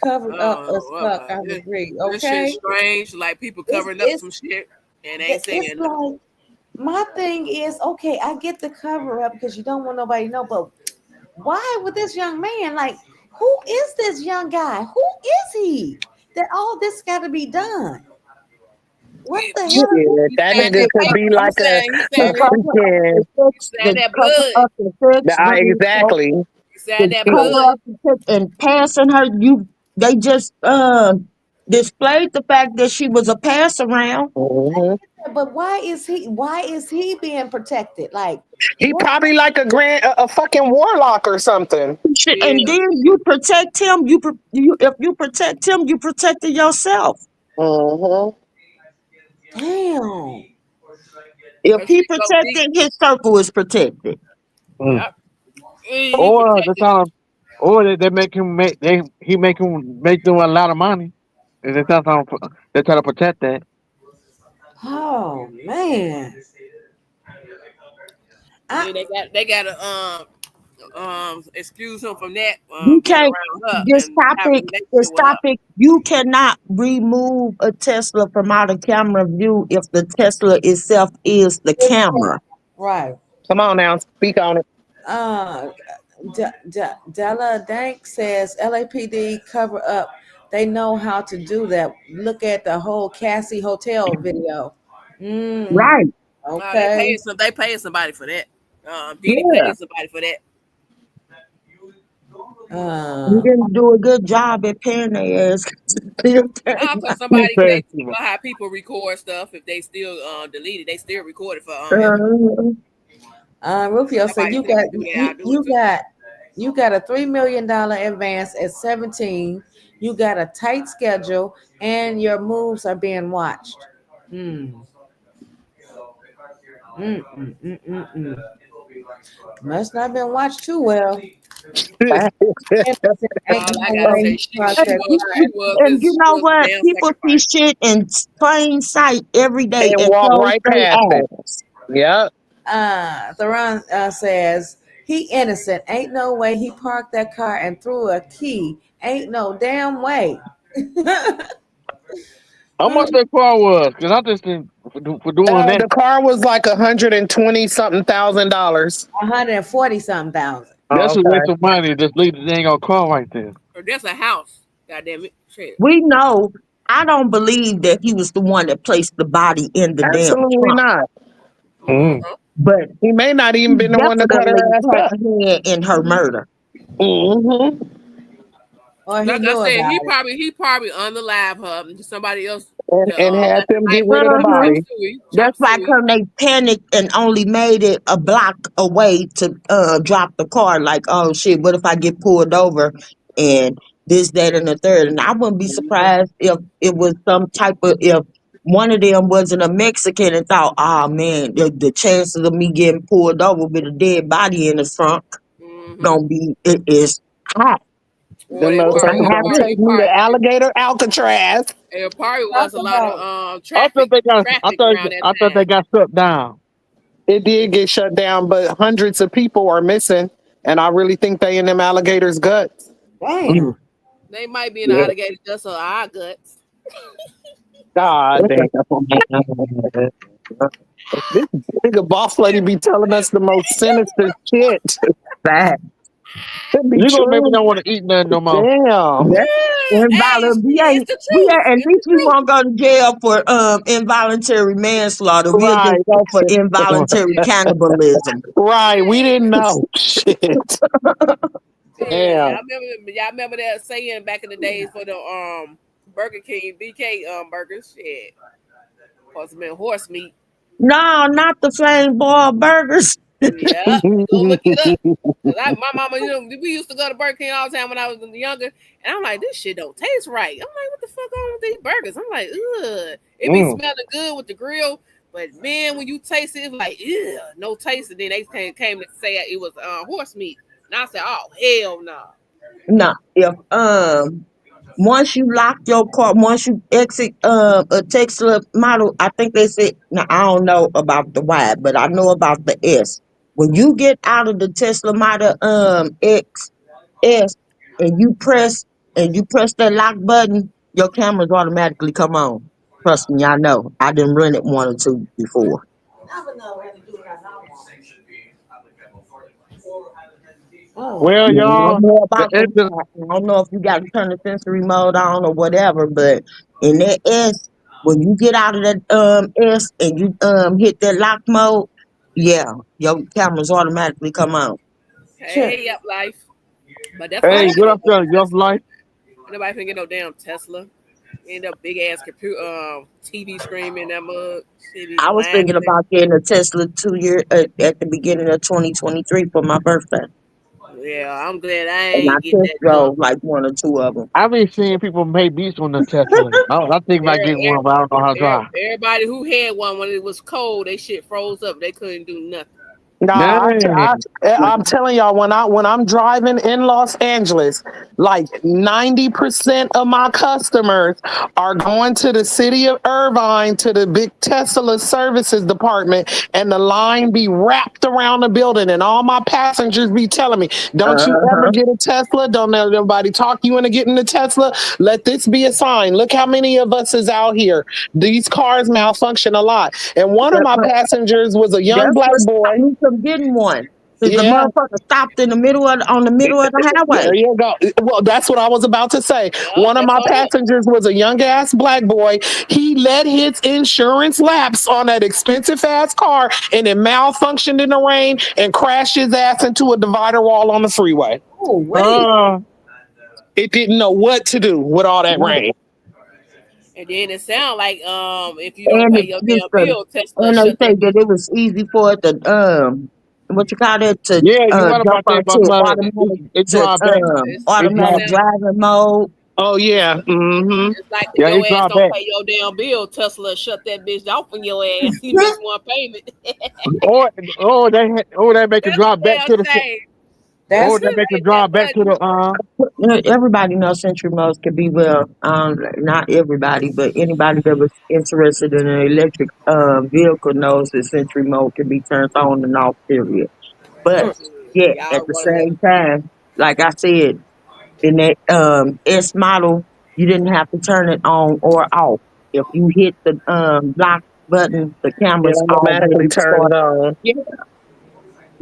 Covered up as fuck. I This agree. shit's Okay. strange. Like people covering up some shit and ain't saying It's nothing. like my thing is okay. I get the cover up because you don't want nobody to know, but why with this young man? Like, who is this young guy? Who is he? That all this got to be done. What the hell? Yeah, that nigga could be like He's a saying freaking that blood. exactly. He's saying that Cover blood. up the pic and passing her. They just displayed the fact that she was a pass around. But why is he being protected? Like He probably like a fucking warlock or something. And then you protect him. If you protect him, you protected yourself. Damn. If he protected, his circle is protected. Yep. Or the time, or they make him make them a lot of money. And they try to protect that. Oh man. And then they got to excuse him from that. You Being can't. around her This and having a topic. relationship This with her. topic. You cannot remove a Tesla from out of camera view if the Tesla itself is the camera. Right. Come on now, speak on it. Della Dank says LAPD cover up. They know how to do that. Look at the whole Cassie Hotel video. Right. Okay. They paying somebody for that. Diddy Yeah. paying somebody for that. You didn't do a good job at paying their ass. Because somebody they know how people record stuff. If they still delete it, they still record it for evidence. Rufio said Somebody said do that, I'll do it too. you got a $3 million advance at 17. You got a tight schedule, and your moves are being watched. Must not have been watched too well. All I gotta say, she was And you know a what? damn People see shit in plain sight every day And and walk close right their past it. eyes. Yep. Theron says he innocent. Ain't no way he parked that car and threw a key. Ain't no damn way. How much that car was? Because I just think for doing that. The car was like $120 something thousand. 140 something thousand. That's a waste of money. Just leave the dang old car right there. Or that's a house. God damn it. Shit. We know. I don't believe that he was the one that placed the body in the Absolutely damn trunk. not. But he may not even been the one to cut her definitely ass had up. a hand in her murder. Or he Like knew I said, about he probably unalive her and somebody else and had them get rid of the body. That's why come they panicked and only made it a block away to drop the car. Like, oh shit, what if I get pulled over and this, that, and the third? And I wouldn't be surprised if it was some type of if one of them wasn't a Mexican and thought, oh man, the chances of me getting pulled over with a dead body in the trunk gonna be it is high. Them motherfuckers gonna take me to alligator Alcatraz. It probably was a lot of I traffic thought around that time. they got shut down. It did get shut down, but hundreds of people are missing, and I really think they in them alligators' guts. Damn. They might be in the alligator guts or our guts. God damn. This nigga boss lady be telling us the most sinister shit. Bad. Could be You gonna make me true. not want to eat nothing no more. Damn. That's involuntary. It's the At least we won't go to jail for involuntary manslaughter. We'll just Right. go for involuntary cannibalism. Right. We didn't know. Shit. Damn. Y'all remember that saying back in the days for the Burger King BK burgers? Shit. Supposed to be horse meat. No, not the flame boiled burgers. Yeah, go look it up. Cause my mama, we used to go to Burger King all the time when I was younger, and I'm like, this shit don't taste right. I'm like, what the fuck on with these burgers? I'm like, ugh. It be smelling good with the grill, but man, when you taste it, it's like, ugh, no taste. And then they came to say it was horse meat, and I said, oh hell no. No, if once you lock your car, once you exit a Tesla model, I think they said. Now I don't know about the Y, but I know about the S. When you get out of the Tesla Model XS and you press that lock button, your cameras automatically come on. Trust me, I know. I didn't run it 1 or 2 before. Well, I y'all, don't know the about end of, I don't know if you got to turn the sensory mode on or whatever, but in that S, when you get out of that S and you hit that lock mode, yeah, your cameras automatically come on. Hey, up life. But that's hey, why what up there, Young Life? nobody finna get no damn Tesla. End up big ass computer TV screen in that mug. Shit be I was lying. thinking about getting a Tesla 2 year at the beginning of 2023 for my birthday, Yeah, I'm glad I and I ain't get test that junk. drove like 1 or 2 of them. I've been seeing people make beats on the Tesla. I think about getting one, but I don't know how to drive. Everybody who had one when it was cold, they shit froze up. They couldn't do nothing. Nah, Dang. I'm telling y'all, when I'm driving in Los Angeles, like 90% of my customers are going to the city of Irvine to the big Tesla services department, and the line be wrapped around the building, and all my passengers be telling me, "Don't you ever get a Tesla? Don't let nobody talk you into getting a Tesla. Let this be a sign. Look how many of us is out here. These cars malfunction a lot." And one of my passengers was a young That's black what boy. stopped me from getting one. Cause the Yeah. motherfucker stopped in the middle of on the middle of the There highway. you go. Well, that's what I was about to say. One of that's my all it. passengers was a young ass black boy. He let his insurance lapse on that expensive ass car, and it malfunctioned in the rain and crashed his ass into a divider wall on the freeway. Oh wait. It didn't know what to do with all that rain. And then it sound like if you don't And pay it's your just damn bill, Tesla and they shut say that that bitch. it was easy for it to what you call that to Yeah, you right jump about that, onto but automatic it drive back. It drive. automatic driving mode. Oh yeah. Mm-hmm. It's like if Yeah, your it ass drive don't back. pay your damn bill, Tesla shut that bitch off on your ass. You miss one payment. They make it That's a drive back damn to the. shame. They make it drive back to the. Everybody knows Century modes can be not everybody, but anybody that was interested in an electric vehicle knows that Century mode can be turned on and off, period. But yeah, at Y'all the running that. same time, like I said, in that S model, you didn't have to turn it on or off. If you hit the lock button, the It cameras automatically already turns start. on. Yeah,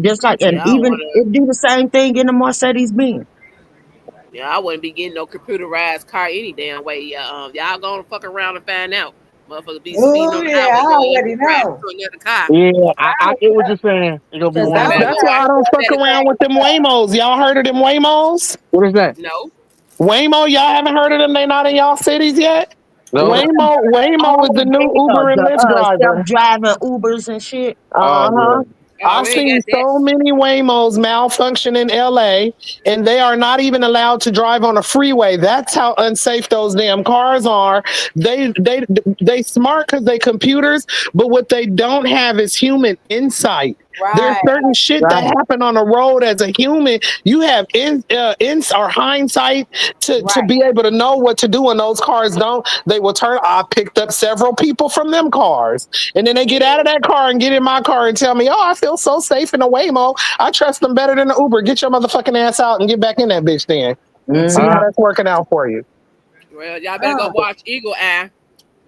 just like, and Yeah, even it do the same thing in the Mercedes Benz. I wouldn't be getting no computerized car any damn way. Y'all gonna fuck around and find out. Motherfuckers be speeding Oh on the yeah, highway, I your ass already be crashing know. into another car. Yeah, I get what you're saying. It's gonna be one of them. That's why I don't fuck around with them Waymos. Y'all heard of them Waymos? What is that? No. Waymo, y'all haven't heard of them? They not in y'all cities yet? No. Waymo is the new Uber and Lyft The driver. self-driving Ubers and shit. Oh yeah. I seen so many Waymos malfunction in LA, and they are not even allowed to drive on a freeway. That's how unsafe those damn cars are. They smart because they computers, but what they don't have is human insight. There's certain shit that happen on the road as a human. You have or hindsight to be able to know what to do, and those cars don't. They will turn. I picked up several people from them cars, and then they get out of that car and get in my car and tell me, "Oh, I feel so safe in a Waymo. I trust them better than the Uber. Get your motherfucking ass out and get back in that bitch then. See how that's working out for you." Well, y'all better go watch Eagle Eye.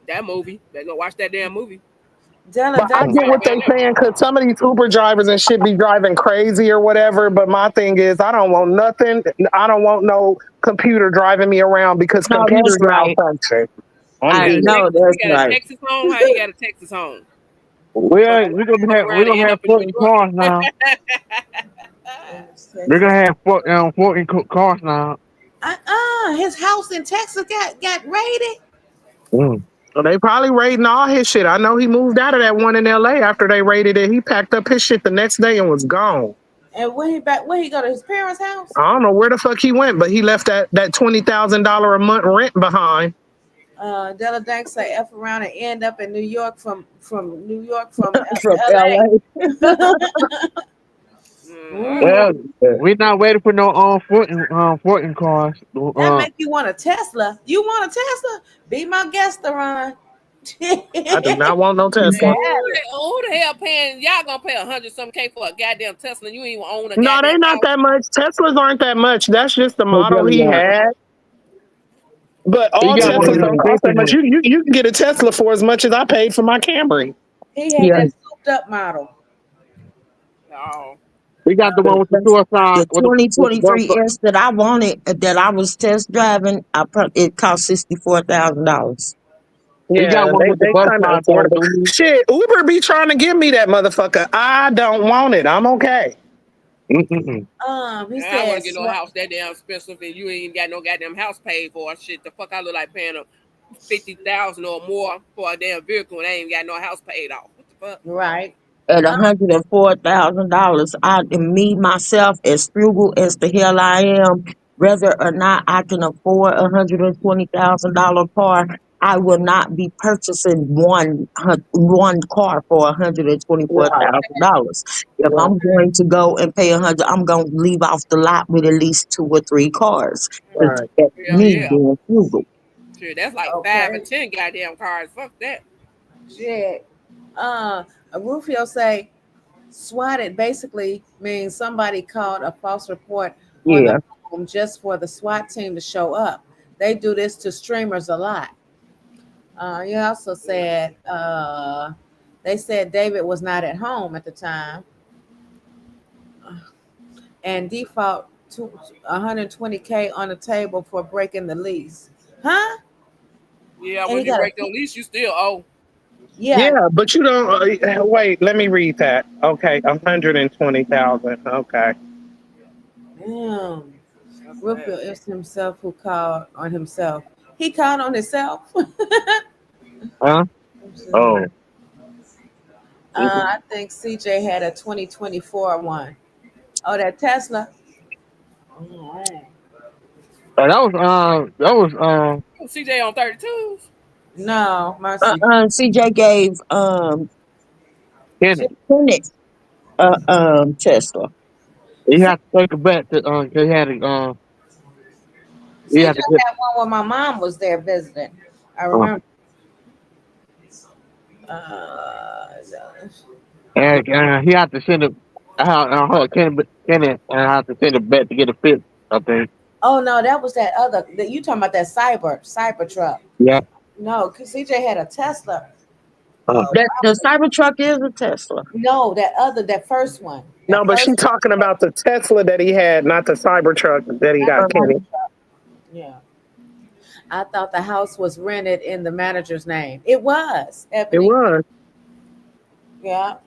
That movie. Better go watch that damn movie. Della But I Duck. get what they saying because some of these Uber drivers and shit be driving crazy or whatever. But my thing is, I don't want nothing. I don't want no computer driving me around because No, that's computers right. malfunction. I He know that's got a right. Texas home. How he got a Texas home? We're gonna have floating cars now. We're gonna have floating cars now. His house in Texas got raided. So they probably raiding all his shit. I know he moved out of that one in LA after they raided it. He packed up his shit the next day and was gone. And when he go to his parents' house? I don't know where the fuck he went, but he left that $20,000 a month rent behind. Della Dank say F around and end up in New York from New York from From LA. Well, we're not waiting for no floating cars. That make you want a Tesla. You want a Tesla? Be my guest, Ron. I do not want no Tesla. Who the hell paying? Y'all gonna pay 100-some K for a goddamn Tesla? And you ain't even own a No, goddamn they not house? that much. Teslas aren't that much. That's just the model he had. But all You got one of Teslas them don't cost that much. ridiculous. You can get a Tesla for as much as I paid for my Camry. He had that souped up model. Oh. We got the one with the suicide. The 2023 S that I wanted, that I was test driving, it cost $64,000. Yeah, they kind of affordable. Shit, Uber be trying to give me that motherfucker. I don't want it. I'm okay. He I don't said want to get no house that damn expensive, and you ain't got no goddamn house paid for. Shit, the fuck I look like paying $50,000 or more for a damn vehicle, and I ain't got no house paid off. What the fuck? Right. At $104,000, me myself, as frugal as the hell I am, whether or not I can afford $120,000 car, I will not be purchasing one car for $124,000. If I'm going to go and pay $100, I'm going to leave off the lot with at least 2 or 3 cars. That's Hell me yeah. being frugal. Shit, that's like 5 and 10 goddamn cars. Fuck that. Shit. Rufio say swatted basically means somebody called a false report on Yeah. the home just for the SWAT team to show up. They do this to streamers a lot. He also said they said David was not at home at the time and default to $120K on the table for breaking the lease. Huh? Yeah, And when he you got break the lease, you still owe. Yeah. But you don't. Wait, let me read that. Okay, 120,000. Okay. Damn. Rufio is himself who called on himself. He called on himself. Huh? Oh. I think CJ had a 2024 one. Oh, that Tesla. That was CJ on 32s. No, Mercy. CJ gave Kenneth. Kenneth Tesla. You have to take a bet that they had it. You CJ have to get. had one when my mom was there visiting. I remember. And he had to send a. Kenneth have to send a bet to get a fit up there. Oh no, that was that other. You talking about that cyber truck? Yeah. No, because CJ had a Tesla. The Cybertruck is a Tesla. No, that first one. No, but she's talking about the Tesla that he had, not the Cybertruck that he got, Kenny. Yeah. I thought the house was rented in the manager's name. It was. Ebony. It was. Yeah.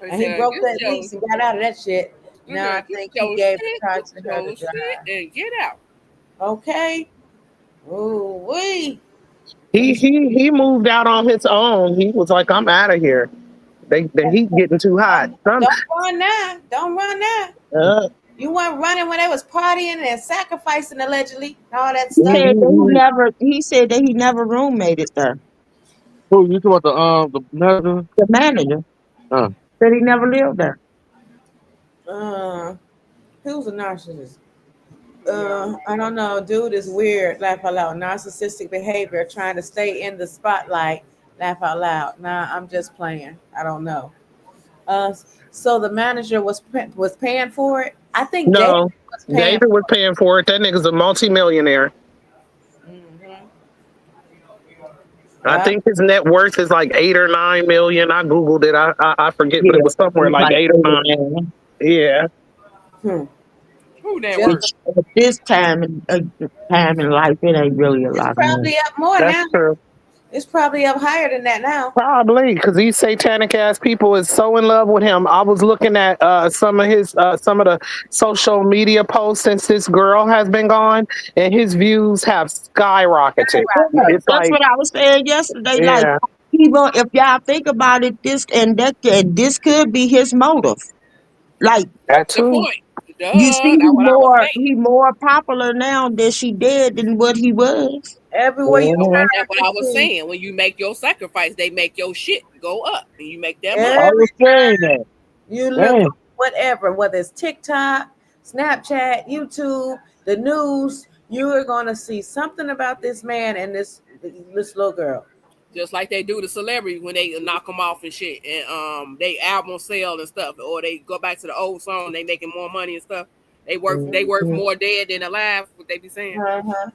And he broke that lease and got out of that shit. Now I think he gave the car to her to drive. And get out. Okay. Ooh wee. He moved out on his own. He was like, I'm out of here. The heat getting too hot. Don't run now. Don't run now. You weren't running when they was partying and sacrificing allegedly and all that stuff. He said that he never roommated there. Who you talking about the manager? The manager. Said he never lived there. Who's a narcissist? I don't know. Dude is weird. Laugh out loud. Narcissistic behavior, trying to stay in the spotlight. Laugh out loud. Nah, I'm just playing. I don't know. So the manager was paying for it. I think no. David Was paying for it. That nigga's a multimillionaire. I think his net worth is like 8 or 9 million. I googled it. I forget, but it was somewhere it's like like 8 or 9. Yeah. Who that Which works? at this time in life, it ain't really a It's lot of money. probably up more That's now. true. It's probably up higher than that now. Probably because these satanic ass people is so in love with him. I was looking at some of the social media posts since this girl has been gone, and his views have skyrocketed. Yeah, It's that's like, what I was saying yesterday. Like, yeah, even if y'all think about it, this could be his motive. Like, that The too. point. Duh. you see, That's what I was saying. he more popular now than she did than what he was. Everywhere you Mhm. That's what I was turn, saying. When you make your sacrifice, they make your shit go up, and you make that money. I every was saying that. you look Dang. on whatever, whether it's TikTok, Snapchat, YouTube, the news, you are going to see something about this man and this little girl. Just like they do the celebrities when they knock them off and shit, and they album sell and stuff, or they go back to the old song, they making more money and stuff. They worth more dead than alive. What they be saying? Uh-huh.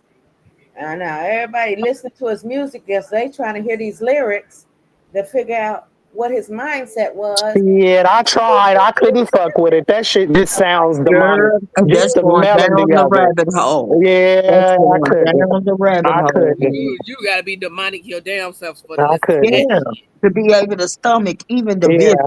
I know everybody listening to his music, guess they trying to hear these lyrics to figure out what his mindset was. Yeah, I tried. I couldn't fuck with it. That shit just sounds demonic. Girl, Just that's to going meld them down the together. rabbit hole. That's Yeah, I going couldn't. down the rabbit I hole. couldn't. You gotta be demonic your damn self for to I listen to couldn't. Yeah, that to be able to stomach even the Yeah, vision.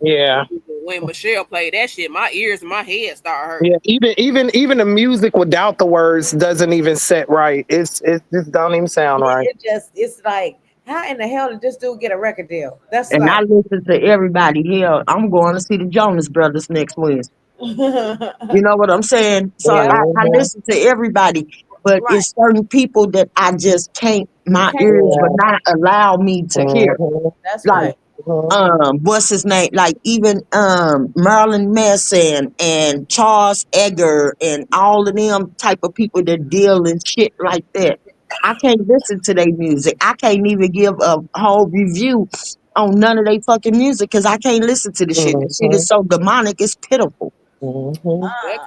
yeah. shit. When Michelle played that shit, my ears and my head start hurting. Yeah, even the music without the words doesn't even set right. It just don't even sound right. It's like, how in the hell did this dude get a record deal? That's And I like, listen to everybody. Hell, I'm going to see the Jonas Brothers next Wednesday. You know what I'm saying? So yeah, I listen to everybody, but right. it's certain people that I just can't, You my can't ears will hear. not allow me to hear. That's Like, right. what's his name? Like even Marilyn Manson and Charles Edgar and all of them type of people that deal in shit like that. I can't listen to their music. I can't even give a whole review on none of their fucking music because I can't listen to the shit. The shit is so demonic, it's pitiful. That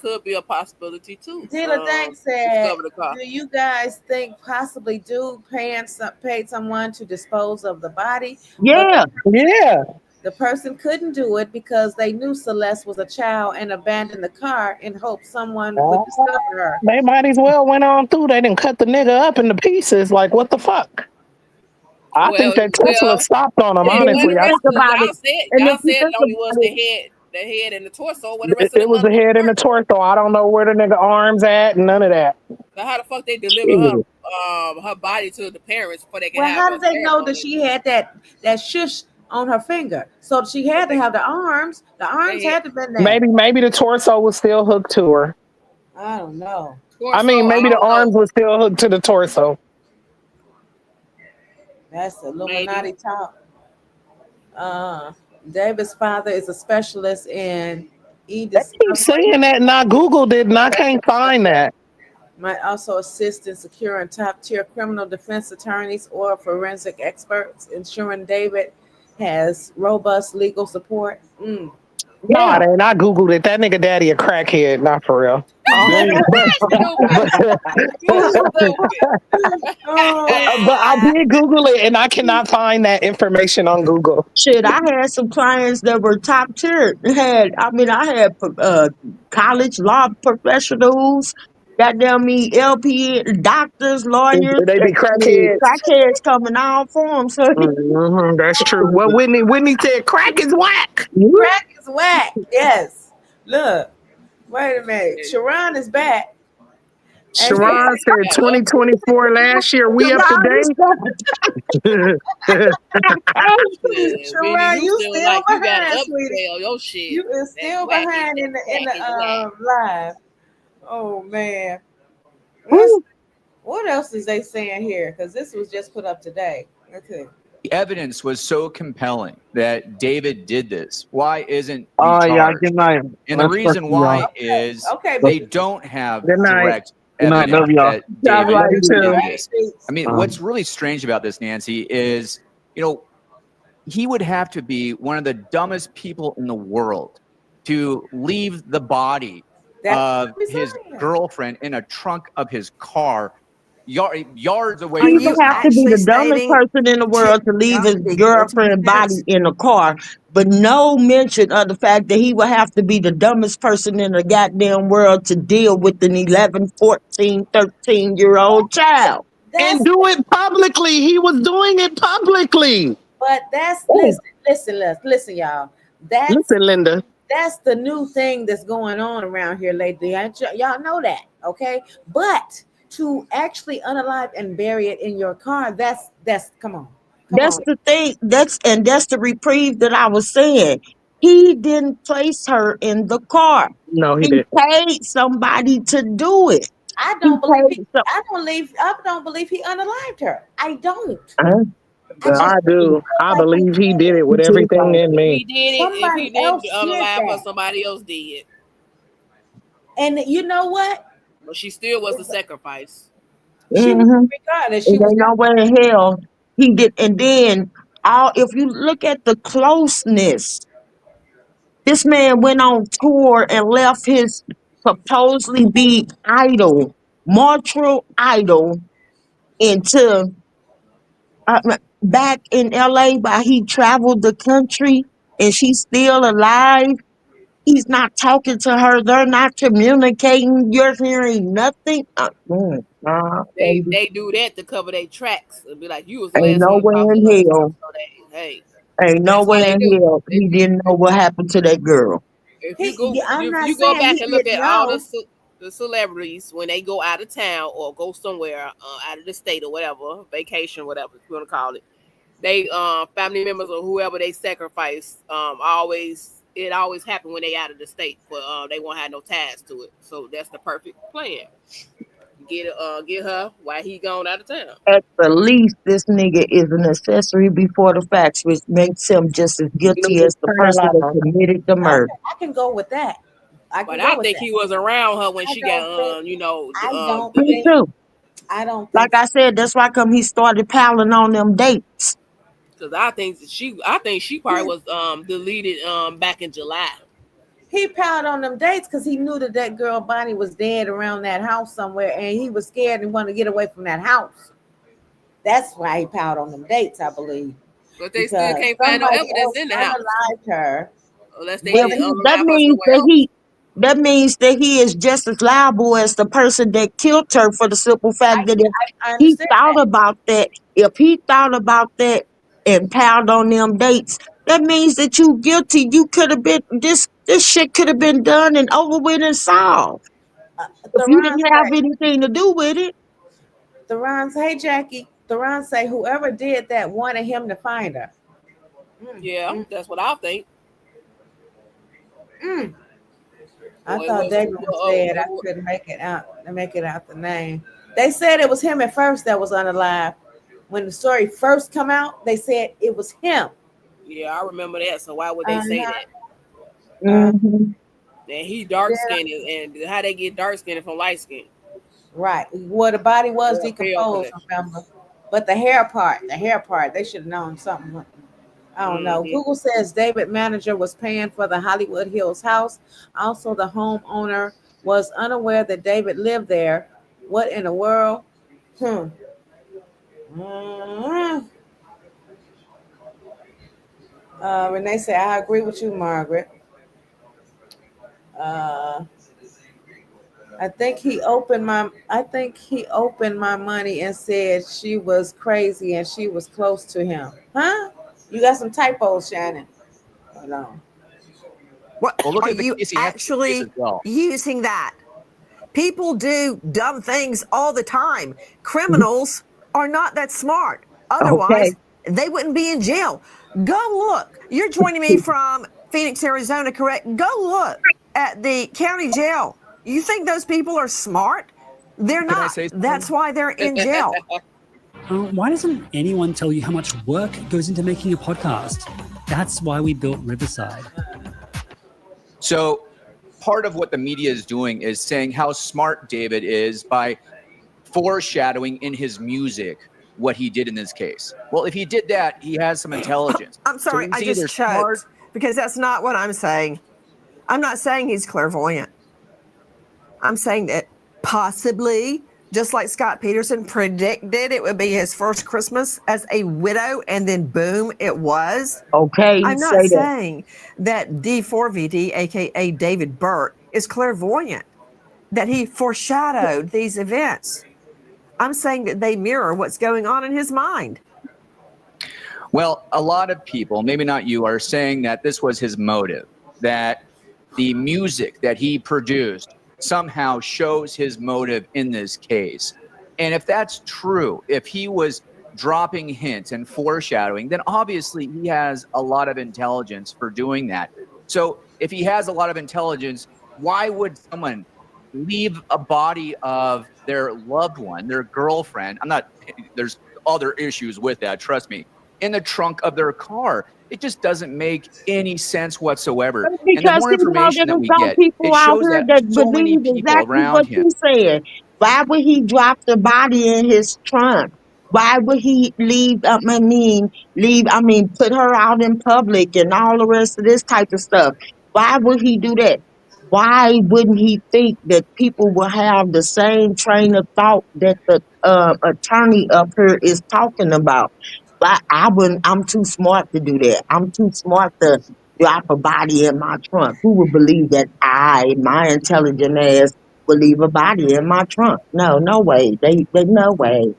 could be a possibility too. Dila Dank said, Discover the car. do you guys think possibly paid someone to dispose of the body? But Yeah. Yeah. the person couldn't do it because they knew Celeste was a child and abandoned the car in hopes someone would discover her. They might as well went on through. They didn't cut the nigga up into pieces. Like, what the fuck? I think that Tesla stopped on him, And if honestly. you think about it, and if Y'all you said think it only was about it, the head and the torso. What the rest of It the was the head and the torso. I don't know where the nigga arms at, none of that. So how the fuck they deliver Shit. her body to the parents before they can Well, have how her did they know ceremony? that she had that shush on her finger? So she had to have the arms. The arms had to have been there. Maybe the torso was still hooked to her. I don't know. I mean, maybe the arms were still hooked to the torso. That's Illuminati talk. David's father is a specialist in They keep saying that, and I Googled it, and I can't find that. might also assist in securing top-tier criminal defense attorneys or forensic experts, ensuring David has robust legal support. No, it ain't. I Googled it. That nigga daddy a crackhead, not for real. But I did Google it, and I cannot find that information on Google. shit, I had some clients that were top tier. I had college law professionals, goddamn me, LP doctors, lawyers, They be crackheads. crackheads coming all forms. So That's true. Well, Whitney said crack is whack. Crack is whack. Yes. Look. Wait a minute. Sharon is back. Sharon said 2024 last year. We up to date? Sharon, you still like you gotta behind, sweetie. upsell your shit. You is still That's behind whack. in That is the live. Oh man. What else is they saying here? Because this was just put up today. Okay. The evidence was so compelling that David did this. Why isn't he Oh yeah, charged? good night. And the Let's reason fuck why y'all. is Okay, they don't have Good night. direct Good night, evidence love y'all. that Yeah, David love you too. did this. I mean, what's really strange about this, Nancy, is, he would have to be one of the dumbest people in the world to leave the body of his girlfriend in a trunk of his car yards away He from would his have to house. be the dumbest person in the world to leave his girlfriend's body in a car, but no mention of the fact that he would have to be the dumbest person in the goddamn world to deal with an 11, 14, 13-year-old child. And do it publicly. He was doing it publicly. But that's listen, y'all. Listen, Linda. That's the new thing that's going on around here lately. Y'all know that, okay? But to actually unalive and bury it in your car, that's come on. That's the thing. That's the reprieve that I was saying. He didn't place her in the car. No, he He didn't. paid somebody to do it. I He don't believe paid some, I don't believe he unalived her. I don't. I do. I believe he did it with everything in If me. he did it, if he didn't unalive her, somebody else did. And you know what? But she still was a sacrifice. Regardless, and ain't nowhere in hell he did. And then if you look at the closeness, this man went on tour and left his supposedly be idol, mortal idol, into back in LA while he traveled the country, and she's still alive. He's not talking to her. They're not communicating. You're hearing nothing. They do that to cover their tracks. It'd be like, you was the Ain't last one to nowhere talk to in her. hell. So hey, Ain't that's how nowhere they in do. hell he didn't know what happened to that girl. If you I'm not you go saying back he and look didn't at all know. the celebrities when they go out of town or go somewhere out of the state or whatever, vacation, whatever you want to call it, they family members or whoever they sacrifice it always happen when they out of the state, but they won't have no ties to it. So that's the perfect plan. Get her while he gone out of town. At the least, this nigga is an accessory before the facts, which makes him just as guilty as the person that committed the murder. I can go with that. But I think he was around her when she got Me too. I don't think Like I said, that's why come he started piling on them dates. because I think she probably was deleted back in July. he piled on them dates because he knew that girl Bonnie was dead around that house somewhere, and he was scared and wanted to get away from that house. That's why he piled on them dates, I believe. But they still can't find no evidence in the house. Unalived her. Unless they Well, didn't that unalive her means somewhere else. that means that he is just as liable as the person that killed her, for the simple fact that if I he understand thought about that and piled on them dates, that means that you guilty. You could have been this shit could have been done and over with and solved if you didn't have anything to do with it. Theron, hey Jackie. Theron say whoever did that wanted him to find her. Yeah, that's what I think. I thought David was dead. I couldn't make it out the name. They said it was him at first that was unalive. When the story first come out, they said it was him. Yeah, I remember that. So why would they say that? Mhm. And he dark skinned, and how they get dark skinned from light skin? Right. Well, the body was Yeah, decomposed, remember? But the hair part, they should have known something. I don't know. Google says David manager was paying for the Hollywood Hills house. Also, the homeowner was unaware that David lived there. What in the world? Renee said, I agree with you, Margaret. I think he opened my money and said she was crazy and she was close to him. Huh? You got some typos, Shannon. Hold on. What Well, look are at the you Casey Anthony actually case as well. using that? People do dumb things all the time. Criminals are not that smart. Otherwise, they wouldn't be in jail. Go look. You're joining me from Phoenix, Arizona, correct? Go look at the county jail. You think those people are smart? They're Can I not. say something? That's why they're in jail. Why doesn't anyone tell you how much work goes into making a podcast? That's why we built Riverside. So part of what the media is doing is saying how smart David is by foreshadowing in his music what he did in this case. Well, if he did that, he has some intelligence. I'm sorry, So I he's just either choked smart- because that's not what I'm saying. I'm not saying he's clairvoyant. I'm saying that possibly just like Scott Peterson predicted it would be his first Christmas as a widow, and then boom, it was. Okay, I'm not say that. saying that D4VD, aka David Burke, is clairvoyant, that he foreshadowed these events. I'm saying that they mirror what's going on in his mind. Well, a lot of people, maybe not you, are saying that this was his motive, that the music that he produced somehow shows his motive in this case. And if that's true, if he was dropping hints and foreshadowing, then obviously he has a lot of intelligence for doing that. So if he has a lot of intelligence, why would someone leave a body of their loved one, their girlfriend? There's other issues with that, trust me, in the trunk of their car. It just doesn't make any sense whatsoever. And the Because more he know information that that there's we some get, people it out shows here that that so many believe people exactly around what him. you said. Why would he drop the body in his trunk? Why would he put her out in public and all the rest of this type of stuff? Why would he do that? Why wouldn't he think that people will have the same train of thought that the attorney up here is talking about? But I wouldn't. I'm too smart to do that. I'm too smart to drop a body in my trunk. Who would believe that my intelligent ass, would leave a body in my trunk? No, no way. They no way.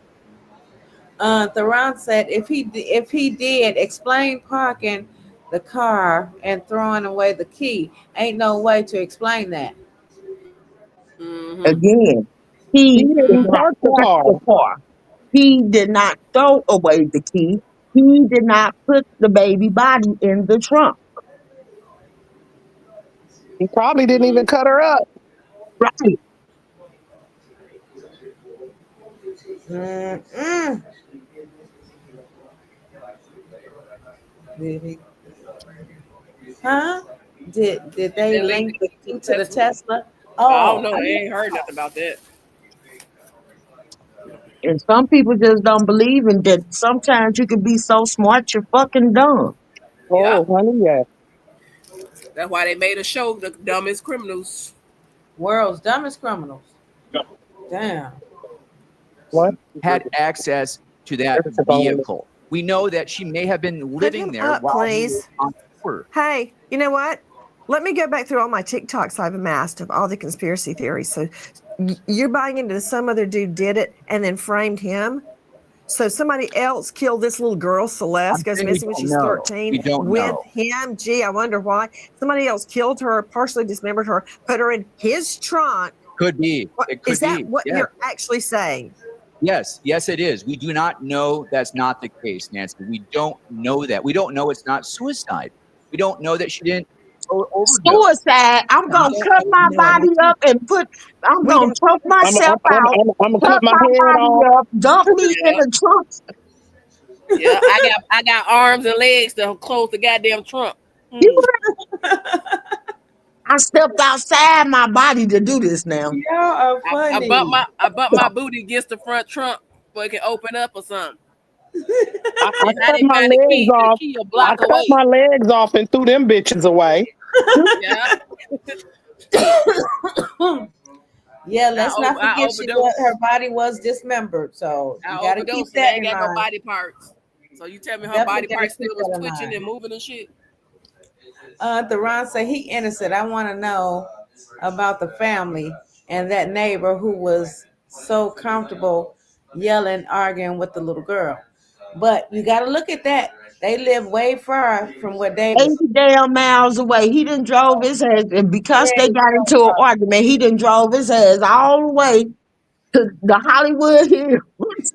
Theron said if he did explain parking the car and throwing away the key, ain't no way to explain that. Again, he He did didn't not park the park car. the car. He did not throw away the key. He did not put the baby body in the trunk. He probably didn't even cut her up. Right. Mm-mm. Did he? Huh? Did they link the key to the Tesla? I don't Oh, know. I ain't heard nothing about that. And some people just don't believe in that. Sometimes you can be so smart you're fucking dumb. Yeah. Oh, honey, yeah. That's why they made a show, The Dumbest Criminals. World's Dumbest Criminals. Damn. What? Had access to that vehicle. We know that she may have been living there up, while he please. was on tour. Hey, you know what? Let me go back through all my TikToks I've amassed of all the conspiracy theories. So you're buying into some other dude did it and then framed him. So somebody else killed this little girl, Celeste, goes missing when she's 13 We don't with know. him. Gee, I wonder why. Somebody else killed her, partially dismembered her, put her in his trunk. Could be. It could Is that be. what Yeah. you're actually saying? Yes, it is. We do not know that's not the case, Nancy. We don't know that. We don't know it's not suicide. We don't know that she didn't overdose. Suicide. I'm gonna cut my body up and I'm gonna choke myself out, I'm gonna cut cut my my head body off. up, dump me in the trunk. Yeah, I got arms and legs to close the goddamn trunk. I stepped outside my body to do this now. Y'all are funny. I bump my booty against the front trunk so it can open up or something. I And I cut didn't my find the legs off. key a I block cut away. my legs off and threw them bitches away. Yeah. Yeah, let's not I forget overdosed. her body was dismembered. So you I got to keep overdosed and I that ain't in got no mind. body parts. So you tell me her Definitely body gotta parts keep still was that in twitching mind. and moving and shit? Theron said he innocent. I want to know about the family and that neighbor who was so comfortable yelling, arguing with the little girl. But you got to look at that. They live way far from where David. 80 damn miles away. He done drove his ass, and because they got into an argument, he done drove his ass all the way to the Hollywood Hills.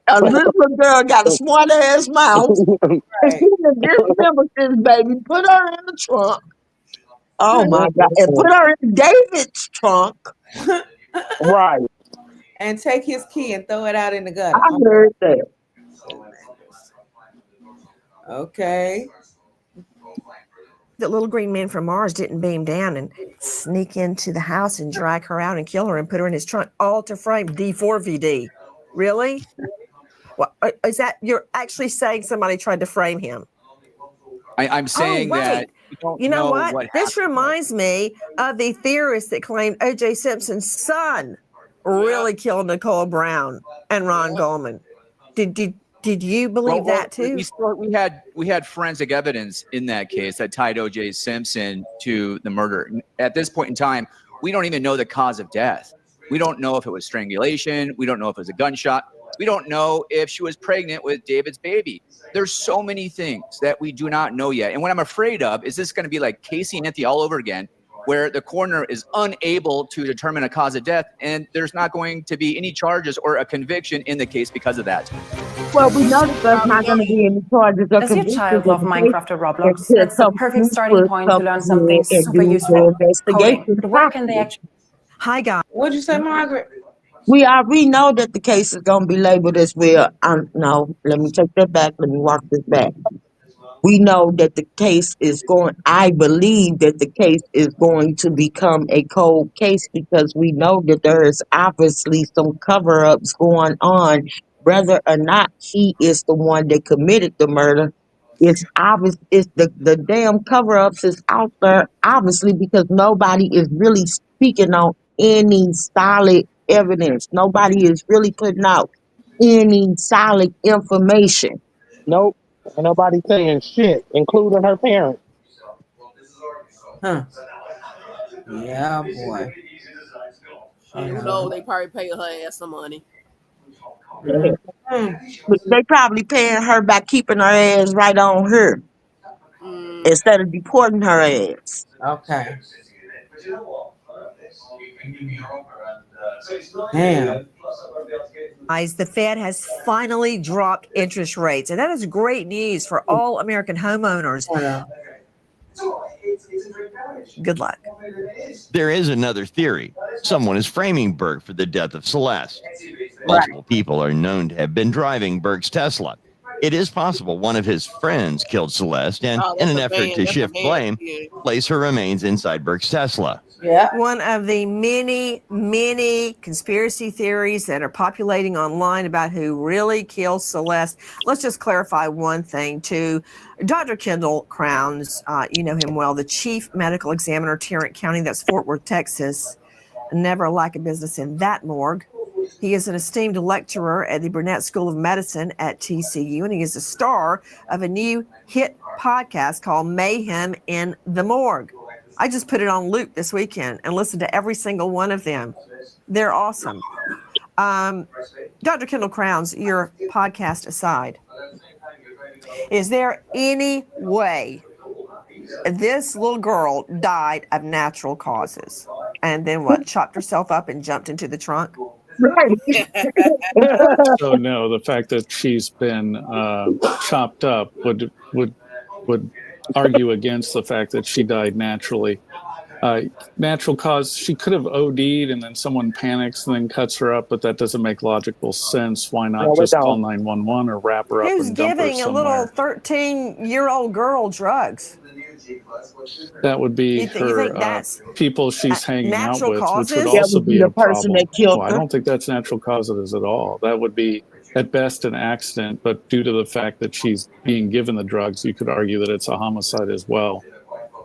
A little girl got a smart ass mouth. And she done dismembered this baby, put her in the trunk. Oh my God. And put her in David's trunk. Right. And take his key and throw it out in the gutter. I heard that. Okay. The little green man from Mars didn't beam down and sneak into the house and drag her out and kill her and put her in his trunk, all to frame D4VD. Really? What, is that you're actually saying somebody tried to frame him? I'm saying that we don't You know what? what This reminds me of the theorist that claimed O.J. Simpson's son really killed Nicole Brown and Ron Goldman. Did you believe that too? We had forensic evidence in that case that tied O.J. Simpson to the murder. At this point in time, we don't even know the cause of death. We don't know if it was strangulation. We don't know if it was a gunshot. We don't know if she was pregnant with David's baby. There's so many things that we do not know yet. And what I'm afraid of is this going to be like Casey and Anthony all over again, where the coroner is unable to determine a cause of death, and there's not going to be any charges or a conviction in the case because of that. Well, we know that there's not going to be any charges or Does your convictions child of love the case Minecraft or Roblox? until It's the perfect starting point to learn something super and do useful. the investigation Coding. But where can they properly. actually? Hi, guys. What'd you say, Margaret? We know that the case is going to be labeled as well. No, let me take that back. Let me walk this back. We know that the case is going, I believe that the case is going to become a cold case because we know that there is obviously some cover-ups going on, whether or not he is the one that committed the murder. It's obvious, it's the damn cover-ups is out there, obviously, because nobody is really speaking on any solid evidence. Nobody is really putting out any solid information. Nope. Ain't nobody saying shit, including her parents. Huh. Yeah, boy. You know, they probably pay her ass some money. But they probably paying her by keeping her ass right on her instead of deporting her ass. Okay. Damn. Guys, the Fed has finally dropped interest rates, and that is great news for all American homeowners. Good luck. There is another theory. Someone is framing Burke for the death of Celeste. Multiple people are known to have been driving Burke's Tesla. It is possible one of his friends killed Celeste and, in an effort to shift blame, place her remains inside Burke's Tesla. Yeah. One of the many conspiracy theories that are populating online about who really killed Celeste. Let's just clarify one thing too. Dr. Kendall Crowns, you know him well, the chief medical examiner, Tarrant County, that's Fort Worth, Texas. Never lack of business in that morgue. He is an esteemed lecturer at the Burnett School of Medicine at TCU, and he is the star of a new hit podcast called Mayhem in the Morgue. I just put it on loop this weekend and listened to every single one of them. They're awesome. Dr. Kendall Crowns, your podcast aside, is there any way this little girl died of natural causes and then what, chopped herself up and jumped into the trunk? Right. So no, the fact that she's been chopped up would argue against the fact that she died naturally. Natural cause, she could have OD'd and then someone panics and then cuts her up, but that doesn't make logical sense. Why not just call 911 or wrap her up Who's and dump her giving a little somewhere? 13-year-old girl drugs? That would be You think her that's people she's hanging out natural with, causes? which would That also would be be the a person problem. that killed Well, I her. don't think that's natural causes at all. That would be at best an accident, but due to the fact that she's being given the drugs, you could argue that it's a homicide as well.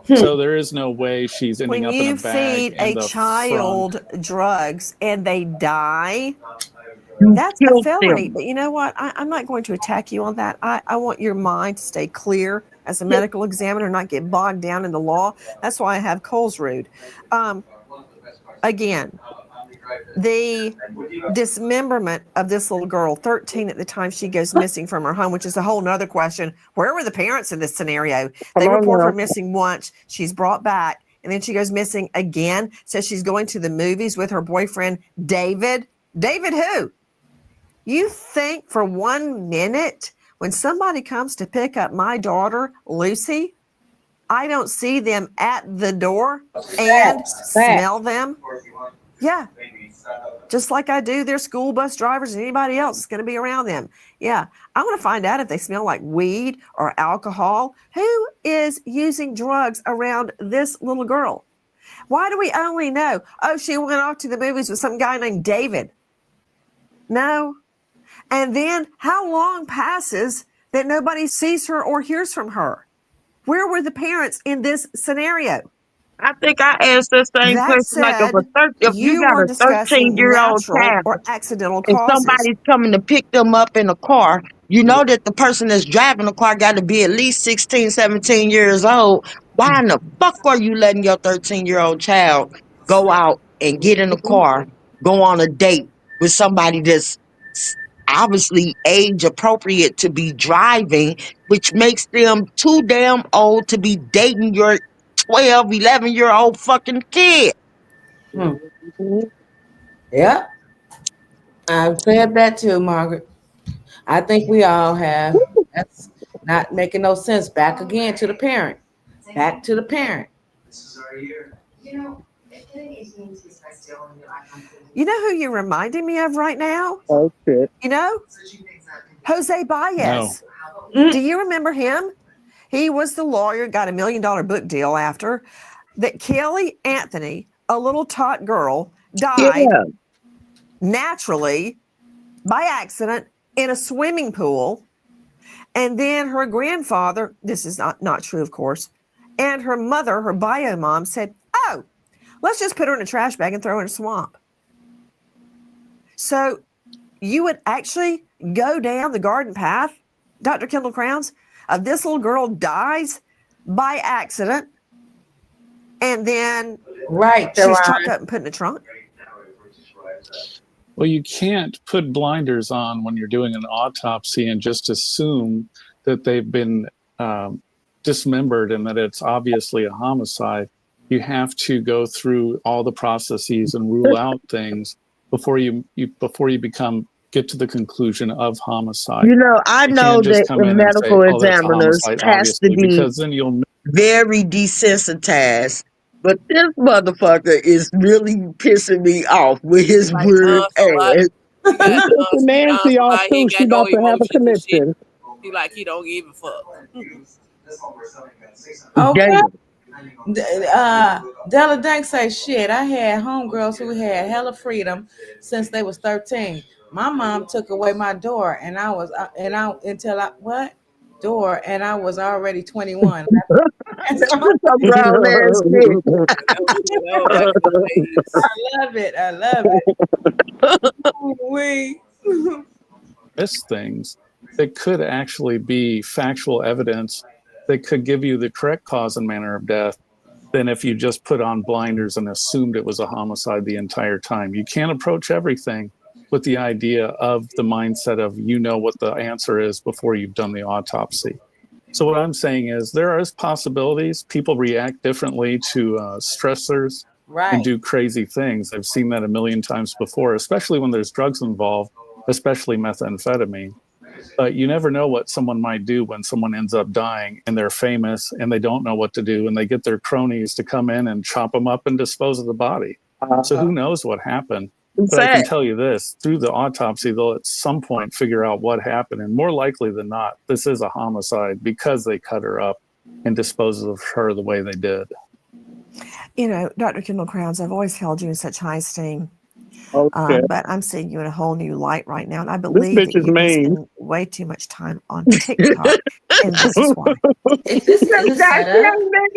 So there is no way she's ending When up in you a bag feed in a the child drugs and they die, that's a killed felony. them. But you know what? I'm not going to attack you on that. I want your mind to stay clear as a medical examiner, not get bogged down in the law. That's why I have Coles Rude. Again, the dismemberment of this little girl, 13 at the time she goes missing from her home, which is a whole nother question. Where were the parents in this scenario? They report her missing once, she's brought back, and then she goes missing again. Says she's going to the movies with her boyfriend, David. David who? You think for 1 minute when somebody comes to pick up my daughter, Lucy, I don't see them at the door and smell them? Yeah. Just like I do their school bus drivers and anybody else that's going to be around them. Yeah. I want to find out if they smell like weed or alcohol. Who is using drugs around this little girl? Why do we only know, oh, she went off to the movies with some guy named David? No. And then how long passes that nobody sees her or hears from her? Where were the parents in this scenario? I think I asked the same That question. Like said, if you you got were a 13-year-old discussing natural child or accidental and causes. somebody's coming to pick them up in a car, you know that the person that's driving the car got to be at least 16, 17 years old. Why in the fuck are you letting your 13-year-old child go out and get in a car, go on a date with somebody that's obviously age appropriate to be driving, which makes them too damn old to be dating your 12, 11-year-old fucking kid? Yeah, I've said that too, Margaret. I think we all have. That's not making no sense. Back again to the parent. Back to the parent. You know who you're reminding me of right now? Oh shit. You know? Jose Baez. No. Do you remember him? He was the lawyer, got $1 million book deal after that Kelly Anthony, a little tot girl, died naturally by accident in a swimming pool. And then her grandfather, this is not true, of course, and her mother, her bio mom, said, oh, let's just put her in a trash bag and throw her in a swamp. So you would actually go down the garden path, Dr. Kendall Crowns, of this little girl dies by accident, and then she's chopped up and put in a trunk. Well, you can't put blinders on when you're doing an autopsy and just assume that they've been dismembered and that it's obviously a homicide. You have to go through all the processes and rule out things before you get to the conclusion of homicide. You know, I You know can't just that come the in and say, medical "Oh, that's a examiners homicide," has to obviously, be because then you'll know. very desensitized. But this motherfucker is really pissing me off with his Like weird so like ass. he got Nancy off like he too. ain't She got no about to have a emotions and shit. connection. He like he don't give a fuck. Okay. Della Dank say shit. I had homegirls who had hella freedom since they was 13. My mom took away my door and I was already 21. Some grown ass shit. I love it. We Miss things that could actually be factual evidence that could give you the correct cause and manner of death than if you just put on blinders and assumed it was a homicide the entire time. You can't approach everything with the idea of the mindset of you know what the answer is before you've done the autopsy. So what I'm saying is there is possibilities. People react differently to stressors and do crazy things. I've seen that a million times before, especially when there's drugs involved, especially methamphetamine. But you never know what someone might do when someone ends up dying and they're famous and they don't know what to do and they get their cronies to come in and chop them up and dispose of the body. So who knows what happened? But I can tell you this, through the autopsy, they'll at some point figure out what happened. And more likely than not, this is a homicide because they cut her up and disposed of her the way they did. You know, Dr. Kendall Crowns, I've always held you in such high esteem. Okay. But I'm seeing you in a whole new light right now. And I This believe bitch that is you've been mean. spending way too much time on TikTok. And this is why.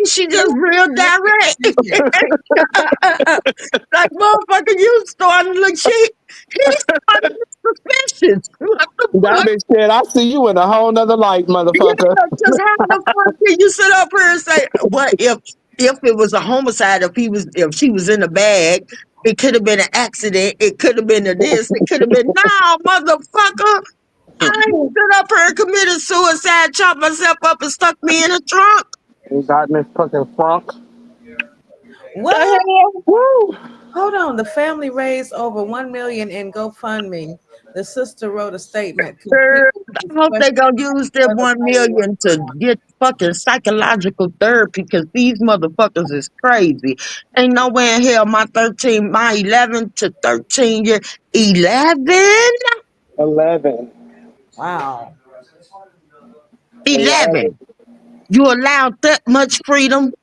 She just real direct. Like, motherfucker, you starting to look he's starting to look suspicious. What the That fuck? bitch said, I see you in a whole nother light, motherfucker. Just how the fuck can you sit up here and say, what if it was a homicide, if she was in a bag, it could have been an accident, it could have been a this, it could have been no, motherfucker. I ain't sit up here and committed suicide, chopped myself up and stuck me in a trunk. You got in this fucking frunk. What? Woo. Hold on. The family raised over $1 million in GoFundMe. The sister wrote a statement. I hope they gonna use that 1 million to get fucking psychological therapy because these motherfuckers is crazy. Ain't no way in hell my 11 to 13 year 11? 11. Wow. 11. You allowed that much freedom?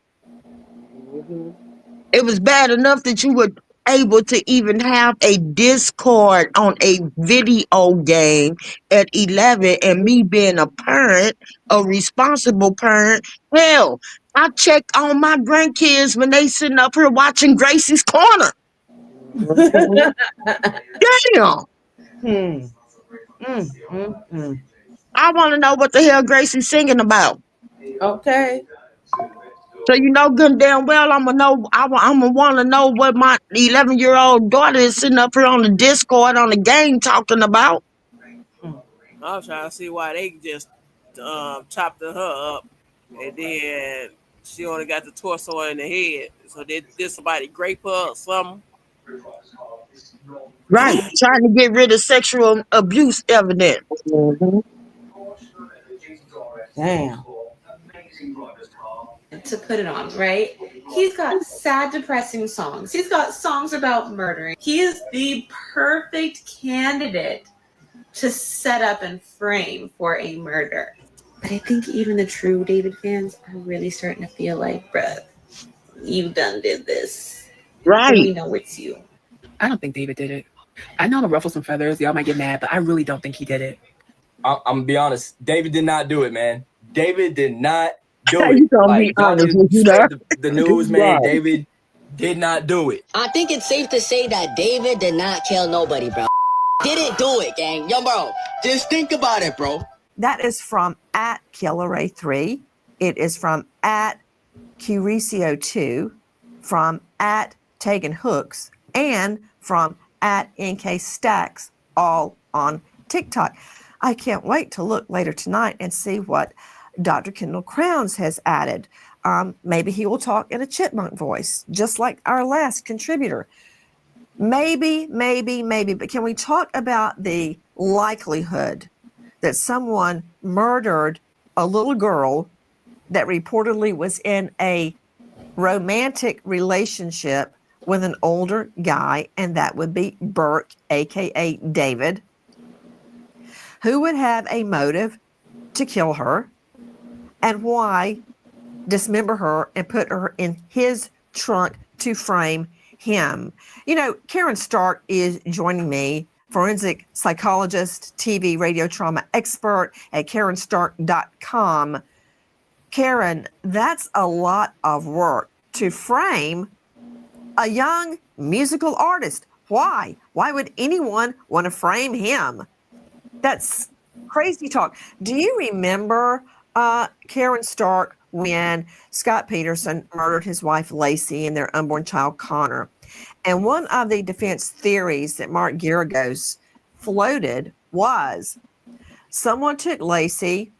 It was bad enough that you were able to even have a Discord on a video game at 11, and me being a parent, a responsible parent, hell, I check on my grandkids when they sitting up here watching Gracie's Corner. Damn. I want to know what the hell Gracie's singing about. Okay. So you know good and damn well I'm gonna want to know what my 11-year-old daughter is sitting up here on the Discord on the game talking about. I was trying to see why they just chopped her up, and then she only got the torso in the head. So did somebody grape her or something? Right, trying to get rid of sexual abuse evidence. Damn. To put it on, right? He's got sad, depressing songs. He's got songs about murdering. He is the perfect candidate to set up and frame for a murder. But I think even the true David fans are really starting to feel like, bruh, you done did this. Right. We know it's you. I don't think David did it. I know I'm gonna ruffle some feathers. Y'all might get mad, but I really don't think he did it. I'm gonna be honest. David did not do it, man. David did not do How it. you gonna Like, be honest with you there? the news, man. Right. David did not do it. I think it's safe to say that David did not kill nobody, bro. Didn't do it, gang. Yo, bro, just think about it, bro. That is from @KillerRay3. It is from @Curicio2, from @TaganHooks, and from @NKStacks, all on TikTok. I can't wait to look later tonight and see what Dr. Kendall Crowns has added. Maybe he will talk in a chipmunk voice, just like our last contributor. Maybe, but can we talk about the likelihood that someone murdered a little girl that reportedly was in a romantic relationship with an older guy, and that would be Burke, aka David, who would have a motive to kill her, and why dismember her and put her in his trunk to frame him. You know, Karen Stark is joining me, forensic psychologist, TV radio trauma expert at KarenStark.com. Karen, that's a lot of work to frame a young musical artist. Why? Why would anyone want to frame him? That's crazy talk. Do you remember Karen Stark when Scott Peterson murdered his wife Lacey and their unborn child Connor? And one of the defense theories that Mark Geragos floated was someone took Lacey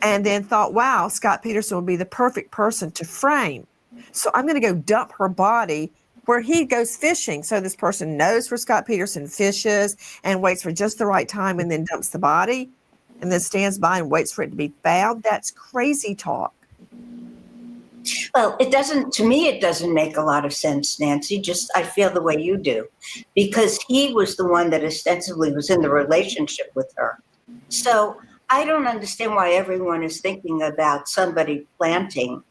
and then thought, wow, Scott Peterson would be the perfect person to frame. So I'm going to go dump her body where he goes fishing. So this person knows where Scott Peterson fishes and waits for just the right time and then dumps the body and then stands by and waits for it to be found. That's crazy talk. Well, it doesn't make a lot of sense, Nancy. Just I feel the way you do, because he was the one that ostensibly was in the relationship with her. So I don't understand why everyone is thinking about somebody planting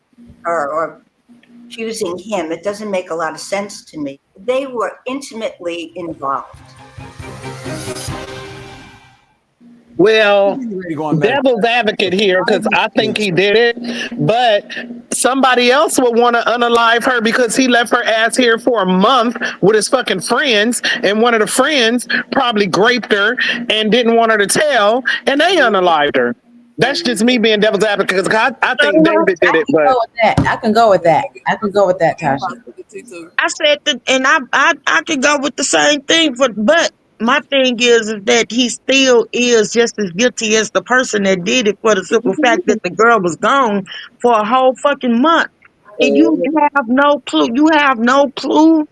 her or accusing him. It doesn't make a lot of sense to me. They were intimately involved. Well, devil's advocate here, because I think he did it, but somebody else would want to unalive her because he left her ass here for a month with his fucking friends, and one of the friends probably raped her and didn't want her to tell, and they unalived her. That's just me being devil's advocate, because I think David did it, but I can go with that. Tasha. I said that, and I could go with the same thing, but my thing is that he still is just as guilty as the person that did it, for the simple fact that the girl was gone for a whole fucking month. And you have no clue. You have no clue.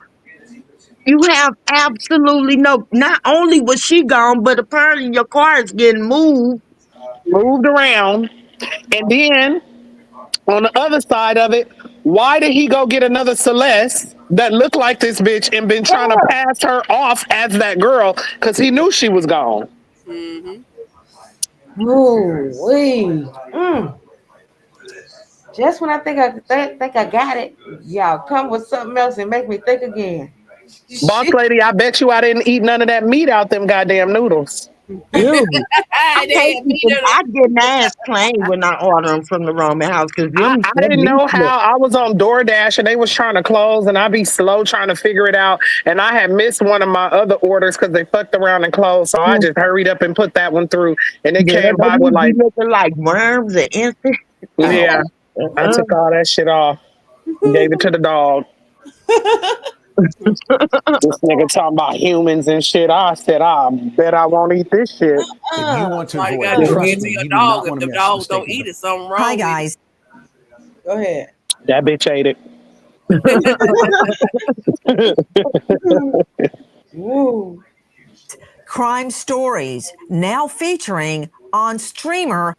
You have absolutely no. Not only was she gone, but apparently your car is getting moved around. And then on the other side of it, why did he go get another Celeste that looked like this bitch and been trying to pass her off as that girl because he knew she was gone? Ooh, just when I think I got it, y'all come with something else and make me think again. Boss lady, I bet you I didn't eat none of that meat out them goddamn noodles. Dude, I They can't even. I get my ass plain when I order them from the Roman house because I them didn't know meat look. how. I was on DoorDash and they was trying to close, and I be slow trying to figure it out. And I had missed one of my other orders because they fucked around and closed. So I just hurried up and put that one through, and it Yeah, came they by with need to be like, looking like worms and insects. yeah. Oh, I took all that shit off and gave it to the dog. This nigga talking about humans and shit. I said, I bet I won't eat this shit. If you want to all you avoid gotta it, do trust is me, see a you do dog. not If want to the miss dogs don't mistaken. eat it, something wrong Hi, with guys. Go ahead. That bitch ate it. Woo. Crime Stories, now featuring on Streamer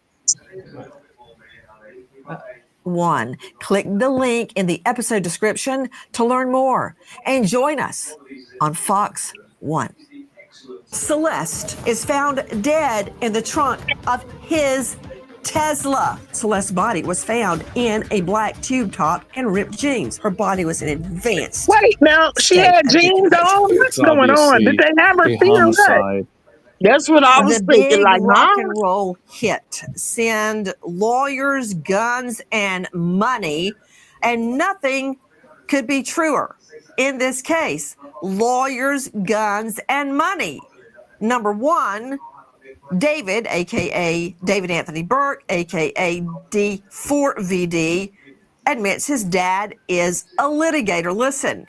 One. Click the link in the episode description to learn more and join us on Fox One. Celeste is found dead in the trunk of his Tesla. Celeste's body was found in a black tube top and ripped jeans. Her body was in advanced Wait, now she state had of jeans decomposure. on? What's It's going on? Did obviously they have her a feet or what? homicide. that's what I was The thinking. big Like, rock huh? and roll hit send lawyers, guns, and money, and nothing could be truer in this case. Lawyers, guns, and money. Number one, David, aka David Anthony Burke, aka D4VD, admits his dad is a litigator. Listen.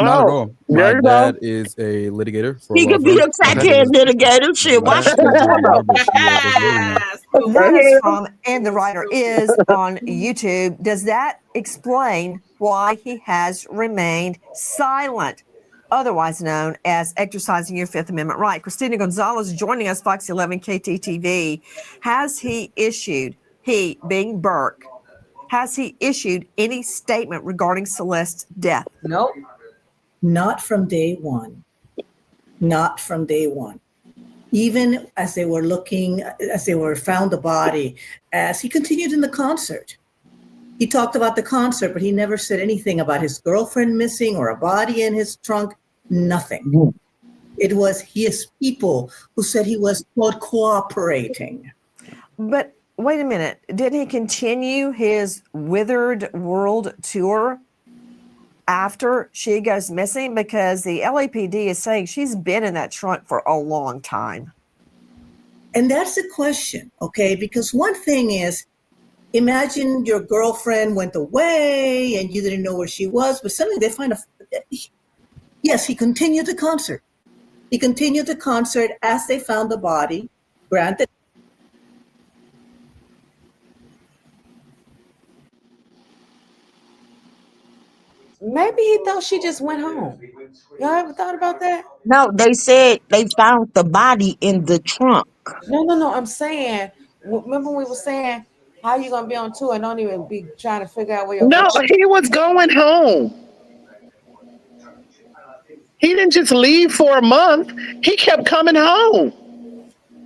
Not at Oh, all. there My you go. dad is a litigator for a He law could be firm. a My mother crackhead was litigator. Shit, my watch mother this. is a lawyer, but she does voting now. That is from, and the writer is on YouTube. Does that explain why he has remained silent, otherwise known as exercising your Fifth Amendment right? Christina Gonzalez joining us, Fox 11 KTTV. Has he issued, he being Burke, has he issued any statement regarding Celeste's death? Nope. Not from day one. Not from day one. Even as they were looking, as they were found the body, as he continued in the concert. He talked about the concert, but he never said anything about his girlfriend missing or a body in his trunk. Nothing. It was his people who said he was, quote, cooperating. But wait a minute. Did he continue his Withered World tour after she goes missing? Because the LAPD is saying she's been in that trunk for a long time. And that's the question, okay? Because one thing is, imagine your girlfriend went away and you didn't know where she was, but suddenly they find yes, he continued the concert. He continued the concert as they found the body. Granted, Maybe he thought she just went home. Y'all ever thought about that? No, they said they found the body in the trunk. No. I'm saying, remember we were saying, how you gonna be on tour and don't even be trying to figure out where your No, girl? he was going home. He didn't just leave for a month. He kept coming home.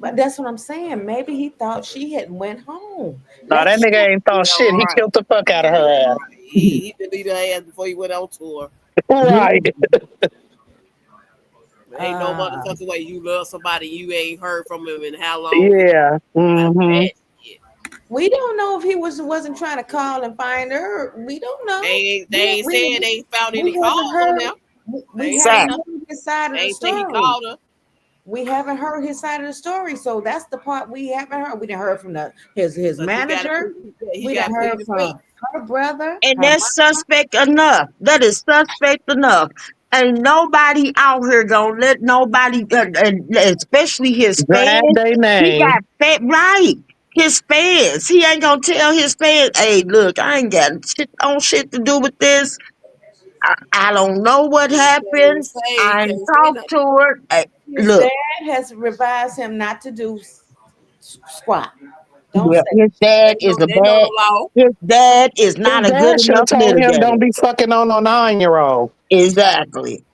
But that's what I'm saying. Maybe he thought she had went home. No, that nigga ain't thought shit. He killed the fuck out of her ass. He deleted her ass before he went on tour. Right. Ain't no motherfucking way you love somebody you ain't heard from him in how long. Yeah. Mm-hmm. We don't know if he wasn't trying to call and find her. We don't know. They ain't saying they ain't found any we calls haven't on them. We They haven't heard his side of They the ain't say he story. called her. We haven't heard his side of the story, so that's the part we haven't heard. We didn't heard from his manager. We didn't heard from her brother. And her that's suspect enough. That is suspect enough. Ain't nobody out here gonna let nobody, especially his Grab fans. their He name. got fat right. His fans. He ain't gonna tell his fans, "Hey, look, I ain't got shit to do with this. I don't know what happened. I ain't talked to her. Hey, His look, dad has advised him not to do squat. Don't yeah, say his dad is a They know bad. the law. His dad is not His a good dad should have enough told him don't litigator. be fucking on a 9-year-old. Exactly.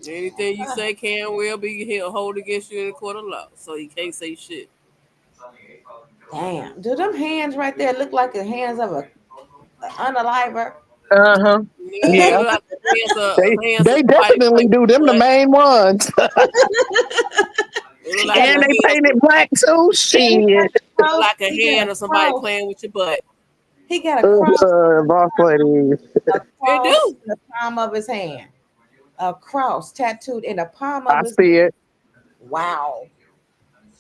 Anything you say can will be hold against you in the court of law. So he can't say shit. Damn, do them hands right there look like the hands of a unaliver? Uh-huh. Yeah. They definitely do. Them the main ones. It look like And your they hands, painted black too. Shit. like a hand or somebody playing with your butt. He got a cross, Boss lady. a They cross do. in the palm of his hand. A cross tattooed in the palm I of his see it. Wow.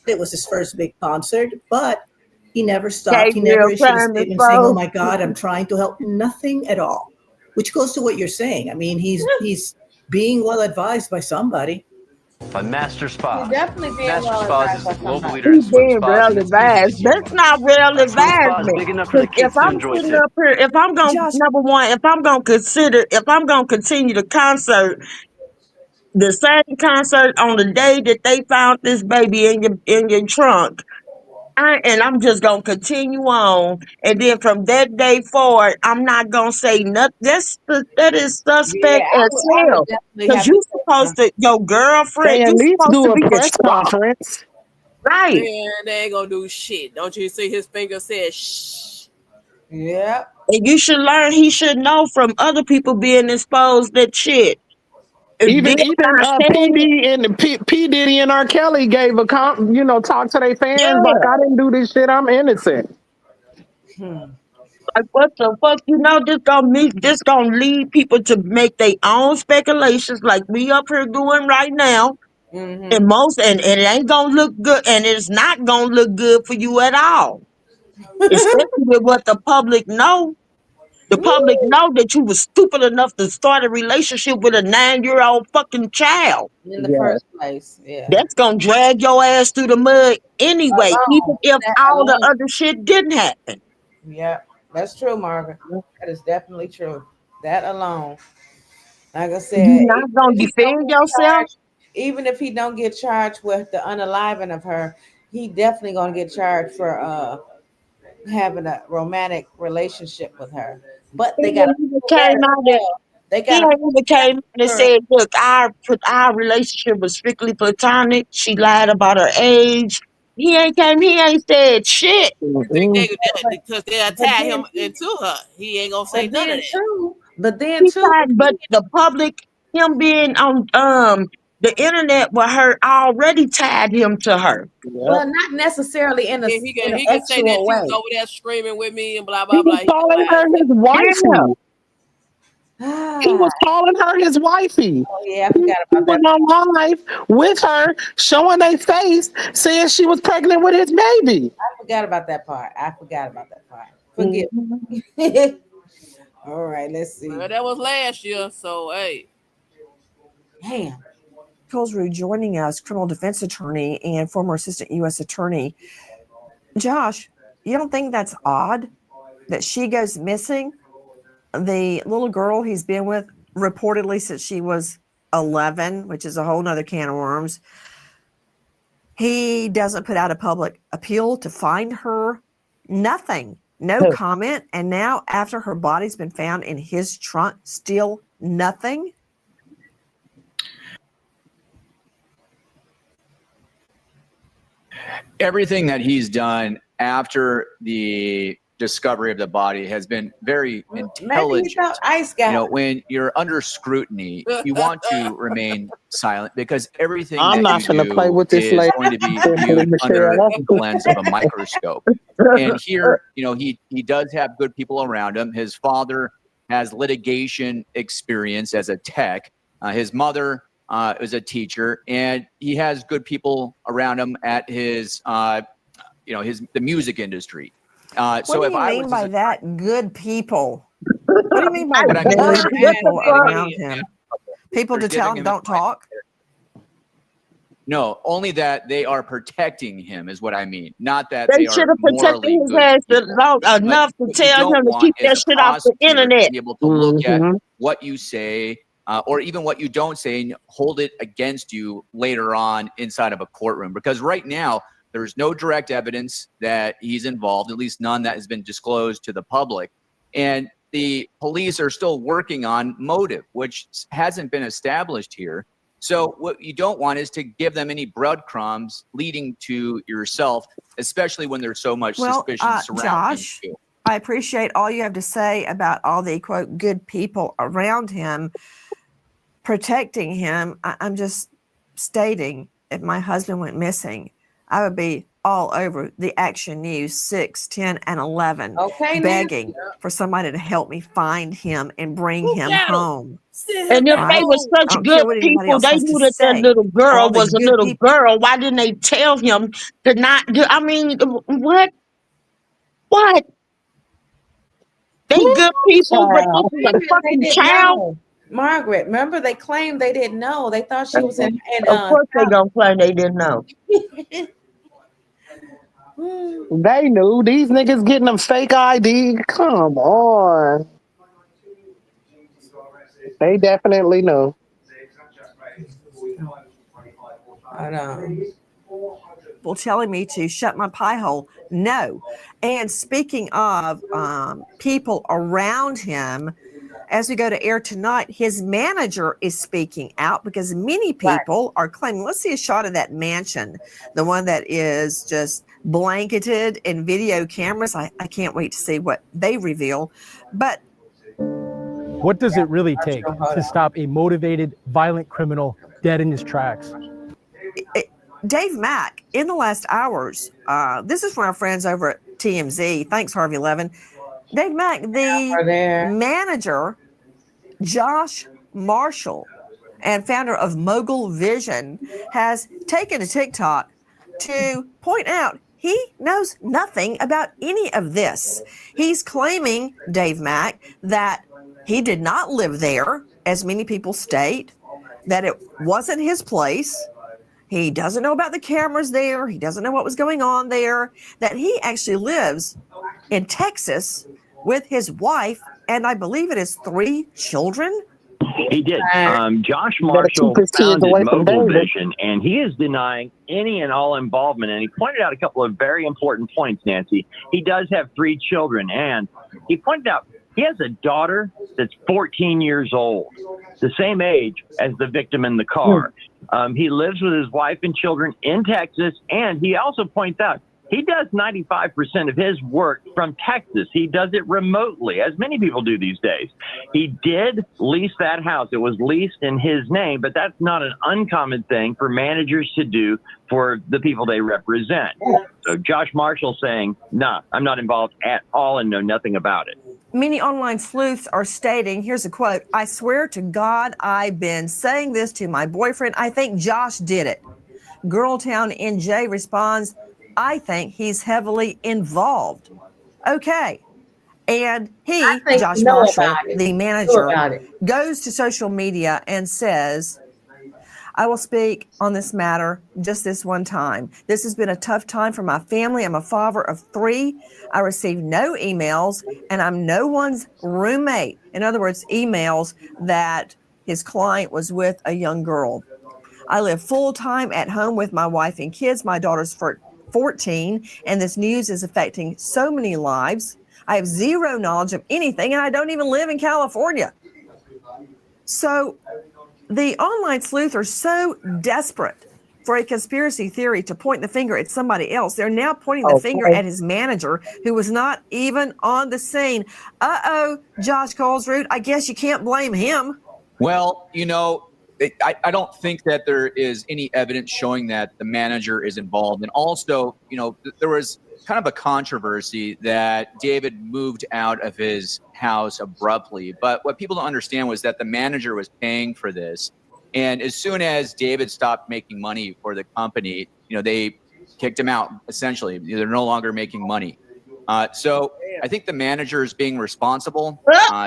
It was his first big concert, but he never stopped. He Gabriel never issued a Climate statement saying, "Oh Folk. my God, I'm trying to help." Nothing at all. Which goes to what you're saying. I mean, he's being well advised by somebody. By Master Spas. Definitely being Master well Spas advised is by the global somebody. leader in He's swim being spas, real and it's easy to advanced. see That's why. not real Our swim spa is advancement. big enough for the Because if kids to I'm enjoy sitting too. up here, if I'm going Josh, number one, if I'm gonna continue the concert, the same concert on the day that they found this baby in your trunk, and I'm just gonna continue on, and then from that day forward, I'm not gonna say nothing. That is Yeah, suspect as I would hell. definitely Cause have to you say supposed to your They girlfriend, at you least supposed to do a be the press spot, conference. right? Man, they ain't gonna do shit. Don't you see his finger said shh? Yeah. And you should learn. He should know from other people being exposed that shit. If they're Even not P saying it, D and P Diddy and R Kelly gave a talk to their fans like, yeah. I didn't do this shit. I'm innocent. Like what the fuck? You know, this gonna lead people to make their own speculations, like we up here doing right now. Mm-hmm. And it ain't gonna look good, and it's not gonna look good for you at all. Especially with what the public know. The public know that you was stupid enough to start a relationship with a 9-year-old fucking child. In the Yeah. first place. Yeah. That's gonna drag your ass through the mud anyway, even Alone. if That all the alone. other shit didn't happen. Yeah. That's true, Margaret. That is definitely true. That alone. Like I You said, not gonna defend yourself? even if he don't get charged with the unaliving of her, he definitely gonna get charged for having a romantic relationship with her. But He they ain't gotta even prove that came as out and well. They he gotta ain't prove even came out and her. said, "Look, our relationship was strictly platonic. She lied about her age." He ain't said shit. You think Mm-mm. because they But tie then him into her, he ain't gonna say none of that. But then too, But the public, him being on the internet with her already tied him to her. Yep. well, not necessarily in Then in an he can say that actual she was way. over there screaming with me and blah He blah was blah. He can calling lie her and say, his Yeah. wifey. He Ah, was calling her his wifey. oh yeah, I He forgot about that. went on live with her, showing their face, saying she was pregnant with his baby. I forgot about that part. I forgot about that part. Forgive Mhm. me. All right, let's see. well, that was last year, so hey. Damn. Pillsbury joining us, criminal defense attorney and former assistant U.S. attorney. Josh, you don't think that's odd that she goes missing? The little girl he's been with reportedly since she was 11, which is a whole nother can of worms. He doesn't put out a public appeal to find her. Nothing. No comment. And now after her body's been found in his trunk, still nothing. Everything that he's done after the discovery of the body has been very Maybe he intelligent. thought Ice got When you're under scrutiny, you want to remain silent because everything I'm that not you finna play do with this is lady. going to be viewed under the lens of a microscope. And here, he does have good people around him. His father has litigation experience as a tech. His mother is a teacher, and he has good people around him at his, the music industry. What So do if you I mean was by that? Good people. What do you mean by What I mean good by people that around him? People they're to tell giving him him don't talk? No, only that they are protecting him is what I mean. Not that They they should are have protected morally his good ass people. enough to What you tell don't him to want keep is that a shit off the prosecutor to internet. be able to look at Mhm. what you say or even what you don't say and hold it against you later on inside of a courtroom. Because right now, there's no direct evidence that he's involved, at least none that has been disclosed to the public. And the police are still working on motive, which hasn't been established here. So what you don't want is to give them any breadcrumbs leading to yourself, especially when there's so much Well, suspicion surrounding Josh, you. I appreciate all you have to say about all the quote good people around him protecting him. I'm just stating, if my husband went missing, I would be all over the Action News 6, 10, and 11 Okay, begging now. for somebody to help me find him and bring him home. And if Right? they were I such don't good care what anybody people, else they has to knew that that say. little girl All the was a good little people. girl. Why didn't they tell him to not do? I mean, what? What? They good people, but this Child. is a They fucking didn't child. know. Margaret, remember they claimed they didn't know. They thought she was in Of course, they gonna claim they didn't know. They knew. These niggas getting them fake ID. Come on. They definitely knew. People telling me to shut my pie hole. No. And speaking of people around him, as we go to air tonight, his manager is speaking out because many people are claiming, let's see a shot of that mansion, the one that is just blanketed in video cameras. I can't wait to see what they reveal. But what does it really take to stop a motivated, violent criminal dead in his tracks? Dave Mack, in the last hours, this is from our friends over at TMZ. Thanks, Harvey Levin. Dave Mack, the manager, Josh Marshall, and founder of Mogul Vision, has taken to TikTok to point out he knows nothing about any of this. He's claiming, Dave Mack, that he did not live there, as many people state, that it wasn't his place. He doesn't know about the cameras there. He doesn't know what was going on there, that he actually lives in Texas with his wife, and I believe it is 3 children. He did. Josh You better keep Marshall his kids founded away from Mogul David. Vision, and he is denying any and all involvement. And he pointed out a couple of very important points, Nancy. He does have 3 children, and he pointed out he has a daughter that's 14 years old, the same age as the victim in the car. He lives with his wife and children in Texas, and he also points out he does 95% of his work from Texas. He does it remotely, as many people do these days. He did lease that house. It was leased in his name, but that's not an uncommon thing for managers to do for the people they represent. So Josh Marshall saying, nah, I'm not involved at all and know nothing about it. Many online sleuths are stating, here's a quote, "I swear to God, I've been saying this to my boyfriend. I think Josh did it." Girltown NJ responds, "I think he's heavily involved." Okay. And he, Josh Marshall, the manager, goes to social media and says, "I will speak on this matter just this one time. This has been a tough time for my family. I'm a father of 3. I received no emails, and I'm no one's roommate." In other words, emails that his client was with a young girl. "I live full-time at home with my wife and kids. My daughter's 14, and this news is affecting so many lives. I have zero knowledge of anything, and I don't even live in California." So the online sleuths are so desperate for a conspiracy theory to point the finger at somebody else. They're now pointing the finger at his manager, who was not even on the scene. Josh Colesroot, I guess you can't blame him. Well, I don't think that there is any evidence showing that the manager is involved. And also, there was kind of a controversy that David moved out of his house abruptly. But what people don't understand was that the manager was paying for this. And as soon as David stopped making money for the company, they kicked him out, essentially. They're no longer making money. So I think the manager is being responsible.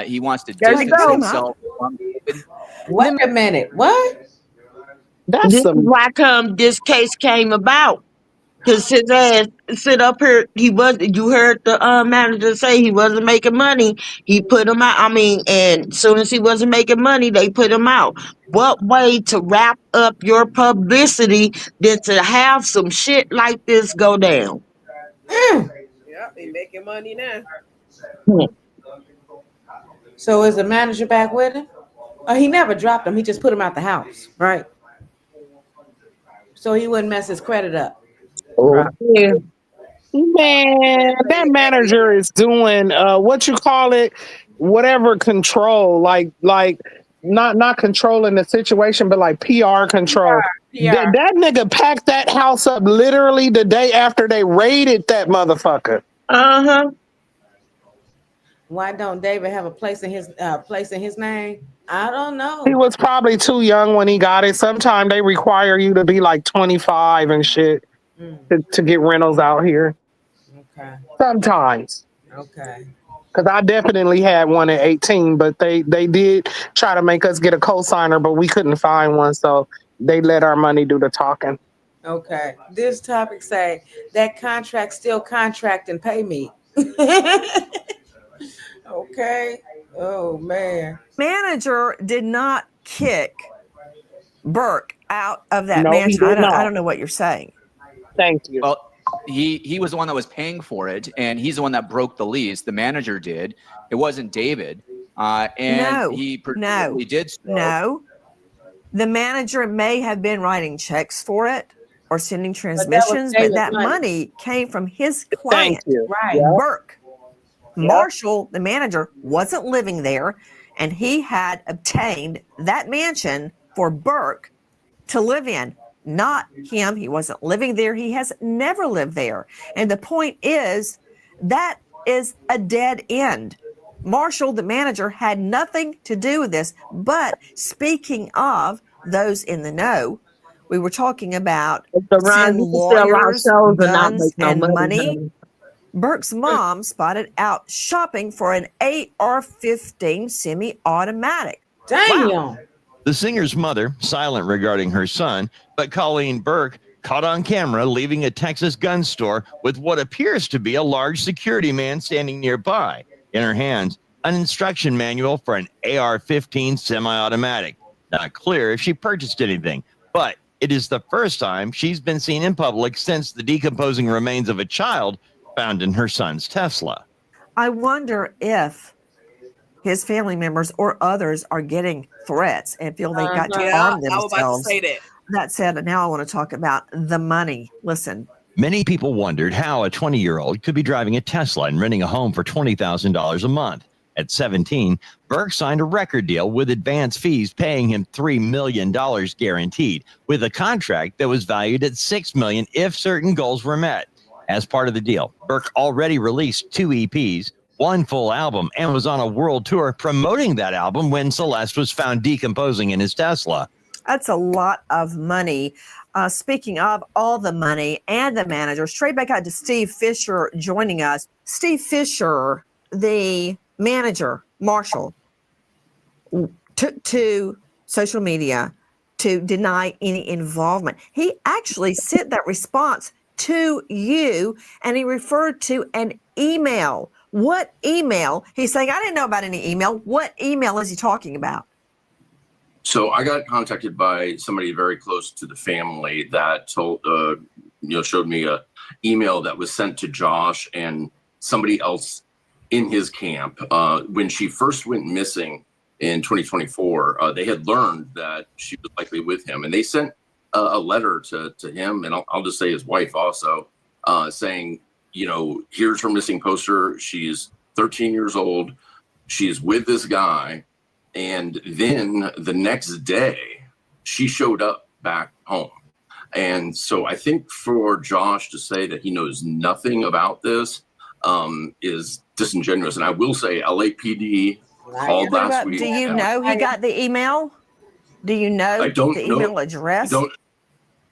He wants to distance himself from David. Wait a minute. What? This is why this case came about. Because his ass sit up here, you heard the manager say he wasn't making money. He put him out. And as soon as he wasn't making money, they put him out. What way to wrap up your publicity than to have some shit like this go down? Yep, they making money now. So is the manager back with him? He never dropped him. He just put him out the house, right? So he wouldn't mess his credit up. Oh, yeah. Man, that manager is doing what you call it, whatever control, like not controlling the situation, but like PR control. That nigga packed that house up literally the day after they raided that motherfucker. Uh-huh. Why don't David have a place in his name? I don't He know. was probably too young when he got it. Sometimes they require you to be like 25 and shit to get rentals out here. Okay. Sometimes. Okay. Because I definitely had one at 18, but they did try to make us get a cosigner, but we couldn't find one, so they let our money do the talking. Okay. This topic say that contract still contract and pay me. Okay. Oh man. Manager did not kick Burke out of that No, he mansion. did I not. don't know what you're saying. Thank you. Well, he was the one that was paying for it, and he's the one that broke the lease. The manager did. It wasn't David. And he presumably did so. No. The manager may have been writing checks for it or sending transmissions, but that money came from his client, you. Right. Burke. Marshall, the manager, wasn't living there, and he had obtained that mansion for Burke to live in, not him. He wasn't living there. He has never lived there. And the point is, that is a dead end. Marshall, the manager, had nothing to do with this. But speaking of those in the know, we were talking about Ron, send you can sell our lawyers, shows and not guns, make no and money. money. honey. Burke's mom spotted out shopping for an AR-15 semi-automatic. Damn. The singer's mother, silent regarding her son, but Colleen Burke caught on camera leaving a Texas gun store with what appears to be a large security man standing nearby. In her hands, an instruction manual for an AR-15 semi-automatic. Not clear if she purchased anything, but it is the first time she's been seen in public since the decomposing remains of a child found in her son's Tesla. I wonder if his family members or others are getting threats and feel they got to Yeah, arm I was about to themselves. say that. That said, now I want to talk about the money. Listen. Many people wondered how a 20-year-old could be driving a Tesla and renting a home for $20,000 a month. At 17, Burke signed a record deal with advance fees paying him $3 million guaranteed, with a contract that was valued at $6 million if certain goals were met. As part of the deal, Burke already released 2 EPs, 1 full album, and was on a world tour promoting that album when Celeste was found decomposing in his Tesla. That's a lot of money. Speaking of all the money and the manager, straight back out to Steve Fisher joining us. Steve Fisher, the manager, Marshall, took to social media to deny any involvement. He actually sent that response to you, and he referred to an email. What email? He's saying, I didn't know about any email. What email is he talking about? So I got contacted by somebody very close to the family that told, showed me a email that was sent to Josh and somebody else in his camp. When she first went missing in 2024, they had learned that she was likely with him, and they sent a letter to him, and I'll just say his wife also, saying, here's her missing poster. She's 13 years old. She's with this guy. And then the next day, she showed up back home. And so I think for Josh to say that he knows nothing about this is disingenuous. And I will say LAPD called last week. Do you know he got the email? Do you know the email address?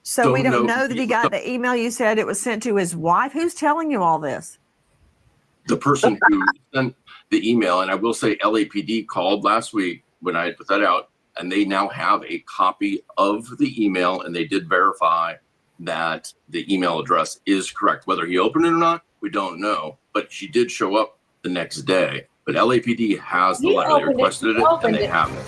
So we don't know that he got the email. You said it was sent to his wife. Who's telling you all this? The person who sent the email, and I will say LAPD called last week when I put that out, and they now have a copy of the email, and they did verify that the email address is correct. Whether he opened it or not, we don't know, but she did show up the next day. But LAPD has the letter. They requested it, and they have it.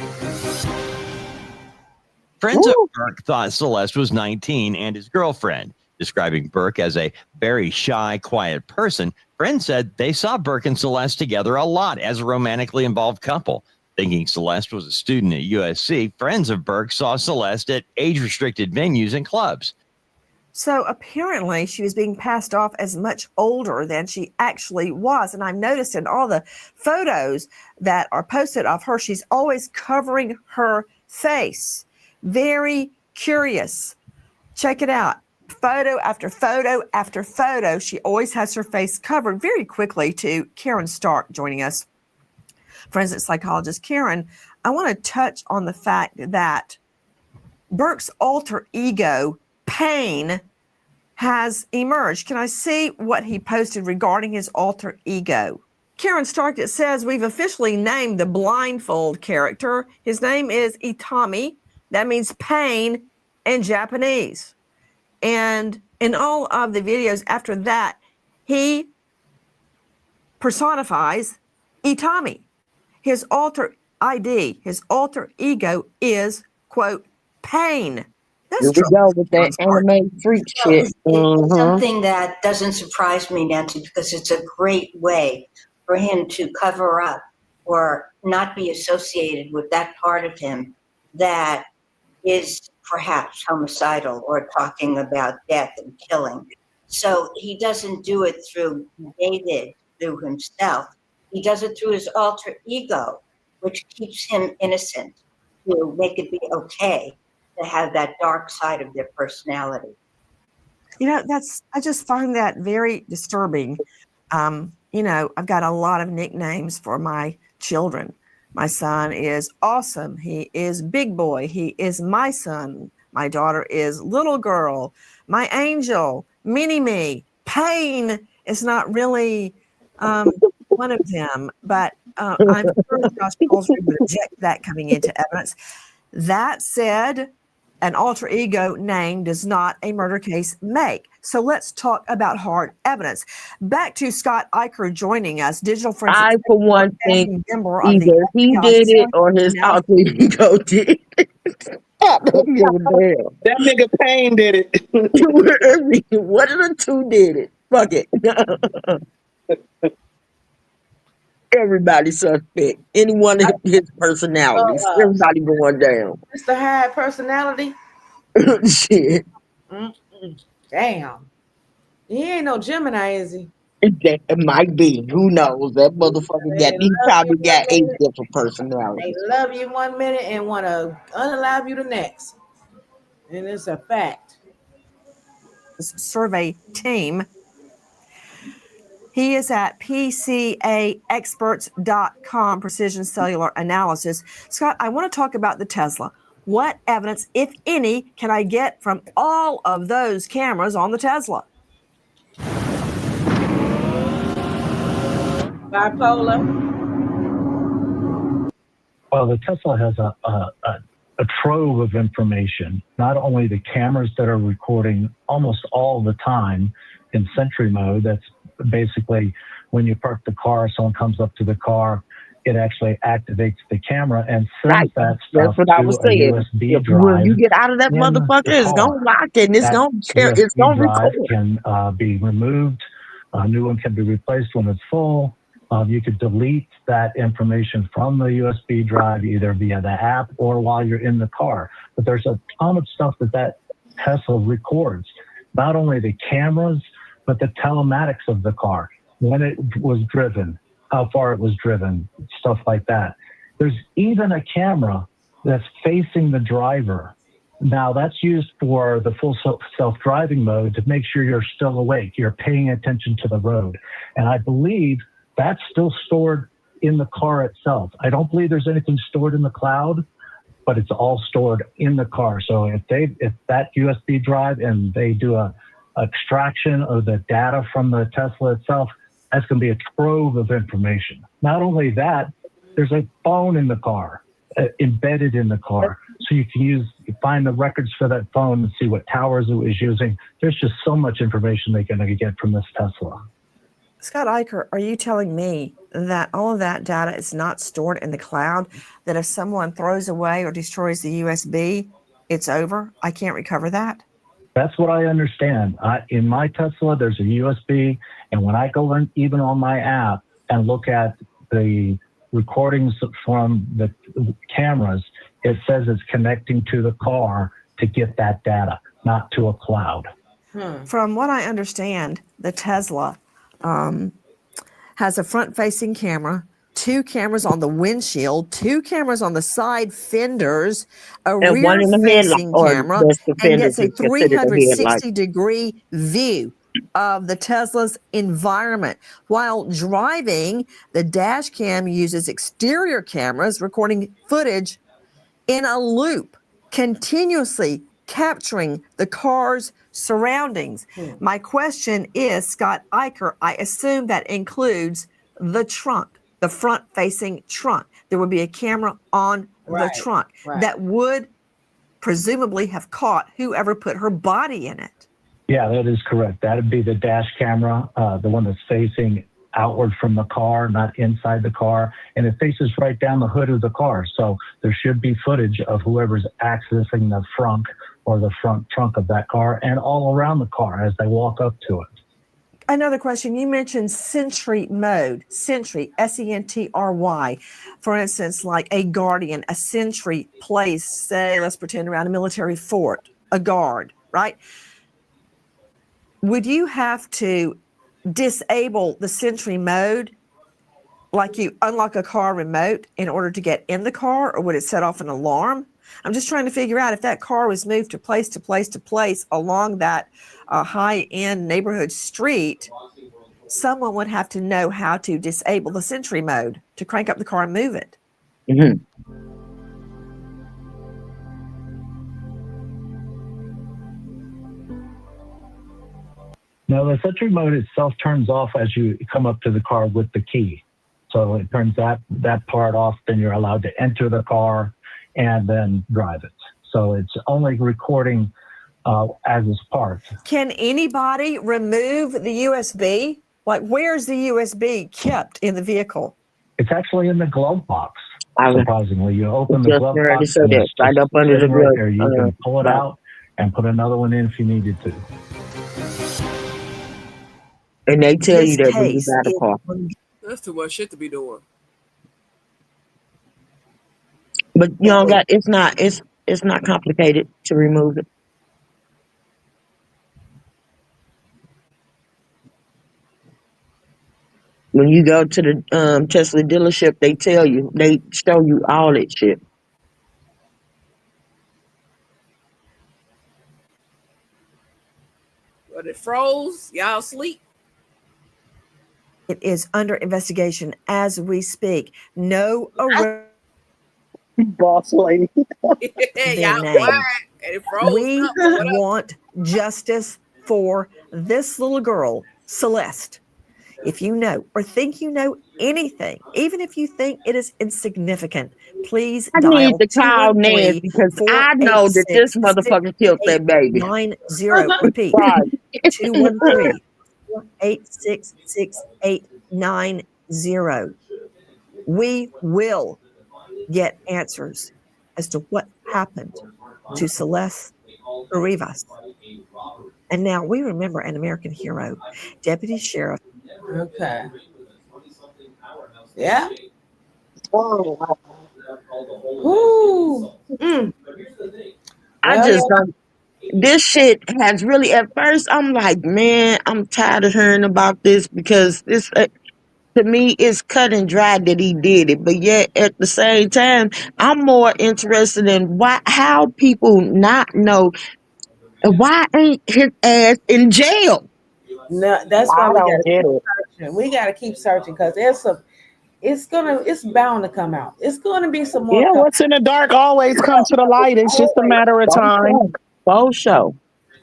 Friends of Burke thought Celeste was 19 and his girlfriend. Describing Burke as a very shy, quiet person, friends said they saw Burke and Celeste together a lot as a romantically involved couple. Thinking Celeste was a student at USC, friends of Burke saw Celeste at age-restricted venues and clubs. So apparently she was being passed off as much older than she actually was. And I've noticed in all the photos that are posted of her, she's always covering her face. Very curious. Check it out. Photo after photo after photo. She always has her face covered. Very quickly to Karen Stark joining us, forensic psychologist. Karen, I want to touch on the fact that Burke's alter ego, Pain, has emerged. Can I see what he posted regarding his alter ego? Karen Stark, it says, we've officially named the blindfold character. His name is Itami. That means pain in Japanese. And in all of the videos after that, he personifies Itami. His alter ID, his alter ego is, quote, Pain. Here we go with that anime freak shit. It's something that doesn't surprise me, Nancy, because it's a great way for him to cover up or not be associated with that part of him that is perhaps homicidal or talking about death and killing. So he doesn't do it through David, through himself. He does it through his alter ego, which keeps him innocent, to make it be okay to have that dark side of their personality. You know, I just find that very disturbing. You know, I've got a lot of nicknames for my children. My son is awesome. He is big boy. He is my son. My daughter is little girl. My angel, mini me. Pain is not really one of them, but I'm sure Josh Colesbury would reject that coming into evidence. That said, an alter ego name does not a murder case make. So let's talk about hard evidence. Back to Scott Eicher joining us, digital forensic. I, for one, think member of either the he did it or his alter ego did it. I don't give a damn. That nigga Payne did it. One of the two did it. Fuck it. Everybody suspect. Any one of his personalities. Everybody going down. Mr. Hyde personality. Shit. Damn. He ain't no Gemini, is he? It might be. Who knows? That motherfucker he probably got 8 different personalities. They love you 1 minute and want to unalive you the next. And it's a fact. Survey team. He is at PCAexperts.com, Precision Cellular Analysis. Scott, I want to talk about the Tesla. What evidence, if any, can I get from all of those cameras on the Tesla? Bipolar. Well, the Tesla has a trove of information, not only the cameras that are recording almost all the time in sentry mode. That's basically when you park the car, someone comes up to the car, it actually activates the camera and sends that stuff That's what I was to a saying. USB drive. When you get out of that in motherfucker, the it's car. gonna lock it and it's That gonna USB it's gonna drive record. can be removed. A new one can be replaced when it's full. You could delete that information from the USB drive either via the app or while you're in the car. But there's a ton of stuff that Tesla records. Not only the cameras, but the telematics of the car, when it was driven, how far it was driven, stuff like that. There's even a camera that's facing the driver. Now that's used for the full self-driving mode to make sure you're still awake, you're paying attention to the road. And I believe that's still stored in the car itself. I don't believe there's anything stored in the cloud, but it's all stored in the car. So if that USB drive and they do a extraction of the data from the Tesla itself, that's going to be a trove of information. Not only that, there's a phone in the car, embedded in the car. So you can find the records for that phone and see what towers it was using. There's just so much information they're going to get from this Tesla. Scott Eicher, are you telling me that all of that data is not stored in the cloud, that if someone throws away or destroys the USB, it's over? I can't recover that? That's what I understand. In my Tesla, there's a USB, and when I go in, even on my app and look at the recordings from the cameras, it says it's connecting to the car to get that data, not to a cloud. From what I understand, the Tesla has a front-facing camera, 2 cameras on the windshield, 2 cameras on the side fenders, a And one in the headlight, rear-facing or camera, that's the and fenders gets a is considered a headlight. 360-degree view of the Tesla's environment. While driving, the dash cam uses exterior cameras recording footage in a loop, continuously capturing the car's surroundings. My question is, Scott Eicher, I assume that includes the trunk, the front-facing trunk. There would be a camera on the trunk that would presumably have caught whoever put her body in it. Yeah, that is correct. That'd be the dash camera, the one that's facing outward from the car, not inside the car, and it faces right down the hood of the car. So there should be footage of whoever's accessing the front or the front trunk of that car and all around the car as they walk up to it. Another question, you mentioned sentry mode, sentry, S-E-N-T-R-Y. For instance, like a guardian, a sentry placed, say, let's pretend around a military fort, a guard, right? Would you have to disable the sentry mode, like you unlock a car remote in order to get in the car, or would it set off an alarm? I'm just trying to figure out if that car was moved to place to place to place along that high-end neighborhood street, someone would have to know how to disable the sentry mode to crank up the car and move it. Now, the sentry mode itself turns off as you come up to the car with the key. So it turns that part off, then you're allowed to enter the car and then drive it. So it's only recording as its part. Can anybody remove the USB? Like, where's the USB kept in the vehicle? It's actually in the glove box, surprisingly. You open the Just glove already box said and that, it's right just up under the sitting right glove, there. You can pull it box. out and put another one in if you needed to. And they tell you This that when you case buy the is car. That's too much shit to be doing. But you don't got, it's not complicated to remove it. When you go to the Tesla dealership, they tell you, they show you all that shit. But it froze. Y'all sleep. It is under investigation as we speak. No arrest. Boss lady. Y'all named. quiet. And it froze We up. What up? want justice for this little girl, Celeste. If you know or think you know anything, even if you think it is insignificant, please I need dial to call Nancy because I know that this motherfucker killed that baby. 213-486-6890. Repeat. Right. 213-486-6890. We will get answers as to what happened to Celeste Rivas. And now we remember an American hero, Deputy Sheriff. Okay. Yeah. Ooh. I just don't. This shit has really, at first, I'm like, man, I'm tired of hearing about this because this, to me, it's cut and dry that he did it. But yet, at the same time, I'm more interested in how people not know, why ain't his ass in jail? No, that's why I we don't gotta get keep it. searching. We gotta keep searching because it's bound to come out. It's gonna be some more. Yeah, what's in the dark always comes to the light. It's just a matter of time. Full show.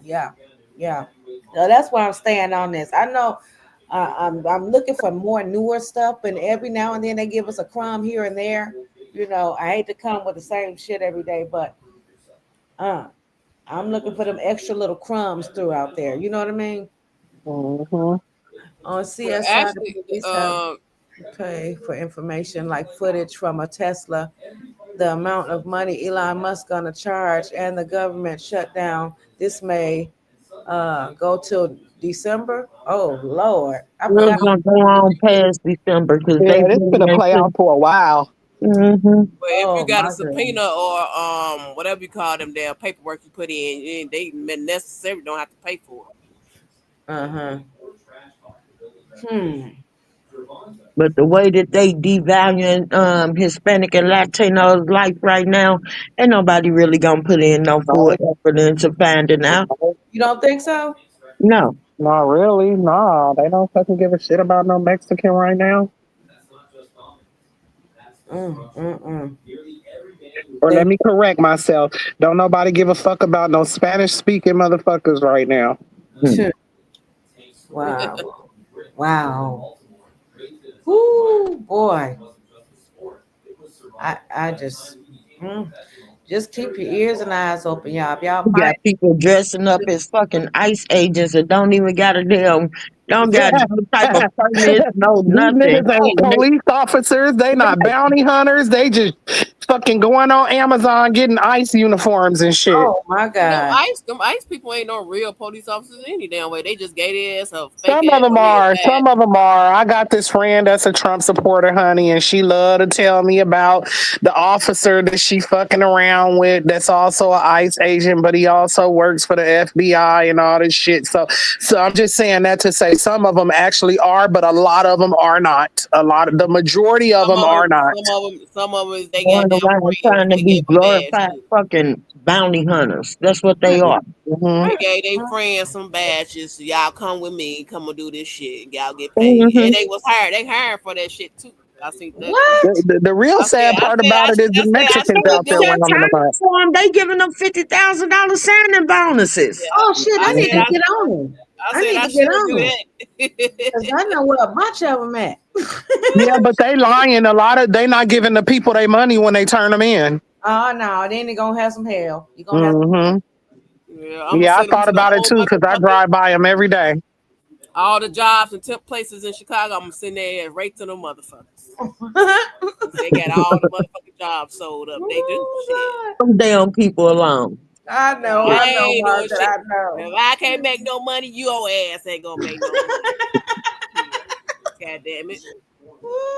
Yeah. So that's why I'm staying on this. I know I'm looking for more newer stuff, and every now and then they give us a crumb here and there. You know, I hate to come with the same shit every day, but I'm looking for them extra little crumbs throughout there. You know what I mean? On CSI, Actually, the police have pay for information like footage from a Tesla, the amount of money Elon Musk gonna charge, and the government shutdown. This may go till December. Oh Lord, I We're forgot. gonna go on past December because Yeah, they this is gonna play out for a while. Mm-hmm. But if you Oh, got my a subpoena or whatever you call them damn paperwork you put in, they necessarily don't have to pay for it. Uh-huh. Hmm. But the way that they devaluing Hispanic and Latinos life right now, ain't nobody really gonna put in no full effort into finding out. You don't think so? No. Not really. Nah, they don't fucking give a shit about no Mexican right now. Or let me correct myself. Don't nobody give a fuck about no Spanish speaking motherfuckers right now. Wow. Wow. Whoo, boy. I just keep your ears and eyes open, y'all. If y'all You got find people dressing up as fucking ICE agents that don't even got a damn, don't got no type of permit, no These nothing. niggas ain't And police officers. They not bounty hunters. They just fucking going on Amazon getting ICE uniforms and shit. oh my God. Them ICE people ain't no real police officers any damn way. They just gave their ass a fake Some of ass them red are. badge. Some of them are. I got this friend that's a Trump supporter, honey, and she love to tell me about the officer that she fucking around with. That's also an ICE agent, but he also works for the FBI and all this shit. So I'm just saying that to say some of them actually are, but a lot of them are not. The majority of them are not. Some of them, they going got damn around friends. trying to They be gave them badge glorified too. fucking bounty hunters. That's what they are. Mm-hmm. They gave their friends some badges. So y'all come with me. Come and do this shit. Y'all get paid. Mm-hmm. And they was hired. They hired for that shit too. I seen that. What? The real sad part about it is the Mexicans They out there got rounding them time up. for them. They giving them $50,000 signing bonuses. Oh shit, I need to get on them. I I said need I to get should on do them. that. Because I know where a bunch of them at. Yeah, but they lying. They not giving the people their money when they turn them in. Oh no, then they gonna have some hell. You gonna have Hmm. Yeah, I'm gonna Yeah, I send them thought to the about it whole too bunch because of I drive by them every day. all the jobs and temp places in Chicago. I'm gonna send their right to them motherfuckers. They got all the motherfucking jobs sold up. They do shit. Them damn people alone. I know, I I know, ain't doing Margaret, shit. I know. If I can't make no money, your ass ain't gonna make no money. God damn it.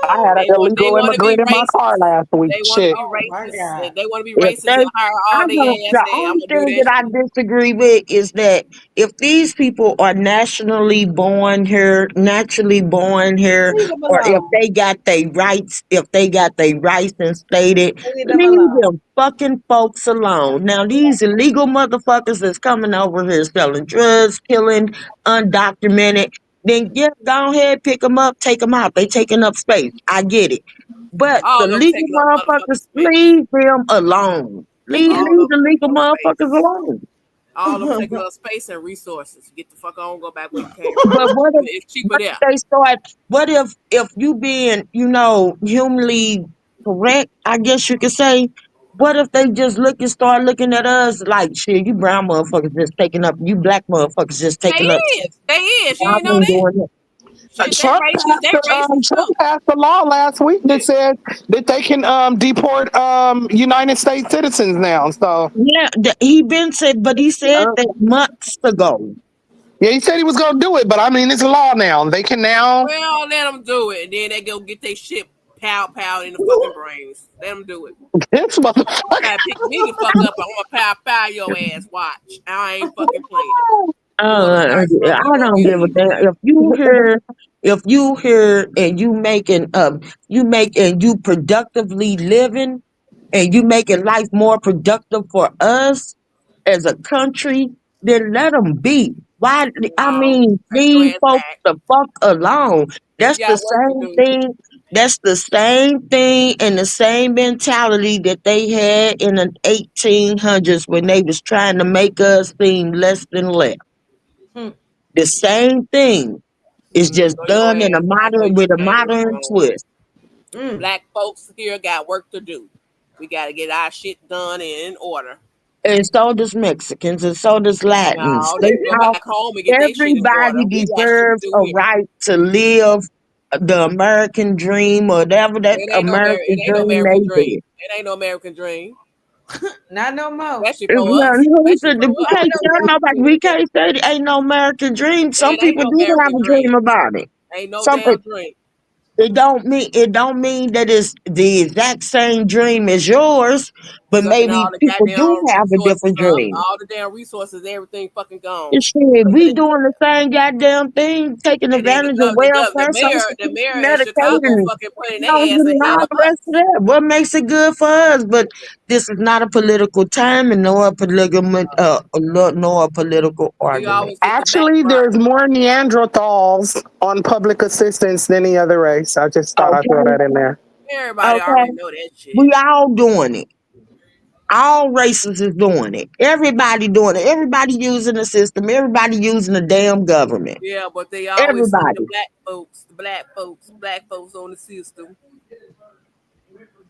I had an They illegal want to be immigrant in my car racist. last week. They want to Shit. be Oh my racist. God. They want to be If racist they, and hire all I their don't, ass. the I'm only gonna do thing that that I shit. disagree with is that if these people are naturally born here, Leave them or if alone. they got their rights, and stated, Leave them leave alone. them fucking folks alone. Now these illegal motherfuckers that's coming over here selling drugs, killing, undocumented, then go ahead, pick them up, take them out. They taking up space. I get it. But All the of them legal taking up motherfuckers, motherfucking space. leave them alone. Leave, All of leave them the taking legal up motherfuckers space. alone. All of them taking up space and resources. Get the fuck on, go back where you came But from. what if It's cheaper there. they start? What if you being humanly correct? I guess you could say. What if they just start looking at us like shit? You brown motherfuckers just taking up. You black motherfuckers just They taking up. is. They is. You I ain't know ain't that? doing it. Shit, they Trump racist. passed They the racist Trump too. passed the law last week that said that they can deport United States citizens now. So Yeah, he been said, but he said that months ago. yeah, he said he was gonna do it, but I mean it's law now. They can now. Well, let them do it, and then they go get their shit pow in the fucking brains. Let them do it. This motherfucker. Try to pick me the fuck up. I'm gonna pow your ass. Watch. I ain't fucking playing. You want to start I something? You gonna don't get give a it. damn. If you hear and you productively living and you making life more productive for us as a country, then let them be. Why? I No, mean, take your leave ass folks back. the fuck alone. We That's the got work to same do. thing. That's the same thing and the same mentality that they had in the 1800s when they was trying to make us seem less than less. Hmm. The same thing. It's just Throw your done in a ass back where modern you with a came modern from. twist. Mm. Black folks here got work to do. We got to get our shit done and in order. And so does Mexicans and so does Latins. No, they can go back home and get their shit in order. Everybody We got shit to deserves do a here. right to live the American dream or whatever that It ain't no American dream American may dream. be. It ain't no American dream. Not no more. Especially If, for well, us. who Especially said for that we Ain't us. can't no tell American nobody, we dream. can't say it ain't no American dream. Some It ain't people no do have American a dream. dream about it. Ain't no Some damn dream. it don't mean that it's the exact same dream as yours, But Sucking maybe all the people do goddamn have a resources different up, dream. all the damn resources, everything fucking gone. And shit, we doing the same goddamn thing, taking And then advantage of welfare, social the security, mayor in Medicaid, Chicago and fucking putting their ass housing and ahead all of the rest of that. What makes it good for us? But this is not a political time and nor a political, nor a political We argument. always get the back Actually, burner. there's more Neanderthals on public assistance than any other race. I just thought I'd throw Okay, that in there. Everybody okay. already know that shit. We all doing it. All races is doing it. Everybody doing it. Everybody using the system. Everybody using the damn government. Yeah, but they always send the Everybody. black folks on the system.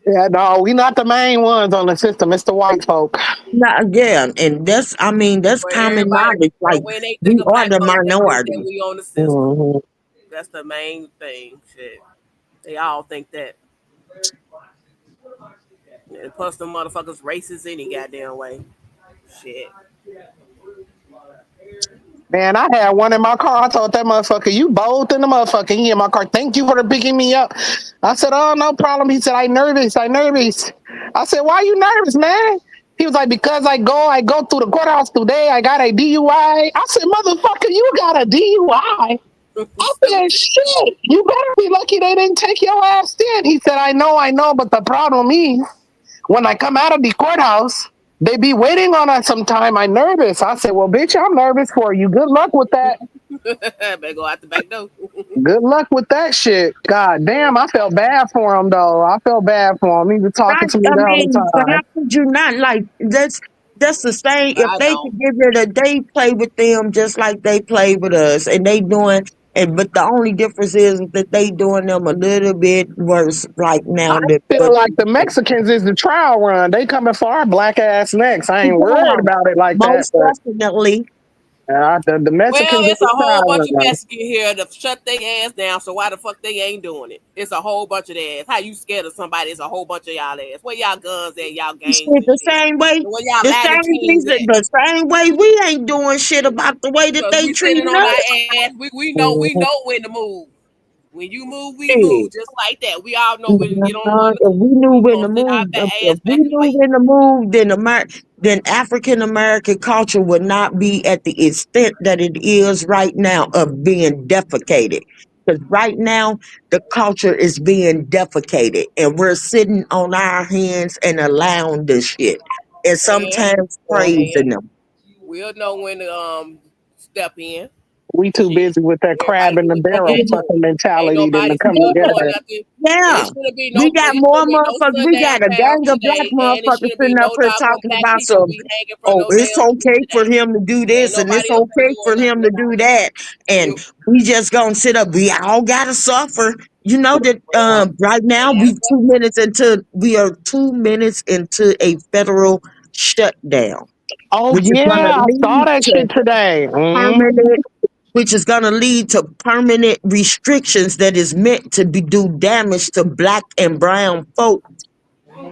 Yeah, no, we not the main ones on the system. It's the white folk. Yeah, and that's that's But common everybody, knowledge. Like but when they think we of are black the folks, they think that minority. we on the system. Mhm. That's the main thing. Shit. They all think that. And plus, the motherfuckers racist any goddamn way. Shit. Man, I had one in my car. I told that motherfucker, "You both in the motherfucker." He in my car. "Thank you for picking me up." I said, "Oh, no problem." He said, "I nervous. I nervous." I said, "Why you nervous, man?" He was like, "Because I go through the courthouse today. I got a DUI." I said, "Motherfucker, you got a DUI?" I said, "Shit, you better be lucky they didn't take your ass in." He said, I know, but the problem is when I come out of the courthouse, they be waiting on us sometime. I'm nervous. I said, "Well, bitch, I'm nervous for you. Good luck with that." Better go out the back door. Good luck with that shit. God damn, I felt bad for him though. I felt bad for him. He was talking to me I the mean, whole but time. how could you not like that's the same if I they don't. could give it a they play with them just like they play with us and they doing and but the only difference is that they doing them a little bit worse right now I than feel what like the Mexicans is the trial run. They coming for our black ass necks. I ain't yeah, worried about it like that, most but definitely. the Well, Mexicans is it's a the whole trial bunch of run. Mexicans here to shut their ass down. So why the fuck they ain't doing it? It's a whole bunch of their ass. How you scared of somebody? It's a whole bunch of y'all ass. Where y'all guns at? Y'all gangs Shit, and shit. Where y'all Latin kings at? the same way we ain't doing shit about the way that Because they we sitting treating on us. our ass. We know when to move. When you move, we Shit. move just like that. We all know when to get on one. If we knew We when to gonna sit our move, ass if we back and knew wait. when to move, then African American culture would not be at the extent that it is right now of being defecated. Because right now the culture is being defecated, and we're sitting on our hands and allowing this shit, and sometimes praising And them. we'll know when to step in. We too Shit. busy with that Everybody crab in do the what they barrel got to. fucking Ain't mentality than nobody to come still doing together. nothing. Yeah, It shouldn't be we got more no motherfuckers. We sundown got a gang towns of black today, and it motherfuckers shouldn't be sitting up no here doggone talking black about people some. be hanging from Oh, no it's damn tree okay for today. him to do Ain't this, and it's nobody else been okay for doing him nothing. to do that, and we just gonna sit up. We all gotta suffer. You know that right now we are 2 minutes into a federal shutdown, Oh which is gonna yeah, I saw lead that to shit today. permanent which is going to lead to permanent restrictions that is meant to be do damage to black and brown folk.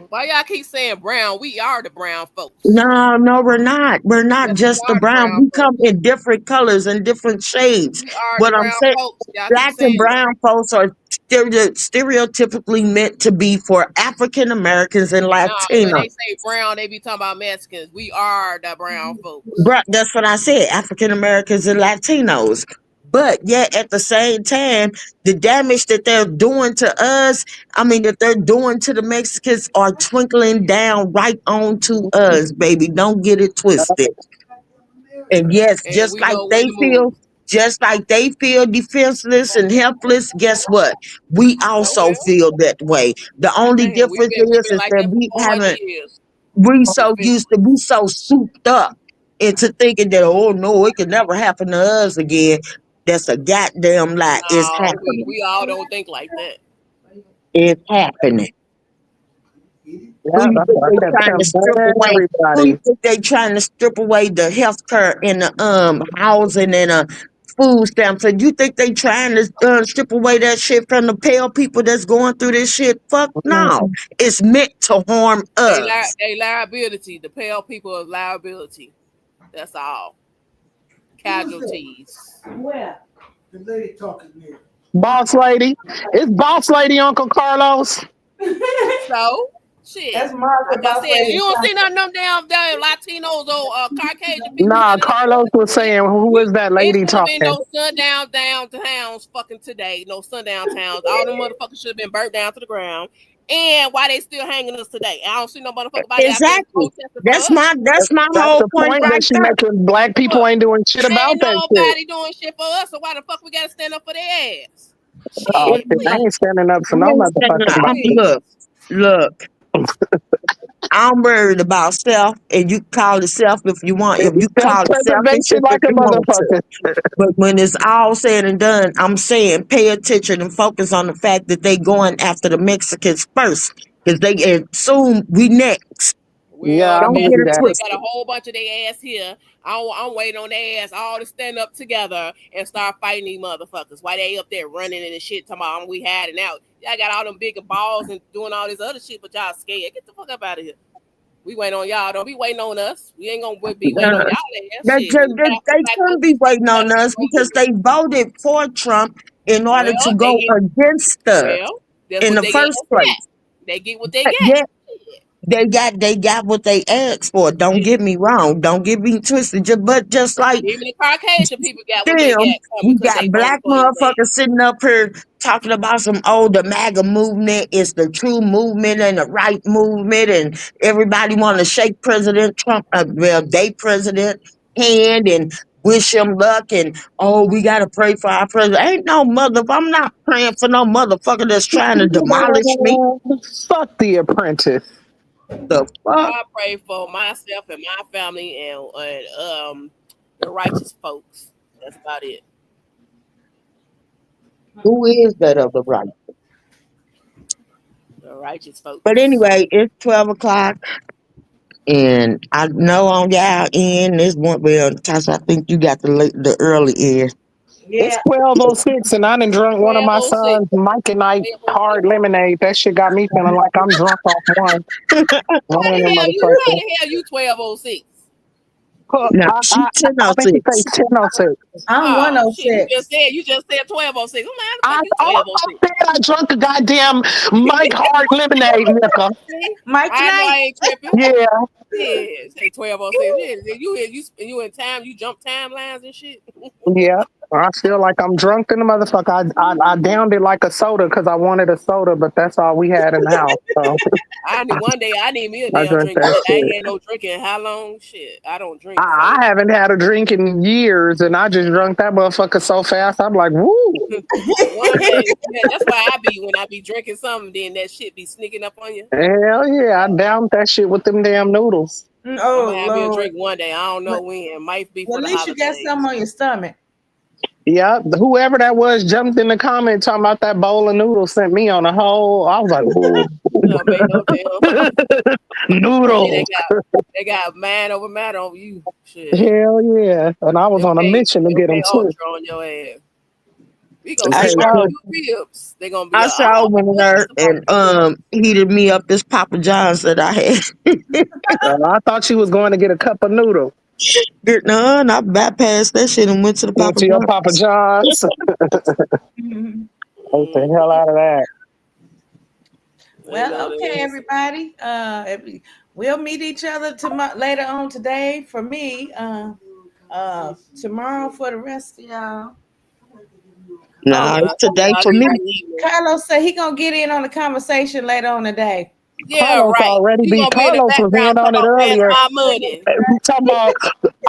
Why y'all keep saying brown? We are the brown folks. No, we're not. We're not Yes, we just the are the brown. brown We come folks. in different colors and different shades. We are the What I'm brown saying, folks. Y'all keep black and saying that. brown folks are stereotypically meant to be for African Americans and No, when Latinos. they say brown, they be talking about Mexicans. We are the brown folks. Bruh, that's what I said, African Americans and Latinos. But yet at the same time, the damage that they're doing to us, that they're doing to the Mexicans are twinkling down right onto us, baby. Don't get it twisted. And yes, And we know when to move. just like they feel defenseless and helpless, guess what? We Oh also well. feel that way. The only Man, difference we've been is like that that for we 400 haven't years. we so used to be so souped up into thinking that, oh no, it could never happen to us again. That's a goddamn lie. It's No, happening. we all don't think like that. It's happening. Who Yeah, you that's think why I they kept trying to strip telling away? Who you everybody. think they trying to strip away the health care and the housing and food stamps? And you think they trying to strip away that shit from the pale people that's going through this shit? Fuck no. It's meant to harm us. They liability. The pale people is liability. That's all. Casualties. Where? The lady talking there. Boss lady. It's boss lady, Uncle Carlos. Shit. That's Martha Like I said, you don't Buffett. see none of them damn Latinos or Caucasian people. Nah, Carlos was saying, who is that lady It should have been talking? no sundown downtowns fucking today. No sundown towns. All them motherfuckers should have been burnt down to the ground. And why they still hanging us today? I don't see no motherfucker body out there Exactly. protesting for That's us. my That's whole the point point right that she there. making. Black people ain't doing shit about Ain't that shit. nobody doing shit for us, so why the fuck we gotta stand up for their ass? Oh, Shit, shit, I ain't standing up for I no ain't saying motherfucking body. look. I'm worried about self, and you call it self if you want. If you call it Self-preservation selfishness if like a you want to. motherfucker. But when it's all said and done, I'm saying pay attention and focus on the fact that they going after the Mexicans first, because they assume we next. Yeah, I well, Don't man, get believe it that. they got a twisted. whole bunch of their ass here. I'm waiting on their ass all to stand up together and start fighting these motherfuckers. Why they up there running and shit, talking about we hiding out. Y'all got all them bigger balls and doing all this other shit, but y'all scared. Get the fuck up out of here. We waiting on y'all. Don't be waiting on us. We ain't gonna be waiting on y'all ass. Shit. When They black couldn't folks be waiting gotta on us go because do it. they voted for Trump in order to Well, they go get against us that's in what the they first ass got. place. They get what they got. Yeah, they got what they asked for. Don't get me wrong. Don't get me twisted. But just like Even the Caucasian people got what they them, got coming we because got they voted black for his ass. motherfuckers sitting up here talking about some the MAGA movement is the true movement and the right movement, and everybody want to shake President Trump, they president hand and wish him luck, and we gotta pray for our president. Ain't no I'm not praying for no motherfucker that's trying to demolish me. Fuck The Apprentice. The fuck? I pray for myself and my family and the righteous folks. That's about it. Who is that of the right? The righteous folks. But anyway, it's 12 o'clock. And I know on y'all end this one. Well, Tasha, I think you got the early end. It's Yeah. 12:06, and I done drunk one of my 12:06. son's Mike and Ike 12:06. hard lemonade. That shit got me feeling like I'm drunk off one. How I ain't a the motherfucker. hell you 12:06? Now she I think he say 10:06. 10:06. I'm Oh shit! 106. You just said 12:06. Who man the I fuck you also 12:06? said I drunk a goddamn Mike Hard lemonade, nigga. Mike I know tonight. I ain't tripping. Yeah, Yeah, say 12:06. Yeah, you in time? You jump timelines and shit. yeah. I feel like I'm drunk in the motherfucker. I downed it like a soda because I wanted a soda, but that's all we had in the house. So I need one day. I need me a I damn drank drink. that Shit, I ain't shit. had no drink in how long? Shit, I don't drink. So I haven't had a drink in years, and I just drunk that motherfucker so fast. I'm like, woo. one day, yeah, that's why I be when I be drinking something, then that shit be sneaking up on you. Hell yeah, I downed that shit with them damn noodles. I'm Oh gonna have me a Lord. drink one day. I don't know But when. Might be well, for at the least you got holidays. something on your stomach. Yeah, whoever that was jumped in the comment talking about that bowl of noodles, sent me on a whole. I was like, ooh. Made no damn. Noodles. They got man over matter on you. Shit. Hell yeah. And I was on a mission to get them too. Ultra on your ass. We gonna I see Okay, right saw through your ribs. They gonna be I like, saw oh, when what's her this about? and heated me up this Papa John's that I had. I thought she was going to get a cup of noodle. No, I bypassed that shit and went to the Went Papa to your Papa John's. John's. Ate the hell out of that. Well, okay, everybody. We'll meet each other later on today. For me, tomorrow for the rest of y'all. Nah, it's today for me. Carlos said he gonna get in on the conversation later on today. Yeah, Carlos right. already You be. gonna be in the Carlos was background in on talking it about pass earlier. my money. Talking about,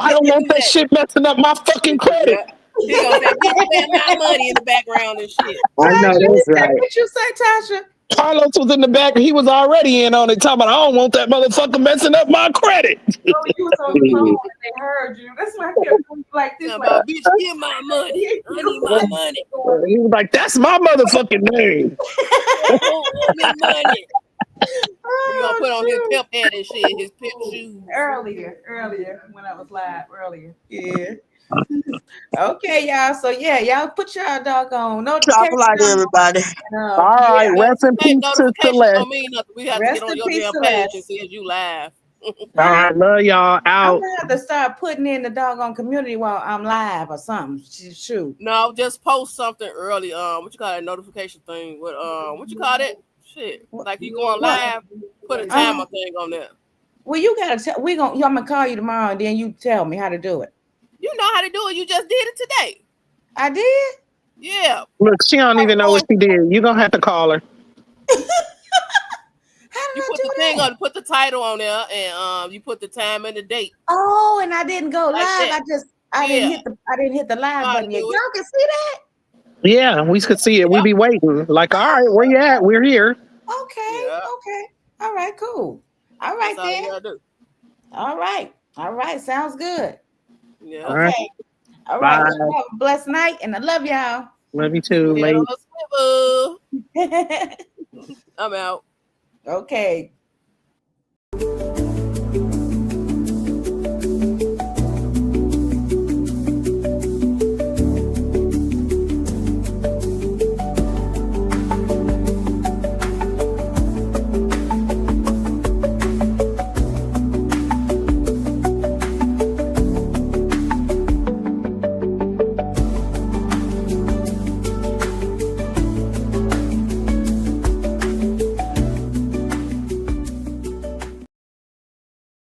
I don't want that shit messing up my fucking credit. Yeah. He gonna say, bitch, spend my money in the background and shit. I know that's right. What you say, Tasha? Carlos was in the back. He was already in on it, talking about, I don't want that motherfucker messing up my credit. Oh, you was on the phone and they heard you. That's why I kept going like this. About, bitch, give my money. I need my money. He was like, that's my motherfucking name. Owe me money. He gonna put on his pimp hat and shit, his pimp shoes. Earlier when I was live earlier. Yeah. Okay, y'all. So yeah, y'all put y'all doggone Top notifications like on. everybody. All right, rest in peace to Notifications Celeste. don't mean nothing. We have to Rest get on in your peace, damn page Celeste. and see if you live. All right, love y'all. I'm Out. gonna have to start putting in the doggone community while I'm live or something. Shoot. No, just post something early. What you call that notification thing? What you call it? Shit, like you going live, put a timer thing on there. Well, you gotta tell. I'm gonna call you tomorrow, and then you tell me how to do it. You know how to do it. You just did it today. I did. Yeah. Look, she don't even know what she did. You're gonna have to call her. You put the thing on, put the title on there, and you put the time and the date. Oh, and I didn't go live. That. I didn't hit the live button yet. Y'all can see that? Yeah, we could see it. We be waiting. Like, all right, where you at? We're here. Okay. Okay. All right. Cool. All right That's then. all you gotta do. All right. All right. Sounds good. Yeah. All right. Okay. All right. Bye. Well, have a blessed night, and I love y'all. Love you too, Yeah, late. I'm out. Okay.